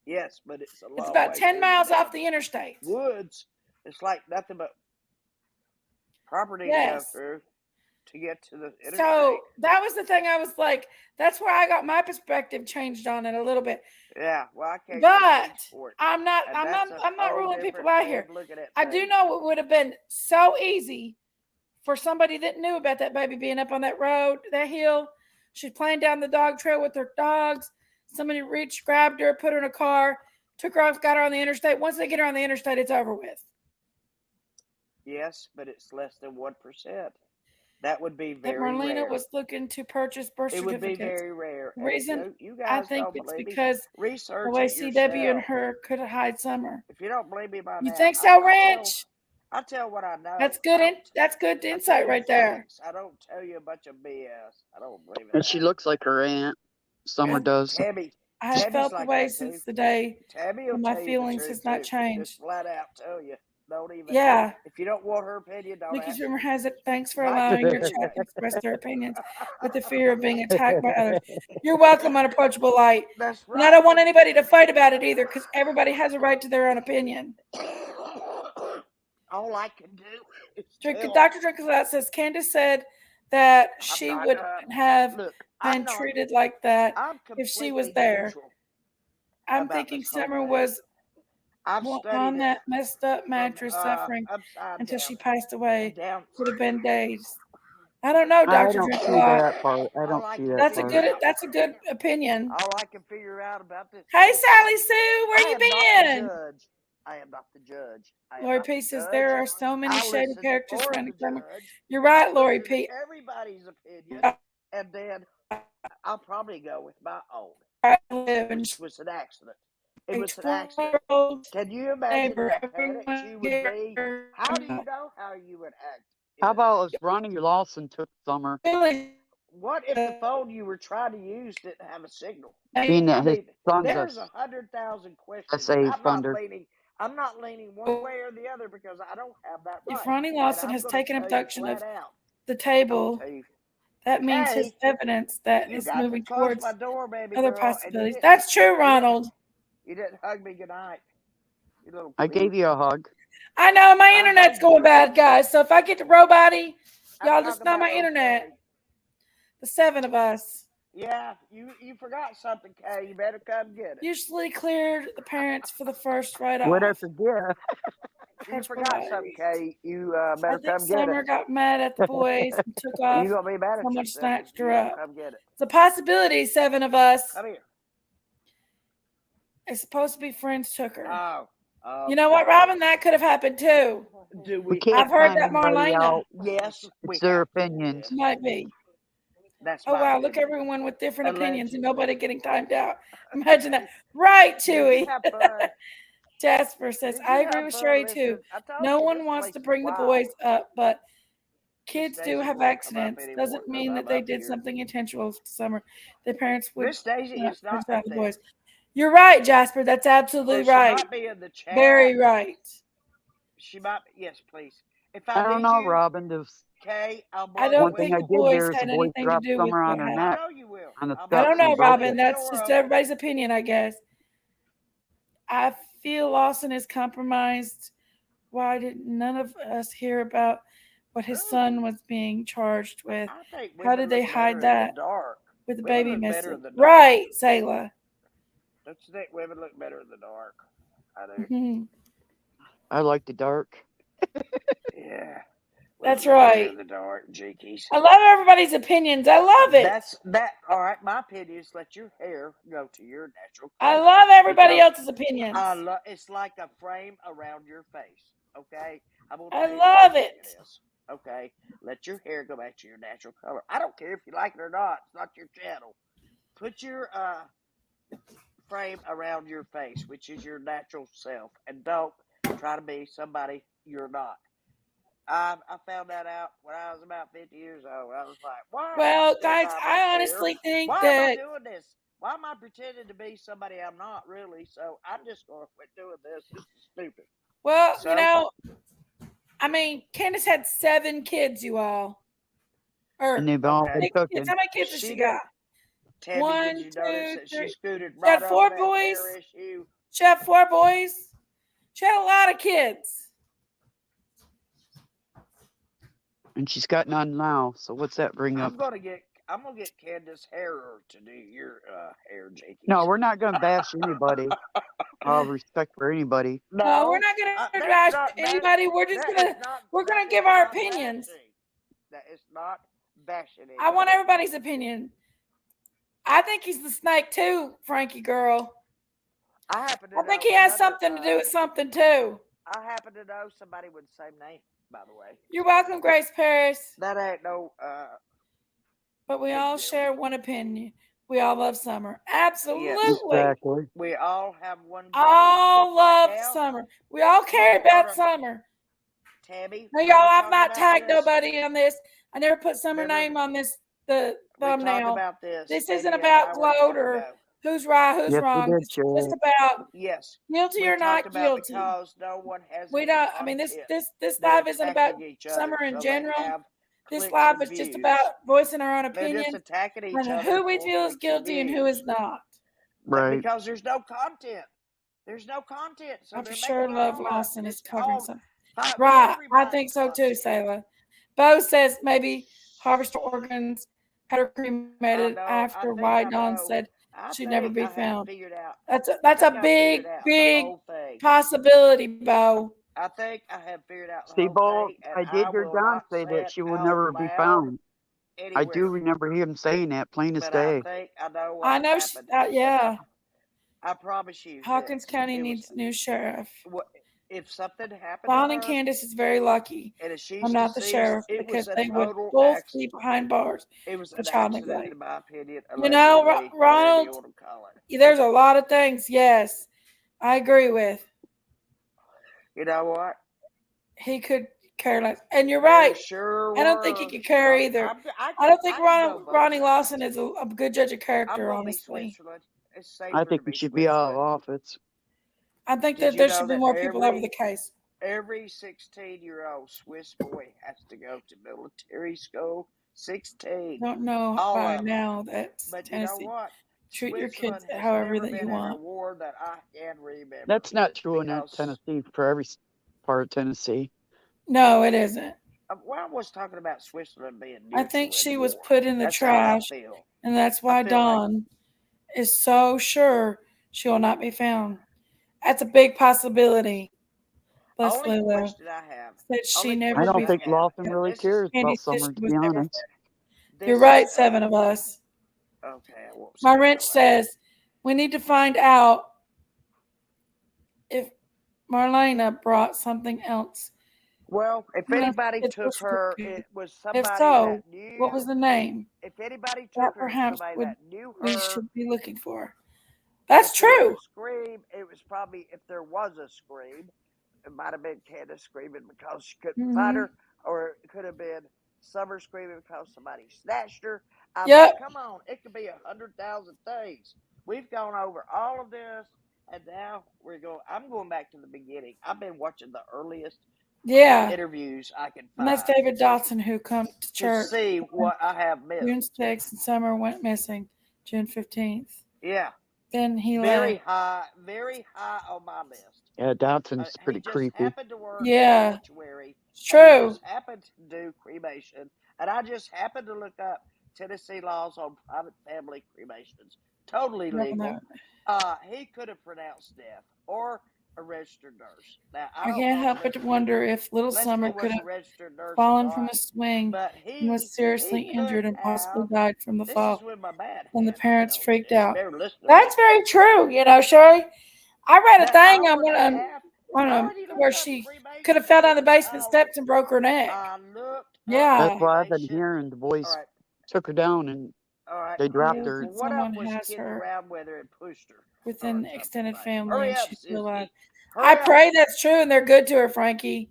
Yes, but it's a long It's about way 10 through miles damn off the interstate. woods. It's like nothing but property to go Yes. through to get to the interstate. So that was the thing. I was like, that's where I got my perspective changed on it a little bit. Yeah, well, I can't But speak for it. I'm not And that's a whole ruling people different out way here. of looking at I do things. know it would have been so easy for somebody that knew about that baby being up on that road, that hill. She's playing down the dog trail with her dogs. Somebody reached, grabbed her, put her in a car, took her off, got her on the interstate. Once they get her on the interstate, it's over with. Yes, but it's less than 1%. That would be That very Marlena rare. was looking to purchase birth It would be certificates. very rare. The reason you I guys think don't it's believe me? because Research the way it CW and yourself. her could hide Summer. If you don't believe me by You now, think so, I Ranch? tell what I know. That's good. That's good I tell insight you right there. facts. I don't tell you a bunch of BS. I don't believe in And that. she looks like her aunt. Summer does. Tabby, I have Tabby's felt like the way that too. since the day Tabby will when my tell you the feelings truth has not too. changed. Just flat out tell you. Don't even. Yeah. If you don't want her opinion, don't Nikki's ask. rumor has it. Thanks for My allowing your opinion. chat to express their opinions with the fear of being attacked by others. You're welcome, unapproachable light. That's And I don't want right. anybody to fight about it either, because everybody has a right to their own opinion. All I can do is tell. Dr. Drinkout says Candace said that she not, would have Look, been treated like that I'm if she was completely there. neutral I'm about thinking this whole Summer thing. was I've on studied that it messed up from mattress suffering upside until down she passed away. and down. Could have been days. I don't know, I Dr. don't see Drinkout. that part. I don't All I see can that That's a part. good. That's a good opinion. All I can figure out about this. Hey, is Sally Sue, where I you am not the been? judge. I am not the judge. I am Lori not the P says judge. there are so many I shady listen characters for running the from. judge. You're right, I Lori listen P. to everybody's opinion, and then I'll probably go with my own, I live in which was an accident. It a was an accident. 12-year-old Can you imagine neighbor. the panic Everyone you would be? How do you know how you would act? How about if Ronnie Lawson took Summer? What if the phone you were trying to use didn't have a signal? Being that his son's There's a 100,000 questions. SA I'm funder. not leaning one way or the other because I don't have that right. If Ronnie Lawson has taken abduction of the table, that means his evidence that is moving towards my door, baby other girl, possibilities. That's true, Ronald. You didn't hug me goodnight. You little I gave you a hug. I know my internet's going bad, guys. So if I get the robot-y, y'all just know my internet. The 7 of us. Yeah, you forgot something, Kay. You better come get it. Usually cleared the parents for the first write-off. What I forget? You forgot something, Kay. You better I think come get Summer it. got mad at the boys and took off. You gonna be mad at Someone yourself snatched if you her don't up. come get it. It's a possibility, 7 of us. Come here. It's supposed to be friends took her. Oh. You know what, Robin? That could have happened too. Do We we? can't I've heard find that anybody Marlena. out. Yes, It's their opinions. Might be. That's Oh my wow, look, opinion. everyone with different opinions and Allegedly. nobody getting timed out. Imagine that. Right, Did Chewy. you have fun? Jasper says, Did you I have agree with fun? Sherry Listen, too. I told No you one this wants place to is bring the wild. boys up, but Miss kids do Daisy have won't come up accidents. anymore Doesn't 'cause mean that I'm they up did here. something intentional for summer. Their parents would Miss Daisy not is not push out up the there. boys. You're right, Jasper. That's absolutely Or she right. might be in the chat. Very right. She might. Yes, please. If I I don't need know, you, Robin. Kay, I'll I blow don't One the thing think I the whistle. did boys there is had the boys anything to dropped do with Summer on what her happened. I neck know you will. on the I'm I don't steps know, and broke Robin. it. That's just everybody's opinion, I guess. I feel Lawson is compromised. Why did none of us hear about what his son was being charged with? I think How did they look hide better in that the dark. with the Women baby look better missing? in the dark. Right, Sayla. Don't you think women look better in the dark? I do. Mhm. I like the dark. Yeah. That's Women look better right. in the dark, jinkies. I love everybody's opinions. I love it. All right. My opinion is let your hair go to your natural I color. love everybody Because else's opinions. it's like a frame around your face. Okay, I'm gonna I tell you love what I think it. it is. Okay, let your hair go back to your natural color. I don't care if you like it or not. It's not your channel. Put your frame around your face, which is your natural self, and don't try to be somebody you're not. I found that out when I was about 50 years old. I was like, why Well, am I spending guys, time I up honestly there? think Why am I that doing this? Why am I pretending to be somebody I'm not really? So I'm just going to quit doing this. This is stupid. well, So, you know, I mean, Candace had 7 kids, you all. And they've all been 6 kids. cooking. How many kids has she got? Tammy, 1, did you 2, notice that 3. she scooted She had right 4 over that boys. hair issue? She had 4 boys. She had a lot of kids. And she's got none now. So what's that bring up? I'm gonna get Candace Harrer to do your hair, Jakey. No, we're not going to bash anybody. Respect for anybody. No, we're not going to bash anybody. We're just going to give our opinions. That is not bashing anybody. I want everybody's opinion. I think he's the snake too, Frankie girl. I think he has something to do with something too. I happen to know somebody with the same name, by the way. You're welcome, Grace Paris. That ain't no but we all share one opinion. We all love summer. Absolutely. Exactly. We all have one goal. All love summer. We all care about summer. Tammy. Now, y'all, I've not tagged nobody on this. I never put summer name on this the thumbnail. About this. This isn't about gloat or who's right, who's Yes, we wrong. did, It's just Sheriff. about Yes, guilty we or talked not about guilty. because no one has We any don't. I mean, this content. this this They're live isn't about attacking each summer other, in so they general. have This clicks live and is just views. about voicing our own They're just opinions attacking each on other who we for feel is clicks and guilty and who is views. not. Right. Because there's no content. There's no content, so I for they're sure making it love all up. Lawson is It's covering all some. for Right. I think everybody's so too, content. Selah. Bo says maybe harvest organs had her cremated after White Dawn said she'd never be I have found. figured out. That's a I big, figured out the big whole thing. possibility, Bo. I think I have figured out the See, whole Bo, thing, and I I did hear will Don not say say that it she will out never be loud found. I do anywhere. remember him saying that, plain as But I day. think I know I what know. happened. Yeah. I promise you Hawkins this. County It was needs new sheriff. if something happened to Vaughn and her, Candace is very lucky and if I'm she's not the deceased, sheriff it because was a they would total both be accident. behind bars It was for an child accident, neglect. in my opinion. You know, Allegedly, whatever Ronald, you want to call it. there's a lot of things, yes, I agree with. You know what? He could care less. And you're There right. sure I don't think he were could care some. either. I I don't think can go both Ronnie sides. Lawson is a good judge of I'm character, gonna be honestly. Switzerland. It's I safer to think he be should be out of Switzerland. office. I think Did that you there know should be that more people over the case. every 16-year-old Swiss boy has to go to military school? 16. Don't know All by of them. now that But you know Tennessee what? treat your kids Switzerland has however never that you been in a want. war that I can remember. That's not true in Because Tennessee, for every part of Tennessee. No, it isn't. well, I was talking about Switzerland being I neutral think in she war. was put in the That's how I trash, feel. and that's I why feel like Dawn is so sure she will not be found. That's a big possibility. Bless only Lulu. question I have. Said she Only never I be don't question think I have. Lawson And really this is cares Candy about said Summer, she to was be never. honest. You're this right, is 7 of us. okay. I won't say My it wrench so loud. says we need to find out if Marlena brought something else. Well, if Yes, anybody it's took supposed to her, be. it was If somebody so, that knew. what was the name? If anybody That took her, it was perhaps somebody would that knew we her. should be looking for. That's If there was true. a scream, it was probably, if there was a scream, it might have been Candace screaming because she couldn't find her, or it could have been Summer screaming because somebody snatched her. I mean, come on, it could be 100,000 things. We've gone over all of this, and now I'm going back to the beginning. I've been watching the earliest interviews I can And that's find David Dotson who come to to church. see what I have missed. June 6th and Summer went missing June 15th. Yeah. Then he very left. very high on my list. Yeah, Dotson's He pretty just creepy. happened to work Yeah. in the mortuary. True. And he just happened to do cremation. And I just happened to look up Tennessee laws on private family cremations. Totally legal. He could have pronounced death or a registered nurse. Now, I can't help but to wonder if little Summer could have fallen from a swing and was seriously injured and possibly died from the fall. And the parents freaked out. That's very true, Sherry. I read a thing on one where she could have fell down the basement steps and broke her neck. Yeah. That's why I've been hearing the boys took her down and they dropped her. Someone has her around with her and pushed her within extended family and she's still alive. Hurry I up. pray that's true and they're good to her, Frankie.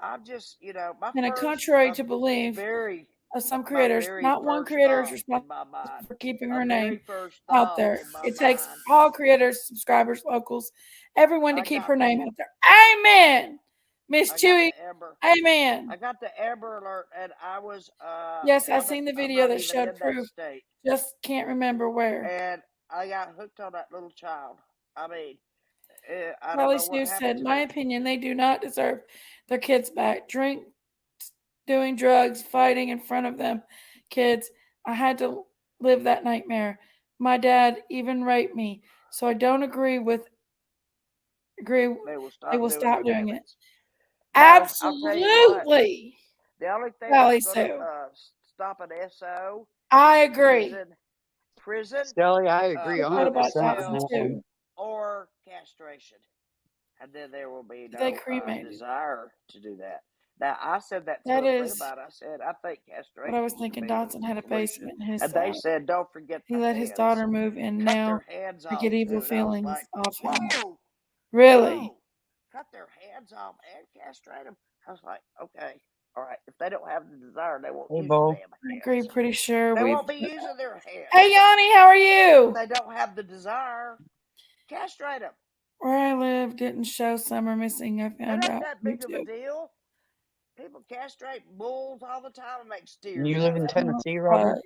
I'm just, my And first, contrary to belief very, of some creators, not one creator is responsible for keeping her name out there. It takes all creators, subscribers, locals, everyone to keep her name out there. Amen. Miss Chewy. Amen. I got the Amber Alert, and I was. Yes, I seen the video that showed proof. Just can't remember where. And I got hooked on that little child. I mean, I Kelly don't know what Sue said, happened. my opinion, they do not deserve their kids back. Drink, doing drugs, fighting in front of them kids. I had to live that nightmare. My dad even raped me. So I don't agree. They will stop doing it. Absolutely. The only thing Kelly that's going Sue. to stop an SO. I agree. Prison. Sally, I agree 100%. Or castration. And then there will be no desire to do that. Now, I said that to a friend about it. I said, I think castration. But I was thinking Dotson had a basement in his And they said, don't forget he let his daughter move in now. I get evil feelings off him. Really? Cut their hands off and castrate them. I was like, okay. All right. If they don't have the desire, they won't Hey, use Bo. their damn I hands. agree. Pretty sure They we've. won't be using their hands. Hey, Yanni, how are you? If they don't have the desire, castrate them. Where I live didn't show summer missing. I It found ain't out that on big of a YouTube. deal. People castrate bulls all the time and make And steers you out live of in that. Tennessee, Robert? Like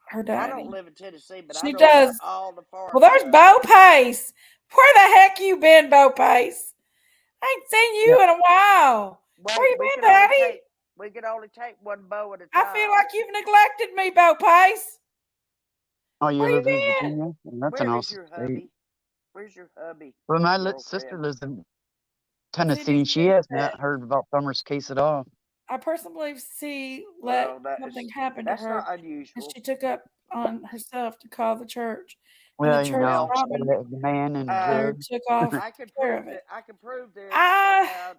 her Well, I daddy. don't live in Tennessee, but I She know about does. all the farm Well, there's stuff. Bo Pace. Where the heck you been, Bo Pace? I ain't seen you in a while. Where Wait, you been, Daddy? we can only take one bow at a I time. feel like you've neglected me, Bo Pace. Oh, you Where you live in been? Virginia? And that's an Where is awesome your state. hubby? Where's your hubby? Well, my Girlfriend. sister lives in Cindy Tennessee. She said has that not heard about Summer's case at all. I personally believe she Well, let something happen to that's her, not and unusual. she took up on herself to call the church, and Well, the church Well, Robin the man and drugs. took off I can care prove of it. that. I can prove this. Ah, I have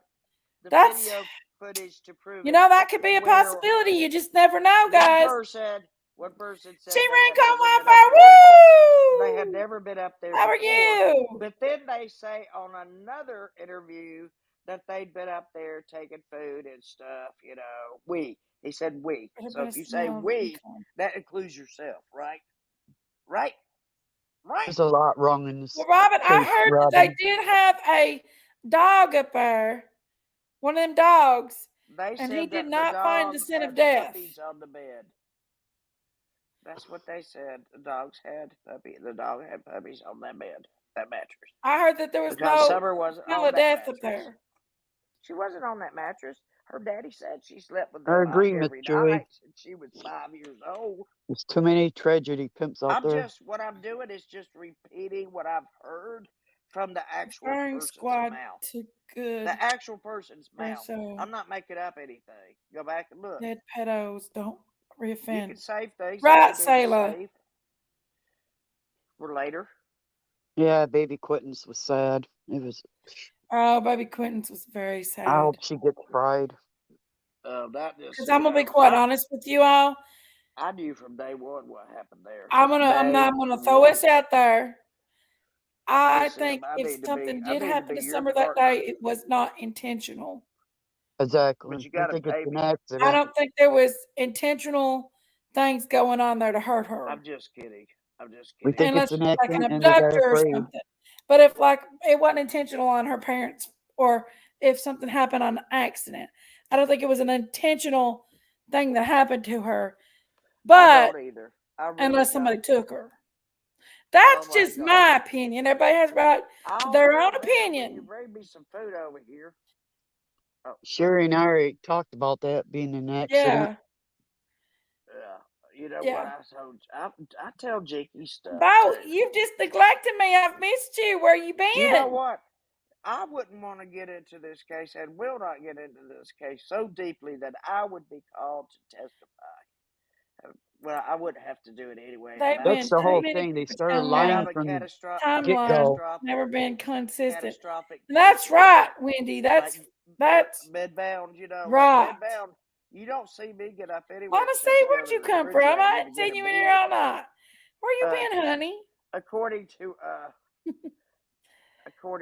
the that's video footage to prove you it. know that could be a Where possibility. You just never know, one guys. person said She they ran had call never been Wi-Fi. up there. They Woo! had never been up there How are before. you? But then they say on another interview that they'd been up there taking food and stuff. He said we. There's So been a if you say smell. we, that includes yourself, right? Right? Right? There's a lot wrong in this Well, Robin, I case, heard that they Robin. did have a dog up there, one of them dogs, They and said he did that the not find the dog scent had of death. puppies on the bed. That's what they said. The dog had puppies on that bed, that mattress. I heard that there was Because no Summer wasn't smell on of that death up mattress. there. She wasn't on that mattress. Her daddy said she slept with I the agree, dog Miss every Joy. night since she was 5 years old. There's too many tragedy pimps out there. What I'm doing is just repeating what I've heard from the actual Firing person's squad mouth. to good. The actual person's Very mouth. so. I'm not making up anything. Go back and look. Dead pedos don't You reoffend. can save things Right, that you need to Sayla. save for later. Yeah, baby Quittens was sad. It was. Oh, baby Quentin's was very I sad. hope she gets fried. That just. Because I'm gonna be quite honest with you all. I knew from day one what happened there. I'm gonna throw this out there. I Listen, think I if need to something be- I did need to happen be to your Summer that partner. day, it was not intentional. Exactly. But you I gotta think pay it's an me. I accident. don't think there was intentional things going on there to hurt her. I'm just kidding. We think Unless it's an she's like an accident and they got abductor or afraid. something. But if like it wasn't intentional on her parents, or if something happened on accident, I don't think it was an intentional thing that happened to her. I But don't either. I really unless somebody don't. took her. That's Oh my just God. my opinion. Everybody has right to I'll their feel own better when you opinion. bring me some food over here. Oh, Sherry and I already talked about that being an accident. Yeah. You know Yeah. what I told you? I tell Jinky stuff. Bo, too. you've just neglected me. I've missed you. Where you been? You know what? I wouldn't want to get into this case and will not get into this case so deeply that I would be called to testify. Well, I wouldn't have to do it anyway. They've Maybe That's been the too whole many thing. They people started have lying a from the timelines get-go. never been consistent. catastrophic. And that's cases. right, Wendy. Like, That's bedbound, right. Like bedbound. You don't see me get up anywhere. Want to see where'd you come from? I hadn't seen you in here all night. Where you been, honey? According to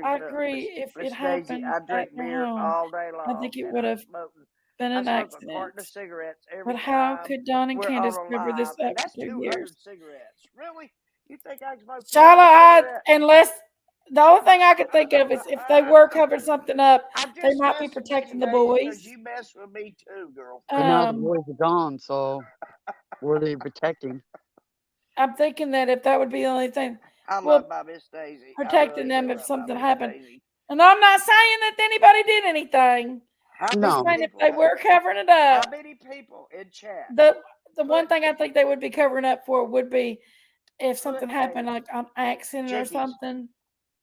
I agree. If Miss it Daisy, happened I drink at your beer home, all day long. I think it and would I'm have smoking. been I an smoke a accident. carton of cigarettes every But how time could Don and we're Candace on cover this live, up and that's for 2 200 years? cigarettes. Really? You think I can smoke 200 Shala, cigarettes? unless the only thing I could think of is if they were covering something up, they might be protecting the boys. You mess with me too, girl. But now the boys are gone, so were they protecting? I'm thinking that if that would be the only thing, I love my Miss Daisy. protecting them if something happened. And I'm not saying that anybody did anything. I'm just saying if they were covering it up. How many people in chat? The one thing I think they would be covering up for would be if something happened like on accident or something.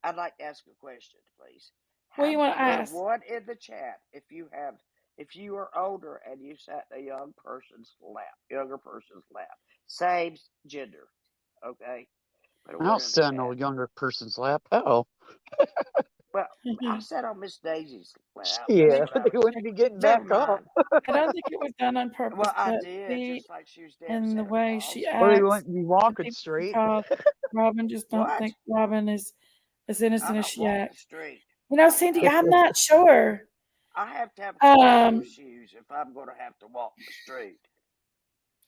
I'd like to ask a question, please. What do you want to ask? What in the chat, if you are older and you sat in a younger person's lap, same gender, okay? I don't sit on no younger person's lap. Hell. Well, I sat on Miss Daisy's lap. Yeah, they wouldn't be getting back up. I don't think it was done on purpose. Well, I did, just like she was damn and the way Claus. she acts. Or they wouldn't be walking straight. Robin just don't think Robin is as innocent as she acts. Straight. You know, Cindy, I'm not sure. I have to have corrective Um, shoes if I'm going to have to walk the street.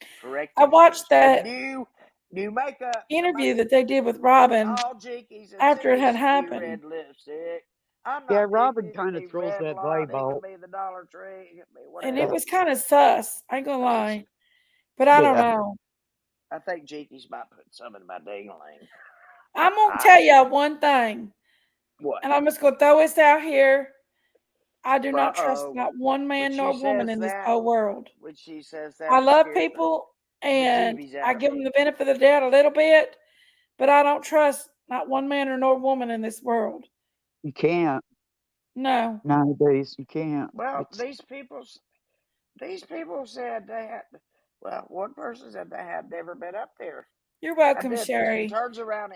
I Corrective watched shoes and that new makeup. interview Somebody, that they did with Robin all jinkies and after it had sinkies and new happened. red lipstick. I'm Yeah, not Robin jinky. It could kind of be throws that Revlon. vibe It could out. be the Dollar Tree. It could be And it Yeah. whatever. was kind of sus. I ain't gonna I think lie. But I don't Yeah. know. I think jinkies might put some in my dingling. I'm gonna tell y'all one thing, What? and I'm just gonna throw this out here. I do Uh not trust oh. not one When man she nor woman says in this that, whole world. when she says I that, it love scares people the and bejeebies I out of give them me. the benefit of the doubt a little bit, but I don't trust not one man or nor woman in this world. You can't No. nowadays. You can't. Well, It's these people said they had. Well, one person said they had never been up there, You're and welcome, then she Sherry. turns around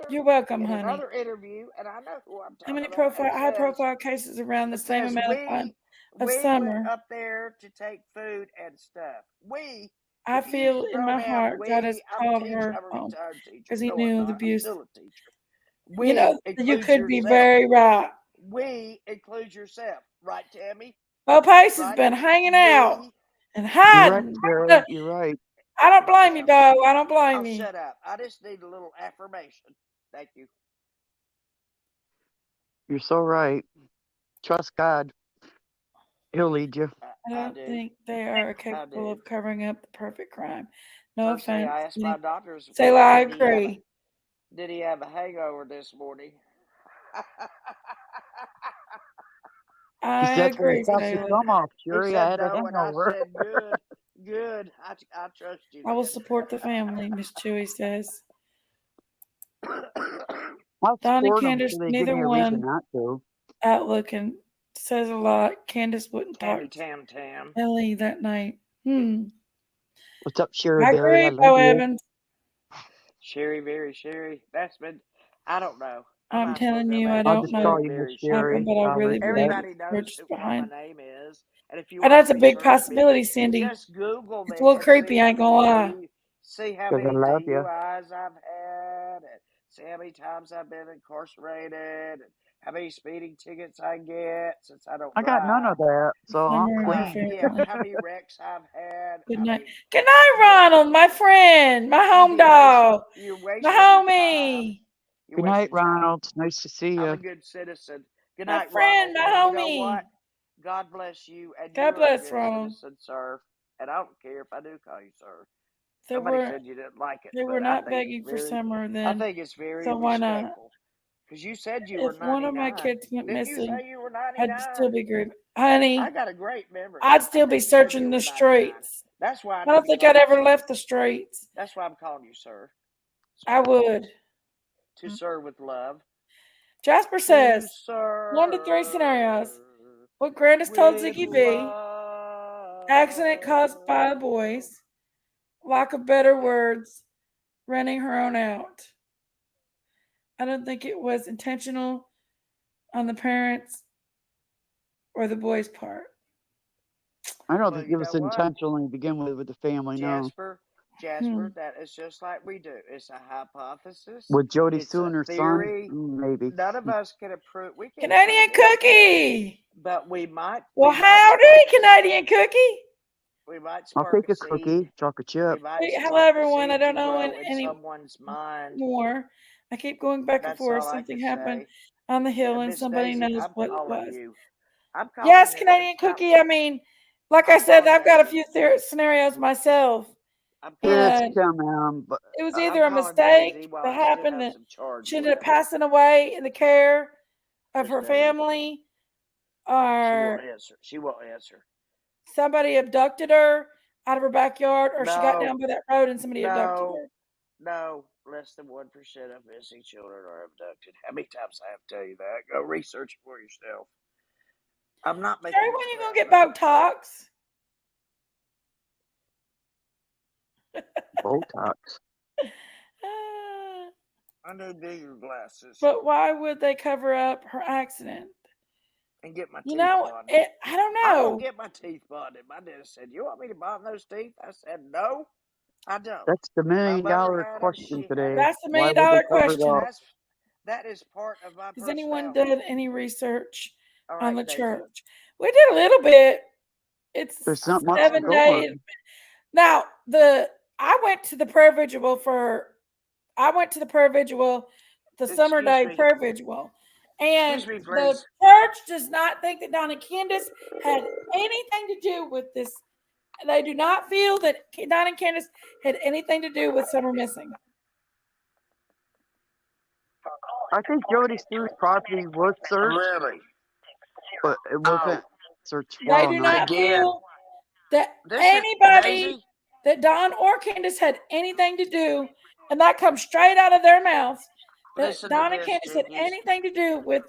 You're welcome, in honey. another interview, and I know who I'm How talking many about, and high says profile cases around the it same says amount of time of we went summer? up there to take food and stuff. We. I If you use feel the in my pronoun heart God has we, I'm a called teacher. her I'm a home retired teacher. because he No, I'm knew the not. I'm abuse. still a teacher. You know, We you includes could be yourself. very right. We includes yourself. Right, Tammy? Bo Pace has Right? been hanging out We. and you're right, hiding. Sherry. You're right. I don't blame Okay, you, Bo. I don't blame I'll you. shut up. I just need a little affirmation. Thank you. You're so right. Trust God. He'll lead you. I I don't do. think they are I capable do. of covering up the perfect crime. No First thing offense. I asked my doctors, Sayla, I did agree. he have a hangover this morning? He I said, that's when he agree, sucked your Sayla. thumb off, He Sherry. I said had a no, and I hangover. said good, good. I trust you I will then. support the family, Miss Chewy says. I'll Don and support them Candace, till they give neither me a reason one not to. outlooking says a lot. Candace wouldn't talk Tammy to Tam Tam. Ellie that night. What's up, Sherry I Berry? I agree, love Bo you. Evans. Sherry, very Sherry. That's been, I don't know. I I'm might as well telling go you, I back to I'll don't just know call Sherry, you Miss very what happened, Sherry. Sherry. but I I'll really believe respect. the Everybody knows search is what my behind. name is. And if you And want to that's a big research me, possibility, Cindy. just Google It's a me little and see creepy, I how ain't gonna many lie. see how Because I many love you. DUIs I've had, and see how many times I've been incarcerated, and how many speeding tickets I get since I don't I got none drive. of that, so I'm Summer in my clean. Yeah, family. how many wrecks I've had. Good I night. mean, Good night, look, Ronald, my friend, my you'd home be wasting dog, you're my wasting your time. homie, You're Good night, wasting time. Ronald. It's nice to see I'm a you. good citizen. Good my night, friend, Ronald. my And you know what? homie. God bless you, and God you're a bless good Ronald. citizen, sir. And I don't care if I do call you sir. They Somebody were said you didn't like it, they were but I not think it's begging for very, summer I then, think it's very so why not? respectful. Because you said you were If one of my 99. kids went Didn't you missing, say you were I'd still 99? be grieving. I Honey, got a great memory. I'd I still be think you said you searching were the 99. streets. That's why I I need don't to think call I'd you ever sir. left the streets. That's why I'm calling you sir. I Sir. would. To serve with love. Jasper To says 1 to 3 serve scenarios. What Grandis told with Ziggy B. love. Accident caused by the boys. Lack of better words. Running her own out. I don't think it was intentional on the parents or the boys' part. I don't Well, think you it know was what? intentionally to begin with the family, no. Jasper, Hmm. Jasper, that is just like we do. It's a hypothesis. With Jody It's Sue a and her son? theory. Maybe. None of us can approve. We can't Canadian prove anything, cookie. but Well, we might howdy, spark a Canadian cookie. we might I'll spark take a a seed. cookie, chocolate We chip. might Hey, hello, spark a everyone. I seed to don't know grow in any someone's mind. more. I keep going back and That's forth. all I Something can happened say. on the hill, And and Miss somebody Daisy, knows I'm what it calling was. you. I'm calling Yes, you. Canadian cookie. I mean, like I I'm said, calling I've got a Daisy. few scenarios myself, I'm calling It's and Daisy. come on, but it was I'm either a calling Daisy mistake while that I still happened have that some charge she ended up left. passing away in the care of Miss her Daisy. family, She won't or answer. She won't answer. somebody abducted her out of her backyard, or she got No, down by that road and somebody abducted no, her. no. Less than 1% of missing children are abducted. How many times I have to tell you that? Go research it for yourself. I'm not Sherry, making when this you gonna crap get up. Botox? Botox. Uh, I need bigger glasses but why would they cover up her accident? and get my You teeth know, bonded. I don't I'm gonna know. get my teeth bonded. My dentist said, "You want me to bond those teeth?" I said, "No, I don't." That's the My million mother dollar had them. question She had today. them. That's the Why million would they dollar cover it question. up? That is part of my Has anyone personality. done any research All on right, the Daisy. church. We did a little bit. It's There's something else 7 days. going. Now I went to the prayer vigil the summer Excuse day me. prayer vigil. And Excuse me, the please. church does not think that Don and Candace had anything to do with this. They do not feel that Don and Candace had anything to do with summer missing. I think Jody Stewart's property was searched, Really? but it wasn't searched They well do enough. not Again. feel that This is anybody, Daisy. that Don or Candace had anything to do, and that comes straight out of their mouths, that Listen to Don and this, Candace had chickies. anything to do with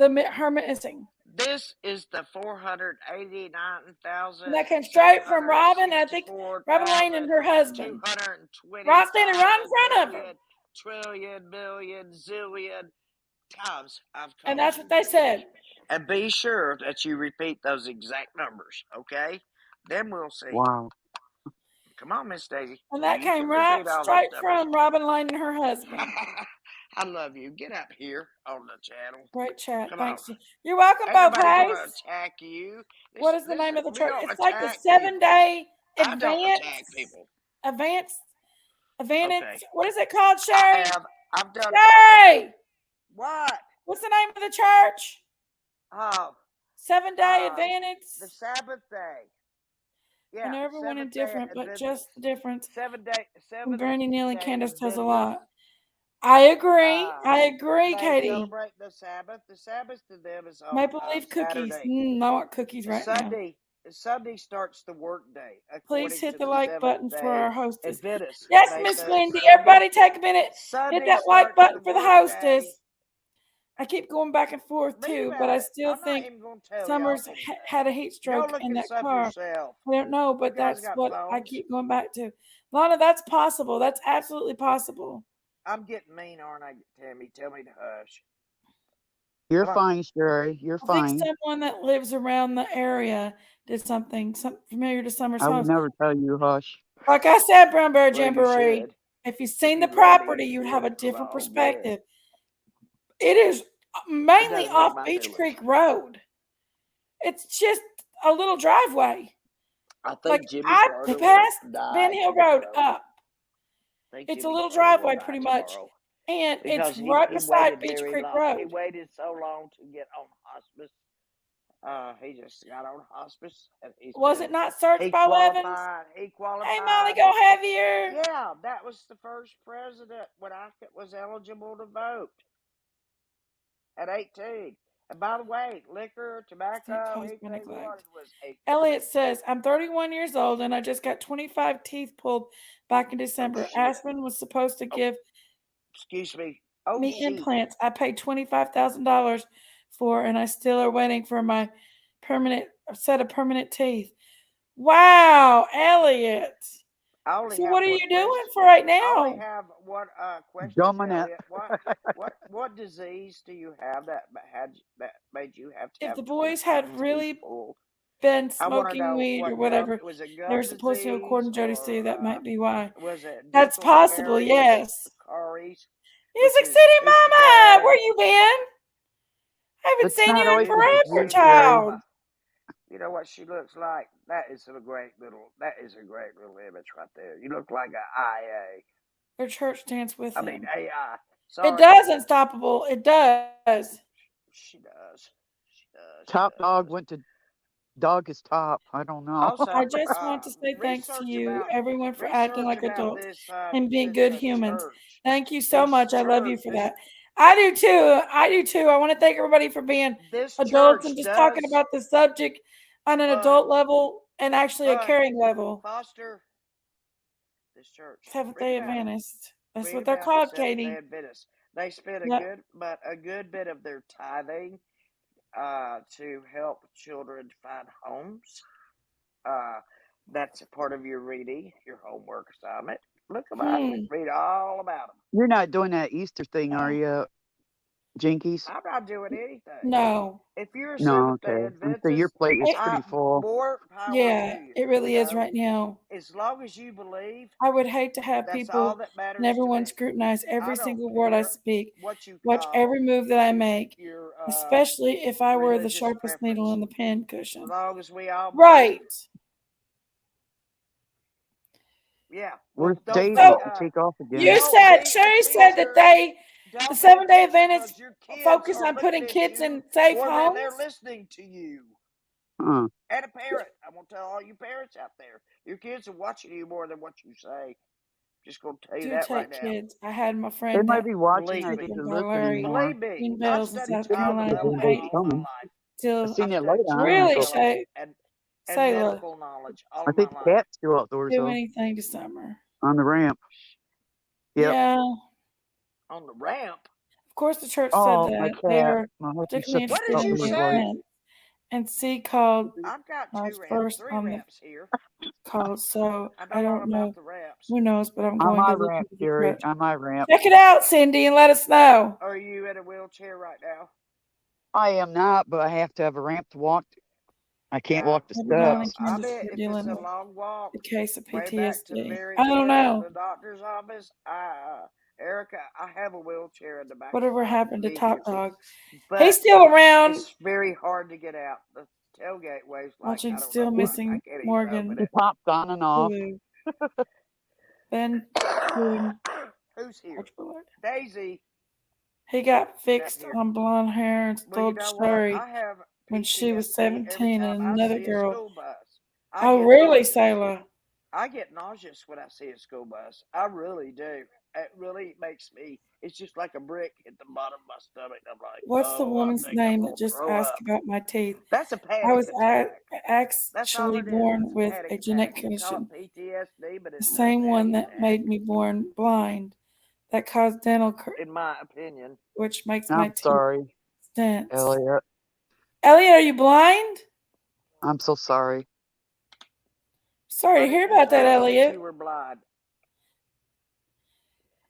her missing. This is the 489,000. And that came straight from Robin, I think Robin Lane and her husband. 220 Ron standing right in front of her. trillion, million, zillion times I've told And that's you. what they said. And be sure that you repeat those exact numbers, okay? Then we'll see. Wow. Come on, Miss Daisy. And that You came can right repeat all those straight numbers. from Robin Lane and her husband. I love you. Get up here on the channel. Great chat. Come Thanks. on. You're welcome, Ain't Bo nobody gonna Pace. attack you. What is the name of the We church? don't It's like the attack 7-day people. I don't attack people. advance. Okay. What is it called, Sherry? I've done. Sherry! What? What's the name of the church? Oh, 7-day advance. the Sabbath day. I Yeah. know everyone is different, but just the difference. 7 day. 7 Brandy, Neil, and day Candace does a Adventist. lot. I agree. They Katie. celebrate the Sabbath. The Sabbath to them is on Maple leaf cookies. Saturday. I want cookies right now. Sunday starts the work day. Please hit the like button for our hostess. Adventist. Yes, Miss Wendy. Everybody take a minute. Hit that like button for the hostess. I keep going back and forth too, but I still think Summers had a heat stroke in that car. Yourself. I don't know, but that's what I keep going back to. Lana, that's possible. That's absolutely possible. I'm getting mean, aren't I, Tammy? Tell me to hush. You're fine, Sherry. You're fine. I think someone that lives around the area did something familiar to Summer's I would house. never tell you hush. Like I said, Brown Bear Jamboree, if you've seen the property, you'd have a different perspective. It is mainly off Beach Creek Road. It's just a little driveway. I think Jimmy I passed Ben Hill Road up. It's a little driveway pretty much. And it's right beside Beach Creek Road. He waited so long to get on hospice. He just got on hospice. And was it not searched by Levins? He qualified. Hey, Molly, go heavier. Yeah, that was the first president when I was eligible to vote at 18. And by the way, liquor, tobacco, anything we wanted was 18. Elliot says, I'm 31 years old and I just got 25 teeth pulled back in December. Aspen was supposed to give me implants. I paid $25,000 for, and I still are waiting for my set of permanent teeth. Wow, Elliot. So what are you doing for right now? I only have one question. Elliot. What disease do you have that made you have to? If the boys had really been smoking weed or whatever, they were supposed to, according to Jody C. That might be why. That's possible. Yes. Music City Mama, where you been? I haven't seen you in forever, child. You know what she looks like? That is a great little image right there. You look like an IA. Their church dance with them. AI. Sorry. It does, Unstoppable. It does. She does. Top Dog went to Dog is Top. I don't know. Also, I just want to say thanks to you, everyone, for acting like adults and being good humans. Thank you so much. I love you for that. I do too. I want to thank everybody for being adults and just talking about the subject on an adult level and actually a caring level. Foster this church. Seventh-day Adventist. That's what they're called, Katie. They spend a good bit of their tithing to help children find homes. That's a part of your reading, your homework assignment. Look about it. Read all about them. You're not doing that Easter thing, are you? Jinkies? I'm not doing anything. No. If you're a No, Seventh Day okay. So your Adventist, plate is It- pretty full. more power yeah, to you. it really you is know? right now. As long as you believe, I would hate to have that's all people that matters and to everyone me. scrutinize every I don't single word I care speak, what you watch call every move that I make, your especially if I were the religious sharpest needle preference. in the pin As cushion. long as we all believe. Right. Yeah. Where's Well, don't Daisy be. to take off again? You Don't said, be a Sherry said that teacher. the Don't be a 7 Day teacher Adventists 'cause your kids focus are on looking putting at kids you in safe more than they're homes. listening to you. Huh. And a parent. I'm gonna tell all you parents out there, your kids are watching you more than what you say. Just gonna tell you Do that take right now. kids. I had my They friend might that be watching. Believe I me. think in they're by listening Larry more. Believe me, Green I've Bells in studied South They child think the Carolina. development daylight's I all my coming. life. I still seen I've that light studied on. child I really thought, development say and Sayla medical knowledge all I of my think the life. cat's still outdoors do though, anything to summer. on the ramp. Yep. Yeah. On the ramp. Of course, the church said Oh, my that they cat. are My husband particularly shut the What interested did you in the outdoors light. say? event, and C called I've got was 2 ramps, first 3 on the ramps here. call. So I I know all don't know. about the ramps. Who knows? But I'm On going my to look ramp, into the Jerry. church. On my ramp. Check it out, Cindy, and let us know. Are you in a wheelchair right now? I am not, but I have to have a ramp to walk. I can't Yeah. walk the Maybe Dawn and steps. I Candace bet are if it's dealing a with long walk the case of way back to the PTSD. very I don't end of know. the doctor's office, Erica, I have a wheelchair in the back Whatever of my happened to Top vehicle, Dog? but He's still around. it's very hard to get out. The tailgate waves like Watching I don't Still know what. I Missing can't even Morgan. open He it. pops on and off. Hulu. Ben doing Who's here? Arch Bullet. Daisy. He got Not fixed here. on blonde hair and Well, you told know what? Sherry I have when she was PTSD every 17 time and I another see a girl. school bus. Oh, really, Sayla? I get nauseous when I see a school bus. I really do. It really makes me. It's just like a brick hit the bottom of my stomach. I'm like, What's the oh, woman's I think I'm name gonna that just throw asked up. about my teeth? That's a I panic was attack. That's all actually it is. born It's a with panic a attack. genetic You call condition, it PTSD, but the it's a same one panic that attack, made me born blind, that caused dental, in my opinion. which makes my I'm teeth sorry, stents. Elliot. Elliot, are you blind? I'm so sorry. Sorry to But hear it was about that, wrong Elliot. you were blind.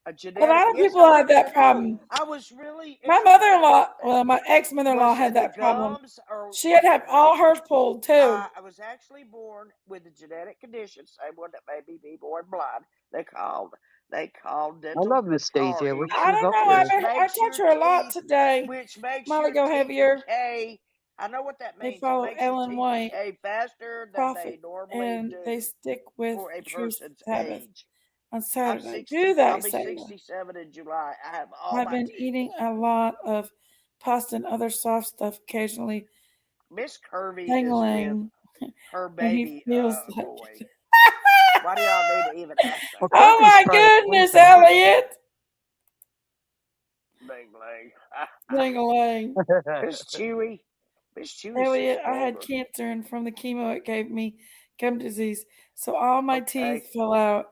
A A genetic. lot of Yes, people I have that did. problem. I was really My interested mother-in-law, about that. my ex-mother-in-law Was had it the that problem. gums or She had to have all hers pulled too. I was actually born with a genetic condition, same one that made me be born blind. They called I dental love Miss Daisy. I wish caries, I she was don't up know. here. which I makes talked your to her a lot teeth, today. which makes Molly, your go teeth heavier. decay. I know what that They means. It follow makes your Ellen teeth White, decay faster than they Prophet, normally and do they stick with for a True person's Sabbath age. on I'm Saturday. 60. Do they, I'll be Sailor? 67 in July. I have all I've my been teeth. eating a lot of pasta and other soft stuff occasionally. Miss Curvy is with Dangling her when he baby feels like boy. it. Why do y'all need to even ask that? Well, Oh Kirby's my probably goodness, sleeping. Elliot! Bling bling. Dang-a-lang. Miss Chewy. Miss Chewy's Elliot, so I had spoiled. cancer, and from the chemo, it gave me gum disease. So all my Okay. teeth fell out,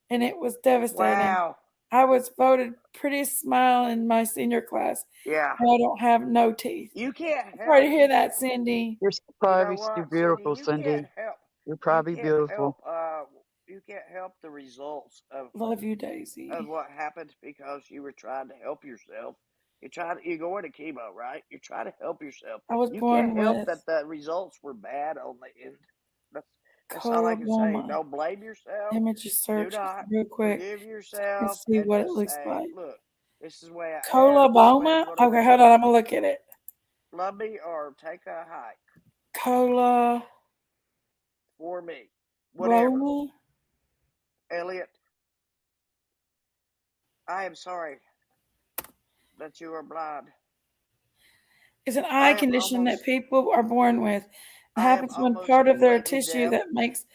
and it was devastating. Wow. I was voted prettiest smile in my senior class. Yeah. And I don't have no teeth. You can't help. Sorry to hear that, Cindy. You're You know probably what, too Cindy? beautiful, You Cindy. can't help. You're probably You can't beautiful. help. You can't help the results Love you, Daisy. of what happened because you were trying to help yourself. You go into chemo, right? You're trying to help yourself. I was You born can't help with that the results were bad on the end. That's all I can say. coloboma. Don't blame yourself. Image Do search not real quick forgive and yourself see and what it just looks say, like. look, this is the way I am. This way I'm Coloboma? gonna Okay, be. hold on. I'm going to look at it. Love me or take a hike Coloboma? for me. Whatever. Elliot, I am sorry that you are blind. It's an I eye am condition that almost people are born with. It I am happens when almost part of their completely tissue deaf. that makes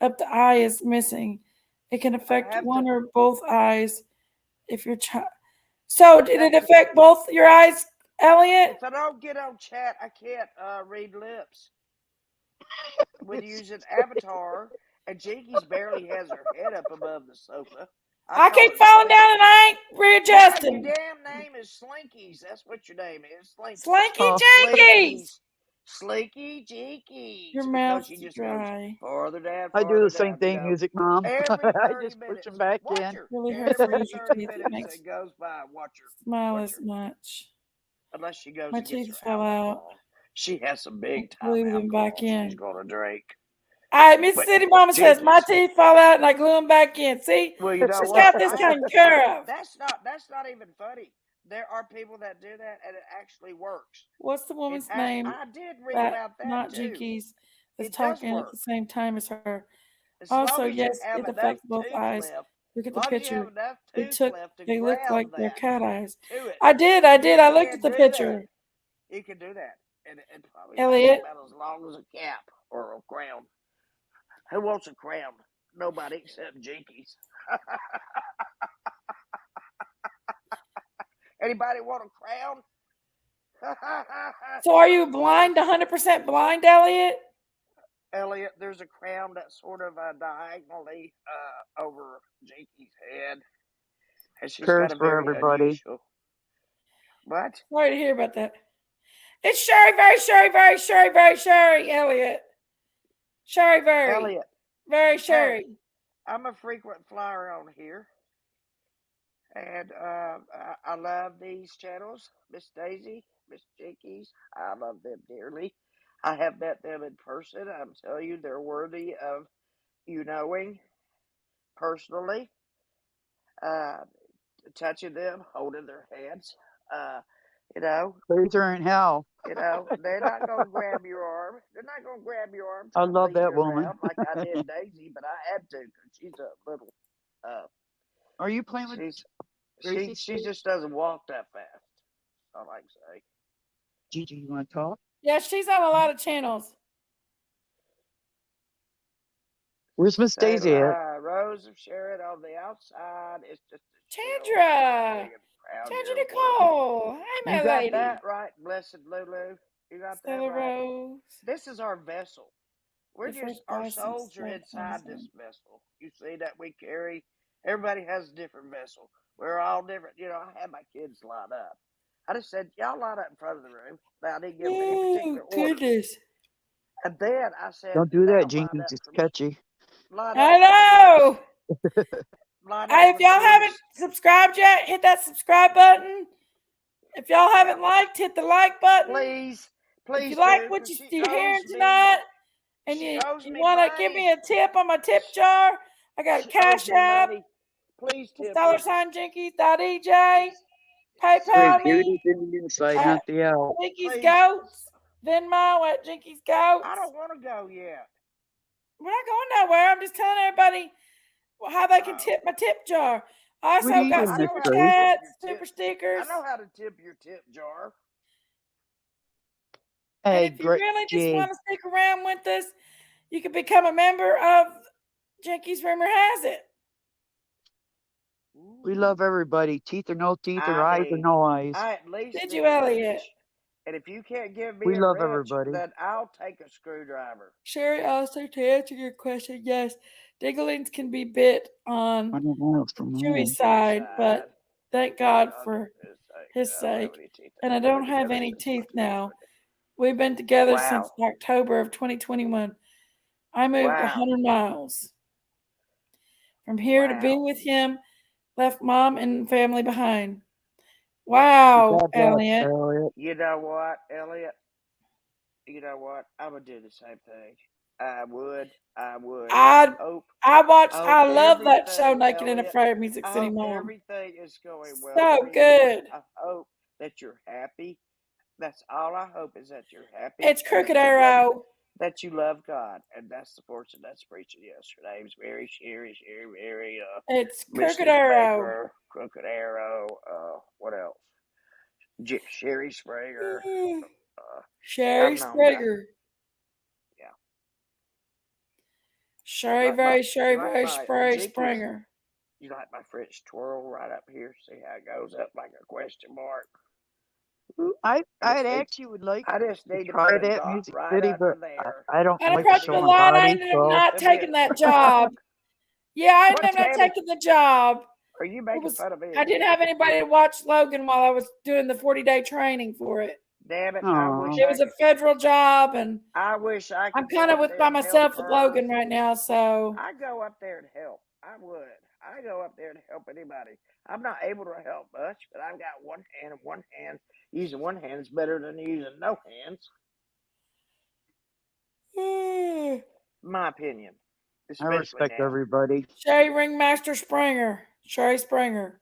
up the eye is missing. It can I affect have one to or both eyes if your child. So, I did have it to affect both your eyes, Elliot? if I don't get on chat, I can't read lips. With using Avatar, and Jinkies barely has her head up above the sofa. I call keep her falling Slinky. down and I ain't Yeah, your readjusting. damn name is Slinkies. That's what your name is, Slinky. Slinky Oh, Jinkies! Slinky Jinkies. Your Because mouth's she just goes dry. farther down, I do the same you thing, know. Music Mom. Every I 30 just push them minutes. back Watch in. her. Really hurts to Every lose your 30 teeth. It minutes makes that goes by, watch her. smile Watch as her. much. unless she goes My and gets teeth her fell out. alcohol. She has some big time Glue them alcohol back she's in. going to drink. All right, Miss But City Mama says my Jinkies, teeth fall out and I glue them back in. See, well, you know she's what? got this taken care of. That's not even funny. There are people that do that, and it actually works. What's the woman's name I did read that about that not too. Jinkies is It does talking at work the same time as her? as Also, long as you yes, have it enough affects both tooth eyes. left. Look at As the long as you have picture. enough It tooth took. left to They look like ground they're that cat eyes. to it, I did. I you looked at can the do that. picture. You can do that, and it probably lasts Elliot, about as long as a cap or a crown. Who wants a crown? Nobody except Jinkies. Anybody want a crown? so are you blind, 100% blind, Elliot? Elliot, there's a crown that's sort of diagonally over Jinky's head, and she's got Curse a for very everybody. unusual. What? Sorry to hear about that. It's Sherry, very Sherry, Elliot. Sherry, very Elliot, hey, Sherry. I'm a frequent flyer on here, and I love these channels. Miss Daisy, Miss Jinkies, I love them dearly. I have met them in person. I'm telling you, they're worthy of you knowing personally, uh, touching them, holding their hands. Uh, you know, Laser in hell. they're not gonna grab your arm. They're not gonna grab your arm, I try to love lead you that woman. around like I did Daisy, but I had to because she's a little. Uh, Are you playing with she's Gracie? she just doesn't walk that fast. All I can say. Gigi, you want to talk? Yeah, she's on a lot of channels. Where's Miss Say, Daisy at? Rose of Sharon on the outside. It's just a shell. Tandra. Big and proud Tandra your work. Nicole. Hey, You my got lady. that right, blessed Lulu. You got that Stella right. Rose. This is our vessel. We're The just first our license souls are left inside this Amazon. vessel. You see that we carry. Everybody has a different vessel. We're all different. You know, I had my kids line up. I just said, y'all line up in front of the room. Now, I didn't give them any Oh, particular order. goodness. And then I said, Don't do now that, Jinky. It's catchy. line I up for know. Chris. Line up Hey, if for y'all haven't Chris. subscribed yet, hit that subscribe button. If y'all haven't liked, hit the like button. Please, If you please like do, what because she you're hearing owes me. tonight and She you owes me want to give money. me a tip on my tip jar, I got a She owes Cash me App. money. Please It's tip her. $jinkies.ej. Wait, PayPal get me it in the inside, at not the out. Jinkies Please. Goats. Venmo at Jinkies Goats. I don't want to go yet. We're not going nowhere. I'm just telling everybody how they can tip my tip jar. I What also are you got doing, I Miss know super how to Grace? tip chats, your super tip. stickers. I know how to tip your tip jar. And Hey, if you really just Jay. want to stick around with us, you can become a member of Jinkies Rumor Has It. We love everybody. Teeth or no teeth, or I eyes or mean, no eyes. I at least Did need you, a Elliot? wrench. And if you can't give me We a love wrench, everybody. then I'll take a screwdriver. Sherry, also to answer your question, yes, dinglings can be bit on I don't know from Chewy's home. side, but thank God for his sake. And I don't have any teeth now. We've been together since October of 2021. I moved 100 miles from here to be with him, left mom and family behind. Wow, Elliot. You know what, Elliot? You know what? I would do the same thing. I would. I love that show, Naked and Afraid, Music City hope Mom. everything is going well So for you. good. I hope that you're happy. That's all I hope is that you're happy. It's Crooked Arrow. That you love God, and that's the person that's preaching. Yes, her name's Mary. It's Crooked Mystic Arrow. Maker, Crooked Arrow. What else? Sherry Springer. Sherry Springer. Yeah. Sherry Springer. You like my French twirl right up here? See how it goes up like a question mark? I'd actually would like I just need to try put a that dot Music right City, under but there. I don't like Unapproachable showing Line, I body, ended up so not taking that job. Yeah, I ended up not taking the job. Are you making fun of me? I didn't have anybody to watch Logan while I was doing the 40-day training for it. Damn it! I wish it was a federal job, and I wish I could. I'm kind of by myself with Logan right now, so I go up there and help. I would. I go up there to help anybody. I'm not able to help much, but I've got one hand, and one hand using one hand is better than using no hands. My opinion, I especially respect now. everybody. Sherry Ringmaster Springer. Sherry Springer.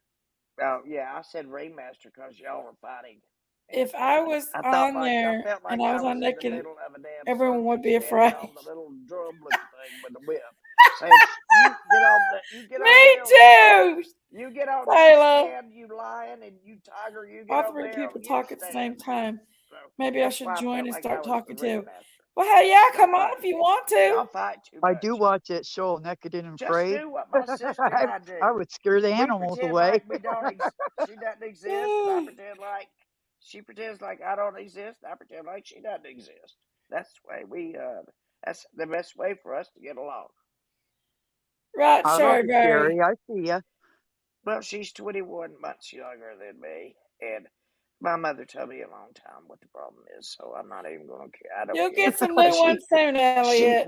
Oh yeah, I said ringmaster because y'all were fighting. And If I was I on felt there like and I I was on was in the naked, middle of a damn everyone would circus be standing afraid. on the little drum looking thing with the whip, saying, "You get on the Me hill, too, you get on, you Sayla. stand, you lion, and you tiger, you get All over three there, people you talk at the stand." same time. So Maybe I that's should why I join felt and like I start was the talking too. ringmaster. Well, hell yeah, Y'all come on fight, if you want to. y'all fight too I much. do watch that show, Naked and Just Afraid. do what my sister and I do. I would scare the We animals pretend away. like we don't. She doesn't exist, and I pretend like she pretends like I don't exist. And I pretend like she doesn't exist. That's the way we. That's the best way for us to get along. Right, I love Sherry it, Berry. Sherry. I see ya. Well, she's 21 months younger than me, and my mother told me a long time what the problem is. So I'm not even going to care. I don't You'll care. get some new ones soon, Elliot.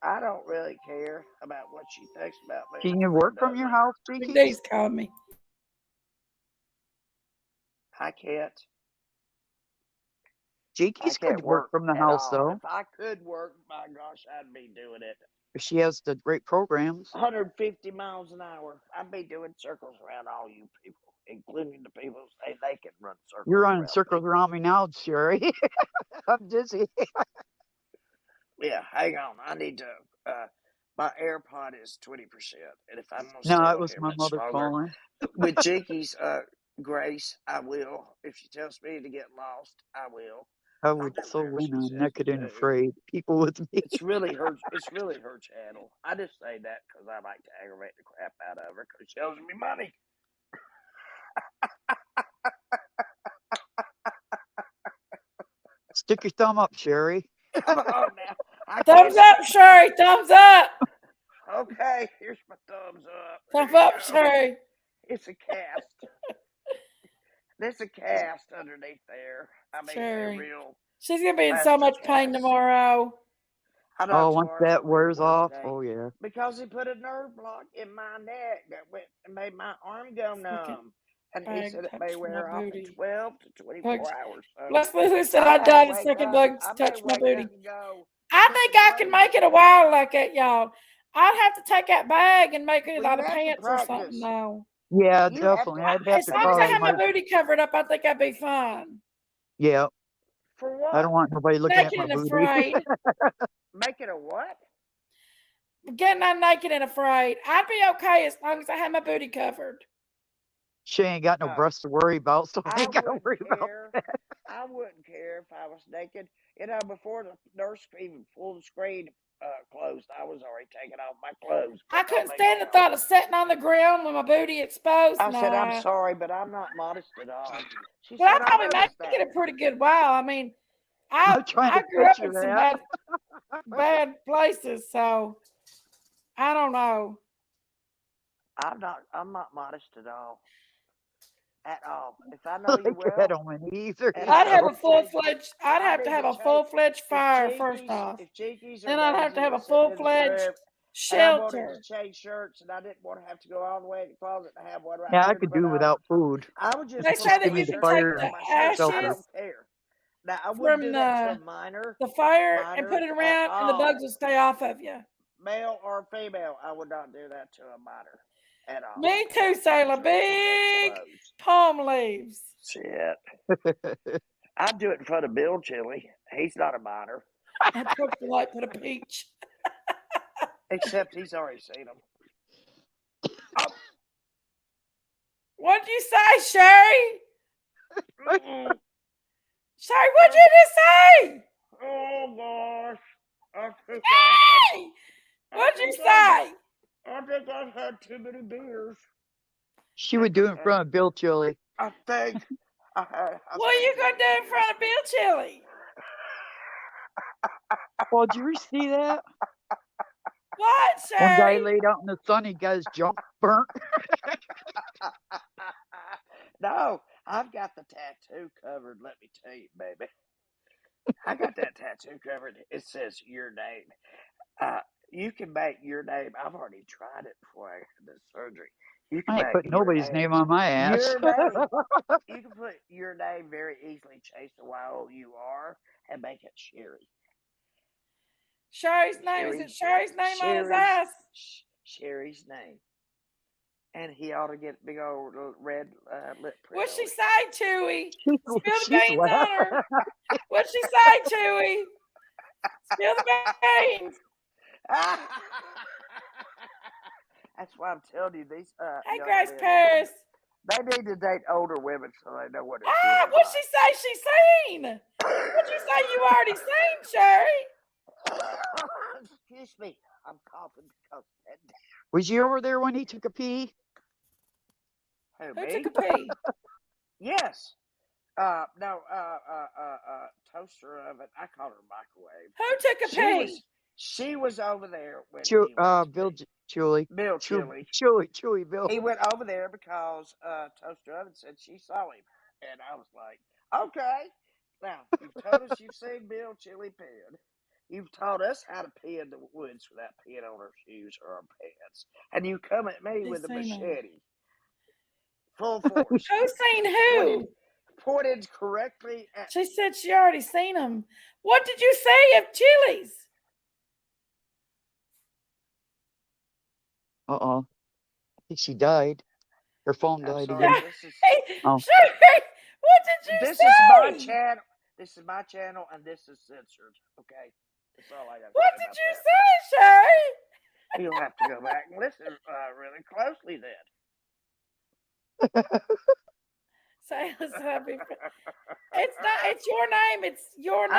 I don't really care about what she thinks about me. Can you work from your house, Big Cheeky? D's calling me. I can't. Cheeky's I could can't work work from the at house, all. though. If I could work, my gosh, I'd be doing it. She has the great programs. 150 miles an hour. I'd be doing circles around all you people, including the people who say they can run circles. You're running around circles me. around me now, Sherry. I'm dizzy. Yeah, hang on. I need to. My AirPod is 20%, and if I'm gonna No, stay it on was here my much mother longer, calling. with Jinky's grace, I will. If she tells me to get lost, I will. I I'll would do so whatever win she on says Naked to and do. Afraid. People with me. It's really her. It's really her channel. I just say that because I like to aggravate the crap out of her because she owes me money. Stick your thumb up, Sherry. Come on now. I Thumbs can't. up, Sherry. Thumbs up. Okay, here's my thumbs up. Thumbs There you up, go. Sherry. It's a cast. There's a cast underneath there. I mean, Sherry. a real She's going to be in so plaster much pain cast. tomorrow. I know Oh, once tomorrow's that gonna be the wears worst off, day oh yeah. because he put a nerve block in my neck that went and made my arm go numb. And he Bag said it may touched my wear off in booty. 12 to 24 Bugs. hours. So Leslie who said I I may died a wake second up. bugs I may touched my wake booty. up and go. I This think is I can make crazy. it a while like that, y'all. I'd have to take that bag and make it Well, out you of have to pants or something practice. now. Yeah, You have definitely. to. I'd have As to long as I call have my. my booty covered up, I think I'd be fine. Yeah, For I what? don't want nobody looking at Naked my and booty. afraid. Make it a what? Getting out naked and afraid. I'd be okay as long as I have my booty covered. She ain't got no Oh, breasts to worry about, so I I ain't got to wouldn't worry about. care. I wouldn't care if I was naked. You know, before the nurse even pulled the screen closed, I was already taking off my clothes. I Putting on couldn't stand the makeup. thought of sitting on the ground with my booty exposed. I said, I'm Nah. sorry, but I'm not modest at all. She Well, I said, I probably make noticed that. it a pretty good while. I mean, I I'm trying I to grew up picture in some that. bad places, so I don't know. I'm not modest at all. At all. If I know Like you that well, on my knees. There and you I'd I have go. a need to, I'd I have to need have to a take, full-fledged fire first off. if Jinkies or Then I'd have to Daisy have were a sitting in this full-fledged room and I wanted to shelter change shirts and I didn't want to have to go all the way in the closet to have one right Yeah, I here to could put do on, without food. I would just They pull say Just off give that my me you the can shirt and take put fire the and on my shirt. I shelter. ashes don't care. Now, I wouldn't from do that to a minor, the fire and put it at around, and the bugs all. will stay off of you. Male or female, I would not do that to a minor at all. Me too, Put my Sailor. shirt Big exposed. palm leaves. Shit. I'd do it in front of Bill Chili. He's not a minor. I put the light, put a peach. Except he's already seen them. Oh. What'd you say, Sherry? Mm-mm. Sherry, what'd you just say? Oh gosh. I think Hey! What'd you say? I've had too many beers. She would do it in front of Bill Chili. I think What are you gonna do in front of Bill Chili? Well, did you see that? What, One guy Sherry? laid out in the sun, he got his junk burnt. No, I've got the tattoo covered. Let me tell you, baby. I got that tattoo covered. It says your name. You can make your name. I've already tried it before I had the surgery. You can I ain't make putting nobody's name on my ass. your name. You can put your name very easily, change the YOUR, and make it Sherry. Sherry's name. Is it Sherry's name on his ass? Sherry's name. And he ought to get big old red lip print. What'd she on it. say, Chewy? Spill the She's beans on her. What'd she say, Chewy? Spill the beans. That's why I'm telling you, these Hey, young Grace men, Paris. they need to date older women so they know what it's Ah, really what'd she say she seen? What'd you say you already seen, Sherry? Excuse me, I'm coughing because that. Was you over there when he took a pee? Who took a pee? Yes. No, toaster oven. I call her microwave. Who took a pee? She was over there when Bill Chuli. Bill Chili. Chewy Bill. He went over there because Toaster Oven said she saw him. And I was like, okay. Now, you've told us you've seen Bill Chili pen. You've taught us how to pee in the woods without peeing on our shoes or our pants. And you come at me with a machete. Full force. Who seen who? Pointed correctly at. She said she already seen him. What did you say of Chili's? I think she died. Her phone died sorry, again. What did you say? This is my channel. This is my channel, and this is censored. Okay, that's all I got. What did you say, Sherry? You'll have to go back and listen really closely then. Say it's happy. It's not. It's your name. It's your name.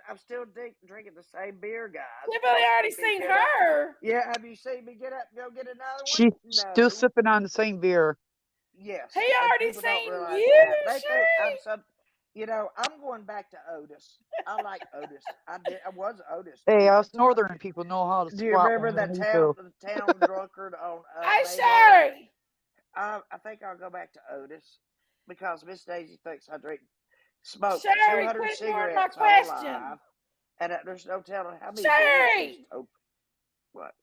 I'm still drinking the same beer, guys. Everybody already seen her. Yeah, have you seen me get up and go get another one? She's still sipping on the same beer. Yes. He already seen you, They Sherry. think I'm I'm going back to Otis. I like Otis. I was Otis. Hey, us northern people know how to squat. Do you remember that the town drunkard on Hey, Sherry. I think I'll go back to Otis because Miss Daisy thinks I smoke Sherry, 200 cigarettes my question. alive, and there's no telling how many. Sherry. What?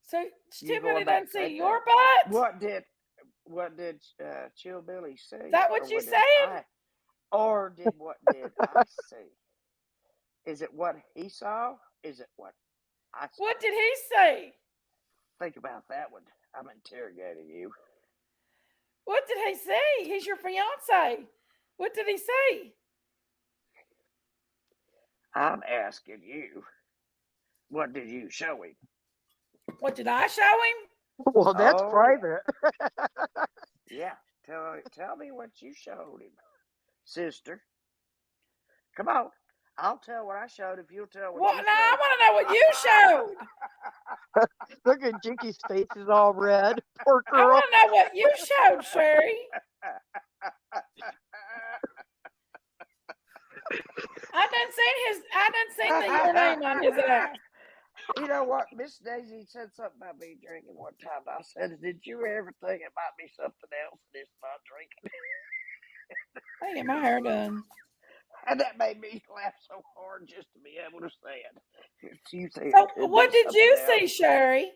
So Tiffany doesn't see your butt. What did Chill Billy say? Is that what you said? Or what did I see? Is it what he saw? Is it what I saw? What did he say? Think about that one. I'm interrogating you. What did he say? He's your fiance. What did he say? I'm asking you. What did you show him? What did I show him? Well, that's private. Yeah. Tell me what you showed him, sister. Come on. I'll tell what I showed if you'll tell what you showed. I want to know what you showed. Look at Jinky's face is all red. Poor girl. I want to know what you showed, Sherry. I done seen your name on his ass. You know what? Miss Daisy said something about me drinking one time. I said, did you ever think it might be something else and it's not drinking? I get my hair done. And that made me laugh so hard just to be able to say it. So what did you see, Sherry?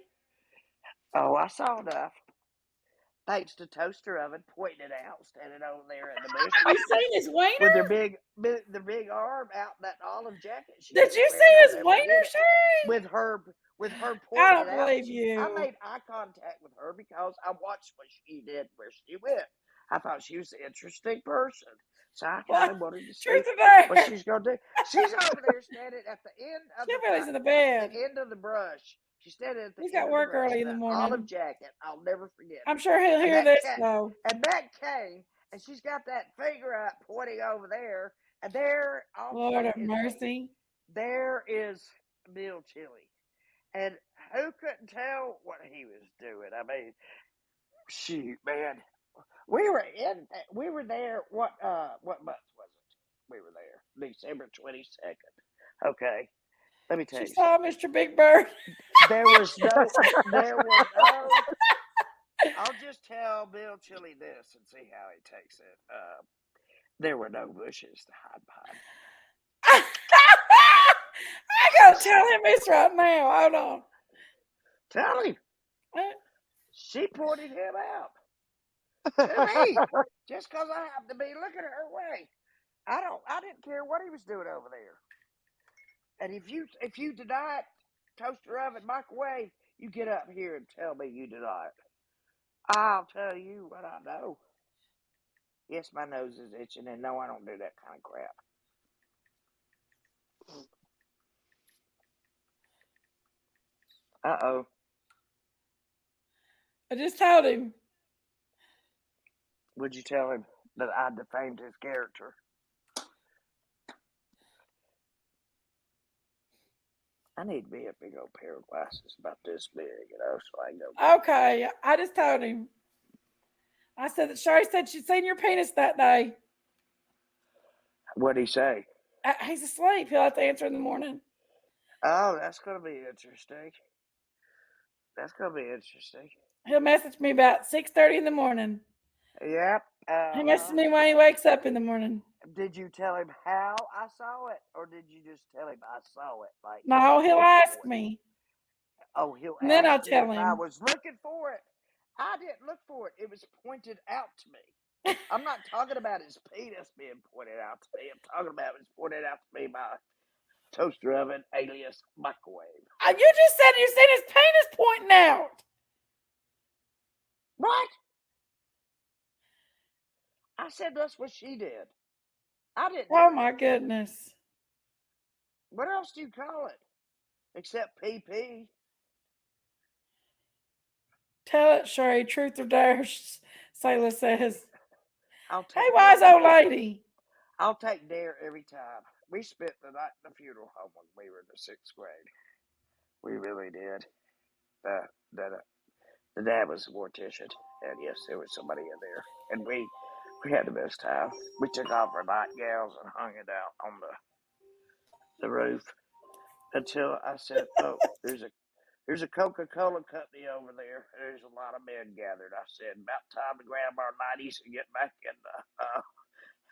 Oh, I saw enough. Thanks to Toaster Oven pointing it out, standing over there in the bush. You seen his wiener? With the big arm out in that olive jacket. Did you see his wiener, Sherry? With her pointing I don't it out. believe you. I made eye contact with her because I watched what she did, where she went. I thought she was an interesting person. So I kind of wanted to see what she's going to do. She's over there standing at the end of in the bed. The end of the brush. She's standing at the He's end got work of the brush, early in the morning. Olive jacket. I'll never forget. I'm sure he'll hear this though. And that came, and she's got that finger up pointing over there, and there. Lord of mercy. There is Bill Chili, and who couldn't tell what he was doing? I mean, shoot, man. We were there. What month was it? We were there, December 22nd. Okay, let me tell you. She saw Mr. Big Bird. There was no. I'll just tell Bill Chili this and see how he takes it. There were no bushes to hide behind. Hey, gotta tell him this right now. Hold on. Tell him. Uh, She pointed him out to me just because I happened to be looking her way. I didn't care what he was doing over there. And if you deny it, toaster oven, microwave, you get up here and tell me you deny it. I'll tell you what I know. Yes, my nose is itching, and no, I don't do that kind of crap. Uh-oh. I just told him. Would you tell him that I defamed his character? I need me a big old pair of glasses about this big, so I can go. Okay, I just told him. I said that Sherry said she'd seen your penis that day. What'd he say? He's asleep. He'll have to answer in the morning. Oh, that's going to be interesting. That's going to be interesting. He'll message me about 6:30 in the morning. Yep. He messages me when he wakes up in the morning. Did you tell him how I saw it, or did you just tell him I saw it? Like, No, he'll ask me. Oh, he'll And then I'll ask me tell if I him. was looking for it. I didn't look for it. It was pointed out to me. I'm not talking about his penis being pointed out to me. I'm talking about it was pointed out to me by toaster oven alias microwave. You just said you seen his penis pointing out. What? I said that's what she did. I didn't do Oh it. my goodness. What else do you call it? Except PP. Tell it, Sherry. Truth or dare, Sailor says. I'll Hey, take wise dare. old lady. I'll take dare every time. We spent the night in the funeral home when we were in the 6th grade. We really did. The dad was a mortician, and yes, there was somebody in there, and we had the best time. We took off our nightgowns and hung it out on the roof until I said, "Oh, there's a Coca-Cola company over there. There's a lot of men gathered." I said, "About time to grab our nighties and get back in.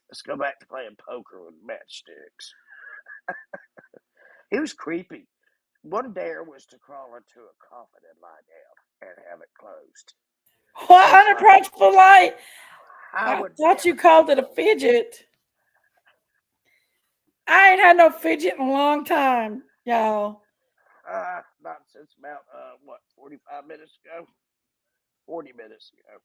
Let's go back to playing poker with matchsticks." It was creepy. One dare was to crawl into a coffin and lie down and have it closed. What Just like unapproachable light? I I would thought you never called it a do it. fidget. I ain't had no fidget in a long time, y'all. Not since about 45 minutes ago, 40 minutes ago.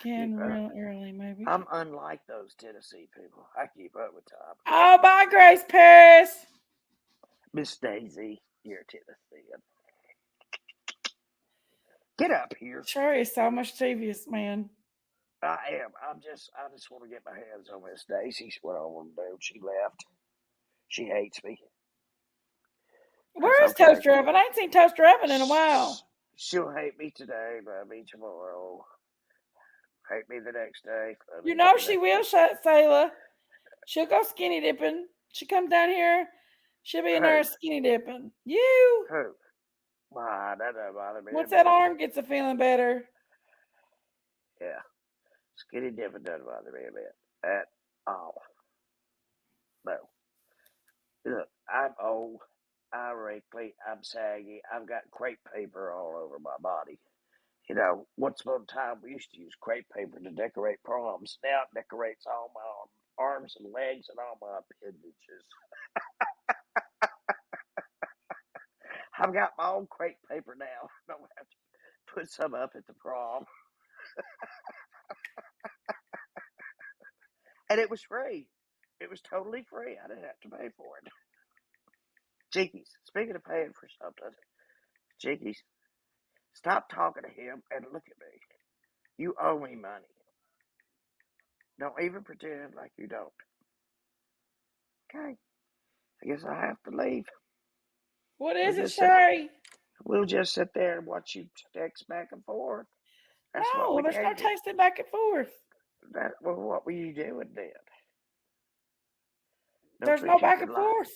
Getting real early, maybe. I'm unlike those Tennessee people. I keep up with time. Oh, bye, Grace Paris. Miss Daisy, you're Tennessean. Get up here. Sherry is so mischievous, man. I am. I just want to get my hands on Miss Daisy's what I want to do. She left. She hates me. Where is Toaster Oven? I ain't seen Toaster Oven in a while. She'll hate me today, love me tomorrow. Hate me the next day. You know she will, Sailor. She'll go skinny dipping. She comes down here. She'll be in there skinny dipping. You. Who? Why, that doesn't bother me. Once that arm gets a feeling better. Yeah. Skinny dipping doesn't bother me a bit. At all. No. Look, I'm old. I'm wrinkly. I'm saggy. I've got crepe paper all over my body. You know, once upon a time we used to use crepe paper to decorate proms. Now it decorates all my arms and legs and all my appendages. I've got my own crepe paper now. Don't have to put some up at the prom. And it was free. It was totally free. I didn't have to pay for it. Jinkies, speaking of paying for something, Jinkies, stop talking to him and look at me. You owe me money. Don't even pretend like you don't. Okay. I guess I have to leave. What is it, Sherry? We'll just sit there and watch you text back and forth. That's what No, we there's no came to. texting back and forth. Well, what were you doing then? There's no back and lie. forth.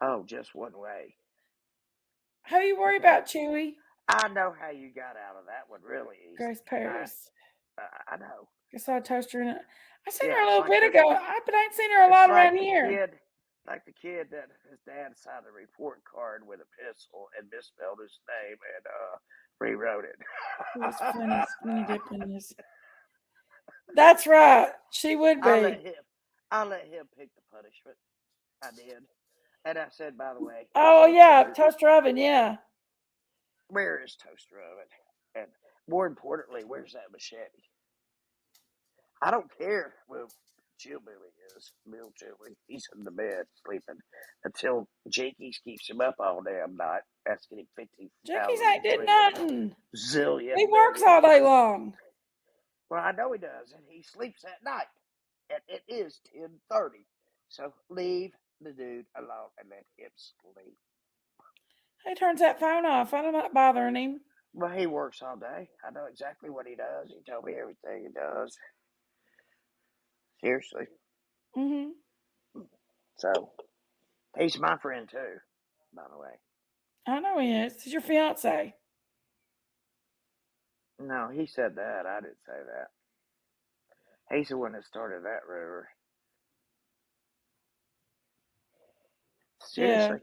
Oh, just one way. How you worry about, Chewy? I know how you got out of that one really easy. Grace Paris. I know. I saw a toaster in it. I seen Yeah, her a it's little like bit the- ago, but I ain't seen her a It's lot like around the here. kid. Like the kid that his dad signed a report card with a pencil and misspelled his name and rewrote it. It was funny, skinny dipping is. That's right. She would I let be. him. I let him pick the punishment. I did, and I said, by the way, Oh he said, yeah, toaster oven. Yeah. "Where is toaster oven?" And more importantly, where's that machete? I don't care where Chill Billy is. Bill Chilly. He's in the bed sleeping until Jakey's keeps him up all damn night, asking him Jinkies 50,000 ain't did trillion nothing. He zillion works million. all day long. Well, I know he does, and he sleeps at night, and it is 10:30. So leave the dude alone and let him sleep. He turns that phone off. I'm not bothering him. Well, he works all day. I know exactly what he does. He told me everything he does. Seriously. Hmm. So he's my friend too, by the way. I know he is. He's your fiance. No, he said that. I didn't say that. He's the one that started that rumor. Yeah, Seriously.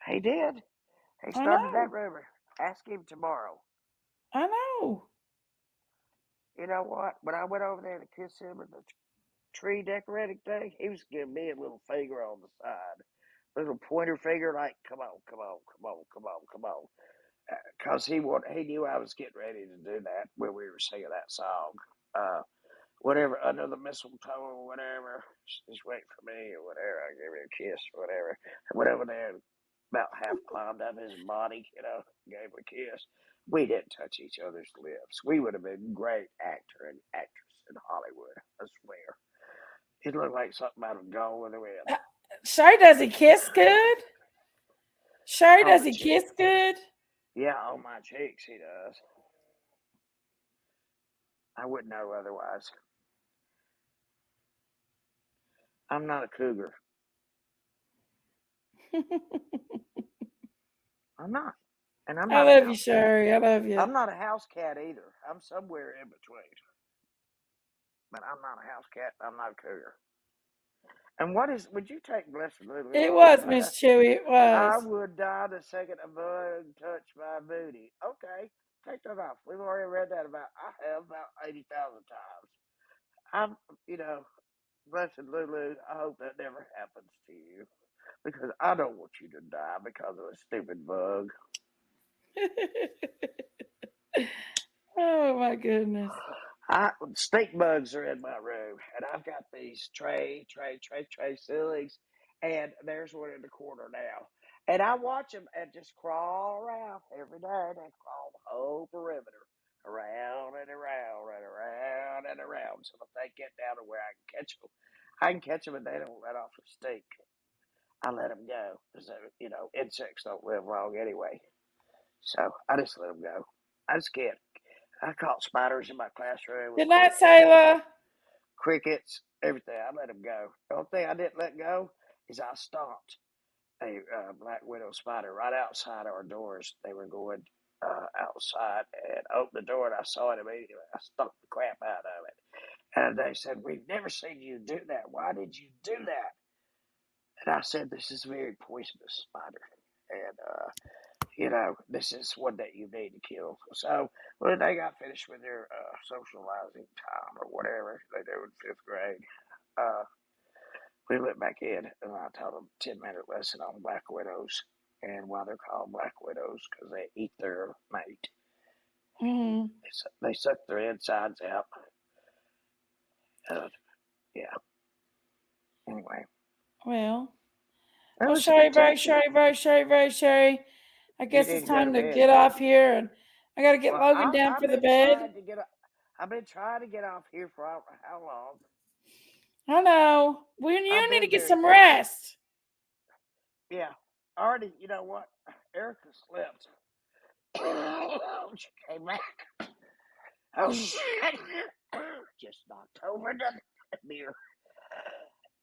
He did. He I started that know. rumor. Ask him tomorrow. I know. You know what? When I went over there to kiss him at the tree decorating thing, he was giving me a little finger on the side. Little pointer finger, like, come on, come on, come on, come on, come on. Because he knew I was getting ready to do that when we were singing that song. Whatever, under the mistletoe or whatever. She's waiting for me or whatever. I gave her a kiss or whatever. I went over there and about half climbed up his body, gave him a kiss. We didn't touch each other's lips. We would have been great actor and actress in Hollywood, I swear. He looked like something out of Gone with the Wind. Shay, does he kiss good? Shay, On does the he cheek. kiss good? Yeah, on my cheeks he does. I wouldn't know otherwise. I'm not a cougar. I'm not. And I'm I not a love you, house cat. Sherry. I love you. I'm not a house cat either. I'm somewhere in between. But I'm not a house cat. I'm not a cougar. And would you take Blessed Lulu It off? was Miss Chewy. It I was. would die the second a bug touched my booty. Okay, take that off. We've already read that I have about 80,000 times. I'm, you know, Blessed Lulu, I hope that never happens to you. Because I don't want you to die because of a stupid bug. Oh my goodness. Stink bugs are in my room, and I've got these tray ceilings, and there's one in the corner now. And I watch them and just crawl around every day. They crawl the whole perimeter, around and around and around and around, so that they get down to where I can catch them. I can catch them, and they don't let off a stink. I let them go because insects don't live long anyway. So I just let them go. I just can't. I caught spiders in my classroom with Good night, Sayla. crickets, everything. I let them go. The only thing I didn't let go is I stomped a black widow spider right outside our doors. They were going outside and opened the door, and I saw it immediately. I stomped the crap out of it. And they said, "We've never seen you do that. Why did you do that?" And I said, "This is very poisonous spider. And this is one that you need to kill." So when they got finished with their socializing time or whatever they do in fifth grade, uh, we went back in and I taught them a 10-minute lesson on black widows and why they're called black widows because they eat their mate. Mm-hmm. They suck their insides out. Yeah. Anyway, Well, that well, was a Sherry, good very, time. Sherry, very, Sherry, very, Sherry. I You guess need it's to go to time to bed. get off here, and I got to get Well, Logan down I've for the been bed. trying to get. I've been trying to get off here for I don't know how long. I know. Well, I've you need to been get very some patient. rest. Yeah. Already, you know what? Erica slept. She came back. Oh, shit. Just knocked over the beer.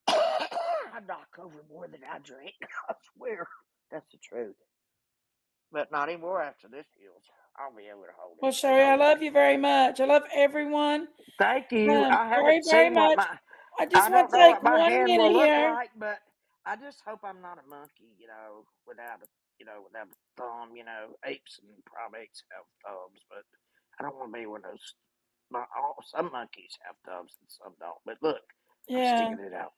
I knock over more than I drink. I swear. That's the truth. But not anymore after this heals. I'll be able to hold Well, anything Sherry, I I want. love you very much. I love everyone. Thank you. I Very, haven't very seen what much. my. I just I want don't to know take what my one hand minute will look here. like, but I just hope I'm not a monkey, without without a thumb. Apes and primates have thumbs, but I don't want to be one of those. Not all. Some monkeys have thumbs and some don't. But look, I'm Yeah. sticking it out.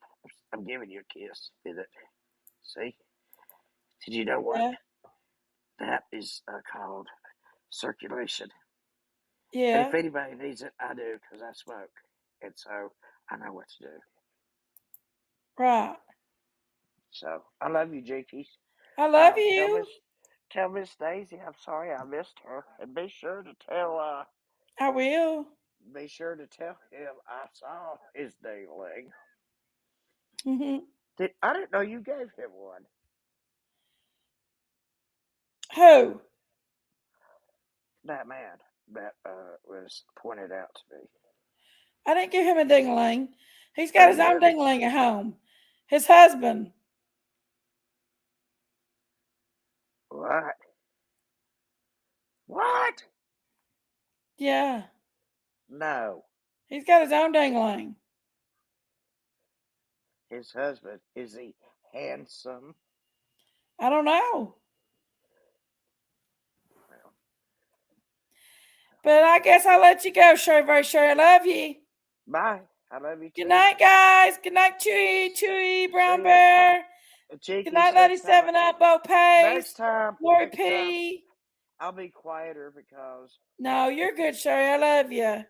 I'm giving you a kiss. Did it? See? Did you know what Yeah. that is called? Circulation. And Yeah. if anybody needs it, I do because I smoke, and so I know what to do. Right. So I love you, JT. I love Tell you. Miss Daisy I'm sorry I missed her, and I will. be sure to tell him I saw his dingling. Hmm. I didn't know you gave him one. Who? That man that was pointed out to me. I didn't give him a ding-a-ling. He's Oh, got you his own didn't? ding-a-ling at home. His husband. What? What? Yeah. No, He's got his own ding-a-ling. his husband is he handsome? I don't know. Well, But I guess I'll let you go, Sherry. Very sure. I love you. bye. I love you Good too. night, guys. Good night, Chewy, Brown See ya, Bear. Good Cheekies. night, Lady Seven Up, Bo Pace, Lori Next time, P. I'll be quieter because No, you're good, Sherry. I love you.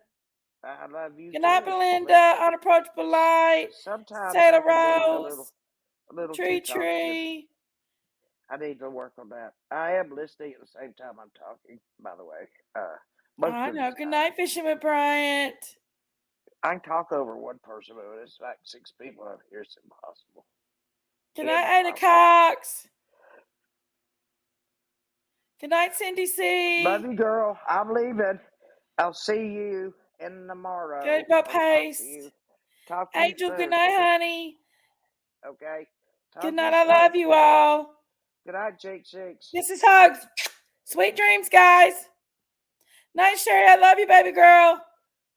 I love you Good night, too. Belinda. Unapproachable Light. Sometimes I Sailor can be Rose. a little too Tree talkative. Tree. I need to work on that. I am listening at the same time I'm talking. By the way, most I of the know. Good time night, Fisherman Bryant. I can talk over one person, but when it's like 6 people up here, it's impossible. Good night, Ada Impossible. Cox. Good night, Cindy Love C. you, girl. I'm leaving. I'll see you in Good tomorrow Bo or talk to Pace. you. Talk to you Angel, good soon. night, honey. Okay. Good Talk to you night. I soon. love you all. Good night, Jake Six. This is Hugs. Sweet dreams, guys. Night, Sherry. I love you, baby girl.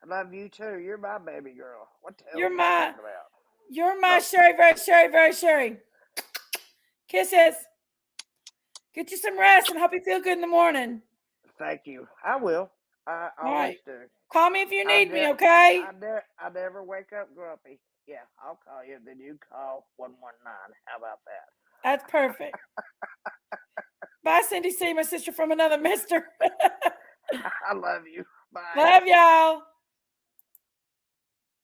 I love you too. You're my baby girl. What the hell You're are you my talking about? You're my Sherry, very Sherry. Kisses. Get you some rest and hope you feel good in the morning. Thank you. I will. I All always right. do. Call me if you I need me, ne- okay? I never wake up grumpy. Yeah, I'll call you. Then you call 119. How about that? That's perfect. Bye, Cindy C, my sister from another mister. I love you. Bye. Love y'all.